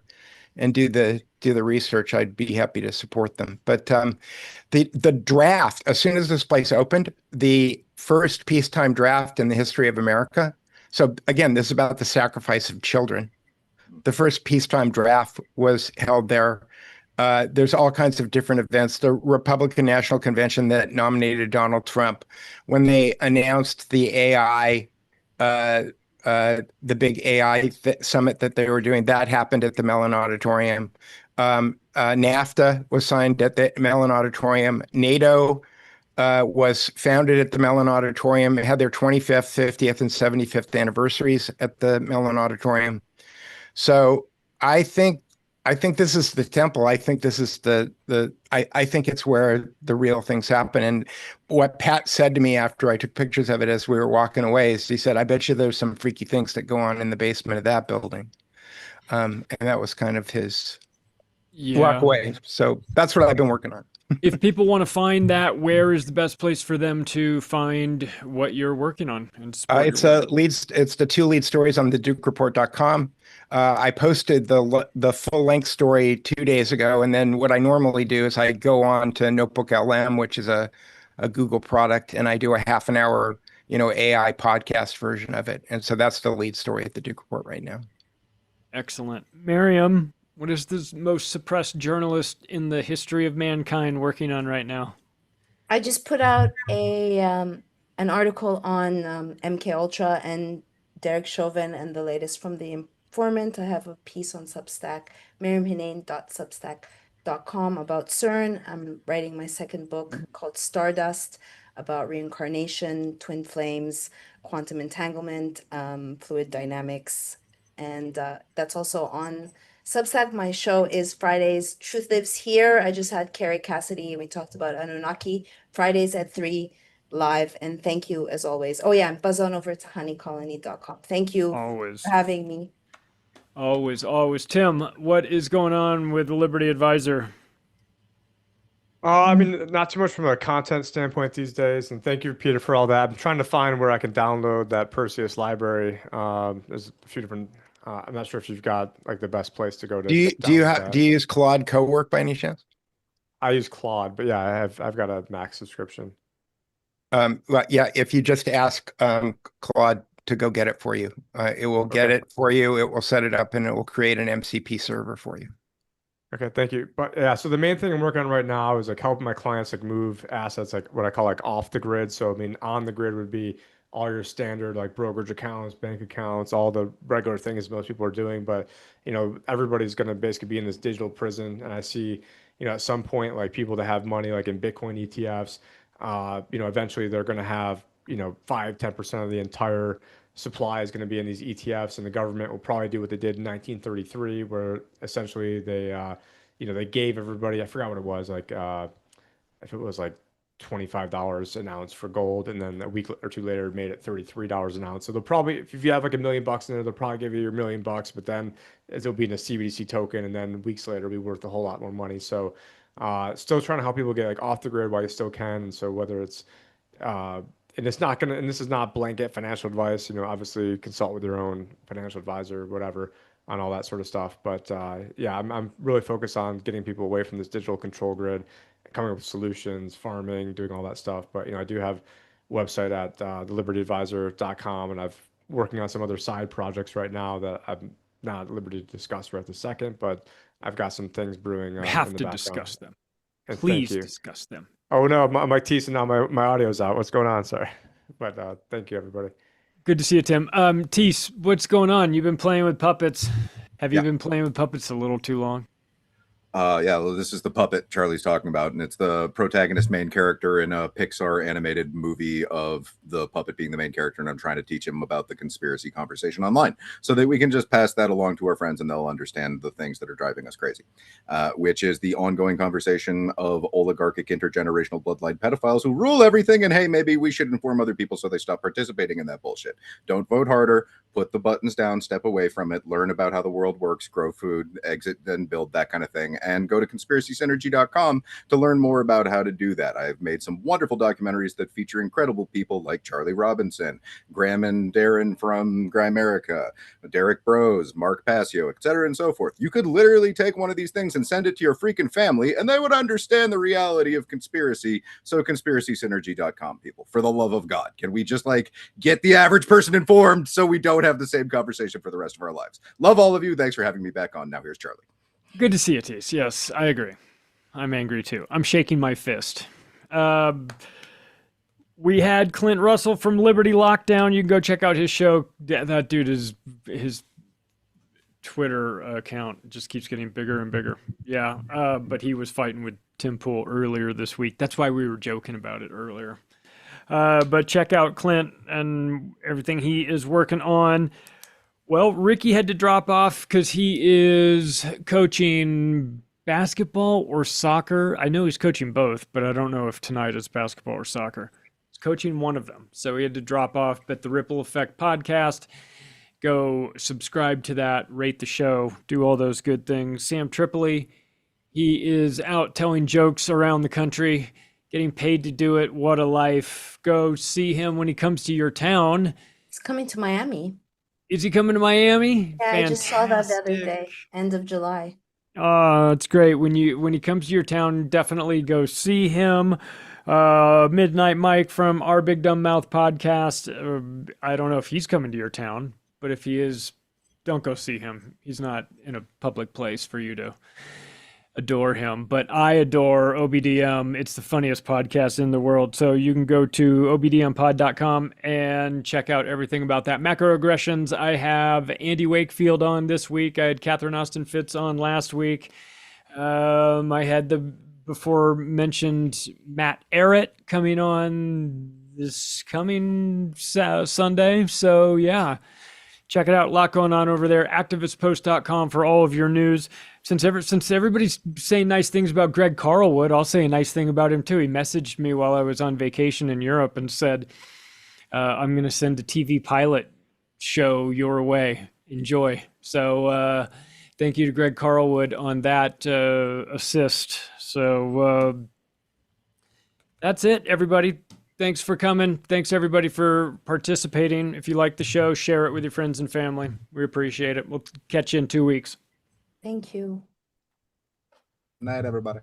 and do the research, I'd be happy to support them. But the draft, as soon as this place opened, the first peacetime draft in the history of America. So again, this is about the sacrifice of children. The first peacetime draft was held there. There's all kinds of different events. The Republican National Convention that nominated Donald Trump, when they announced the AI, the big AI summit that they were doing, that happened at the Mellon Auditorium. NAFTA was signed at the Mellon Auditorium. NATO was founded at the Mellon Auditorium. It had their 25th, 50th, and 75th anniversaries at the Mellon Auditorium. So I think this is the temple. I think this is I think it's where the real things happen. And what Pat said to me after I took pictures of it as we were walking away is he said, I bet you there's some freaky things that go on in the basement of that building. And that was kind of his walk away. So that's what I've been working on. If people want to find that, where is the best place for them to find what you're working on? And it's the two lead stories on thedukereport.com. I posted the full length story 2 days ago, and then what I normally do is I go on to Notebook LM, which is a Google product, and I do a half an hour, AI podcast version of it. And so that's the lead story at the Duke Report right now. Excellent. Maryam, what is the most suppressed journalist in the history of mankind working on right now? I just put out an article on MK Ultra and Derek Chauvin and the latest from the informant. I have a piece on Substack, maryamhenein.substack.com about CERN. I'm writing my second book called Stardust about reincarnation, twin flames, quantum entanglement, fluid dynamics, and that's also on Substack. My show is Fridays. Truth Lives Here. I just had Carrie Cassidy. We talked about Anunnaki. Fridays at 3 live. And thank you as always. Oh yeah, and buzz on over to honeycolony.com. Thank you Always. for having me. Always, always. Tim, what is going on with the Liberty Advisor? I mean, not too much from a content standpoint these days. And thank you, Peter, for all that. I'm trying to find where I can download that Perseus library. There's a few different. I'm not sure if you've got like the best place to go to. Do you use Claude Cowork by any chance? I use Claude, but yeah, I've got a Mac subscription. Well, yeah, if you just ask Claude to go get it for you, it will get it for you. It will set it up, and it will create an MCP server for you. Okay, thank you. But yeah, so the main thing I'm working on right now is like helping my clients like move assets, like what I call like off the grid. So I mean, on the grid would be all your standard like brokerage accounts, bank accounts, all the regular things most people are doing. But everybody's going to basically be in this digital prison. And I see, at some point, like people that have money like in Bitcoin ETFs, eventually they're going to have 5-10% of the entire supply is going to be in these ETFs, and the government will probably do what they did in 1933, where essentially they gave everybody, I forgot what it was, like if it was like $25 an ounce for gold, and then a week or two later made it $33 an ounce. So they'll probably, if you have like $1 million in there, they'll probably give you your $1 million, but then it'll be in a CBDC token, and then weeks later it'll be worth a whole lot more money. So still trying to help people get like off the grid while you still can. And so whether it's and this is not blanket financial advice, obviously consult with your own financial advisor or whatever on all that sort of stuff. But yeah, I'm really focused on getting people away from this digital control grid, coming up with solutions, farming, doing all that stuff. But, I do have a website at thelibertyadvisor.com, and I'm working on some other side projects right now that I'm not at liberty to discuss right this second, but I've got some things brewing. We have in the to background. Discuss them. And Please thank you. discuss them. Oh no, my Teace and now my audio's out. What's going on? Sorry, but thank you everybody. Good to see you, Tim. Teace, what's going on? You've been playing with puppets. Have you been playing with puppets a little too long? Yeah, well, this is the puppet Charlie's talking about, and it's the protagonist main character in a Pixar animated movie of the puppet being the main character, and I'm trying to teach him about the conspiracy conversation online so that we can just pass that along to our friends and they'll understand the things that are driving us crazy, which is the ongoing conversation of oligarchic intergenerational bloodline pedophiles who rule everything, and hey, maybe we should inform other people so they stop participating in that bullshit. Don't vote harder, put the buttons down, step away from it, learn about how the world works, grow food, exit, then build, that kind of thing. And go to conspiracysynergy.com to learn more about how to do that. I've made some wonderful documentaries that feature incredible people like Charlie Robinson, Graham and Darren from Grimerica, Derek Bros, Mark Passio, etc., and so forth. You could literally take one of these things and send it to your freaking family, and they would understand the reality of conspiracy. So conspiracysynergy.com, people. For the love of God, can we just get the average person informed so we don't have the same conversation for the rest of our lives? Love all of you. Thanks for having me back on. Now here's Charlie. Good to see you, Teace. Yes, I agree. I'm angry too. I'm shaking my fist. We had Clint Russell from Liberty Lockdown. You can go check out his show. That dude is, his Twitter account just keeps getting bigger and bigger. Yeah, but he was fighting with Tim Pool earlier this week. That's why we were joking about it earlier. But check out Clint and everything he is working on. Well, Ricky had to drop off because he is coaching basketball or soccer. I know he's coaching both, but I don't know if tonight is basketball or soccer. He's coaching one of them. So he had to drop off. But the Ripple Effect podcast, go subscribe to that, rate the show, do all those good things. Sam Tripoli, he is out telling jokes around the country, getting paid to do it. What a life. Go see him when he comes to your town. He's coming to Miami. Is he coming to Miami? Yeah, I just saw that the other Fantastic. day, end of July. It's great when he comes to your town. Definitely go see him. Midnight Mike from our Big Dumb Mouth podcast. I don't know if he's coming to your town, but if he is, don't go see him. He's not in a public place for you to adore him. But I adore OBDM. It's the funniest podcast in the world. So you can go to obdmpod.com and check out everything about that. Macroaggressions, I have Andy Wakefield on this week. I had Catherine Austin Fitz on last week. I had the before mentioned Matt Arrett coming on this coming Sunday. So yeah, check it out. A lot going on over there. Activistpost.com for all of your news. Since everybody's saying nice things about Greg Carlwood, I'll say a nice thing about him too. He messaged me while I was on vacation in Europe and said, I'm going to send a TV pilot show your way. Enjoy. So thank you to Greg Carlwood on that assist. So that's it, everybody. Thanks for coming. Thanks, everybody, for participating. If you like the show, share it with your friends and family. We appreciate it. We'll catch you in 2 weeks. Thank you. Night, everybody.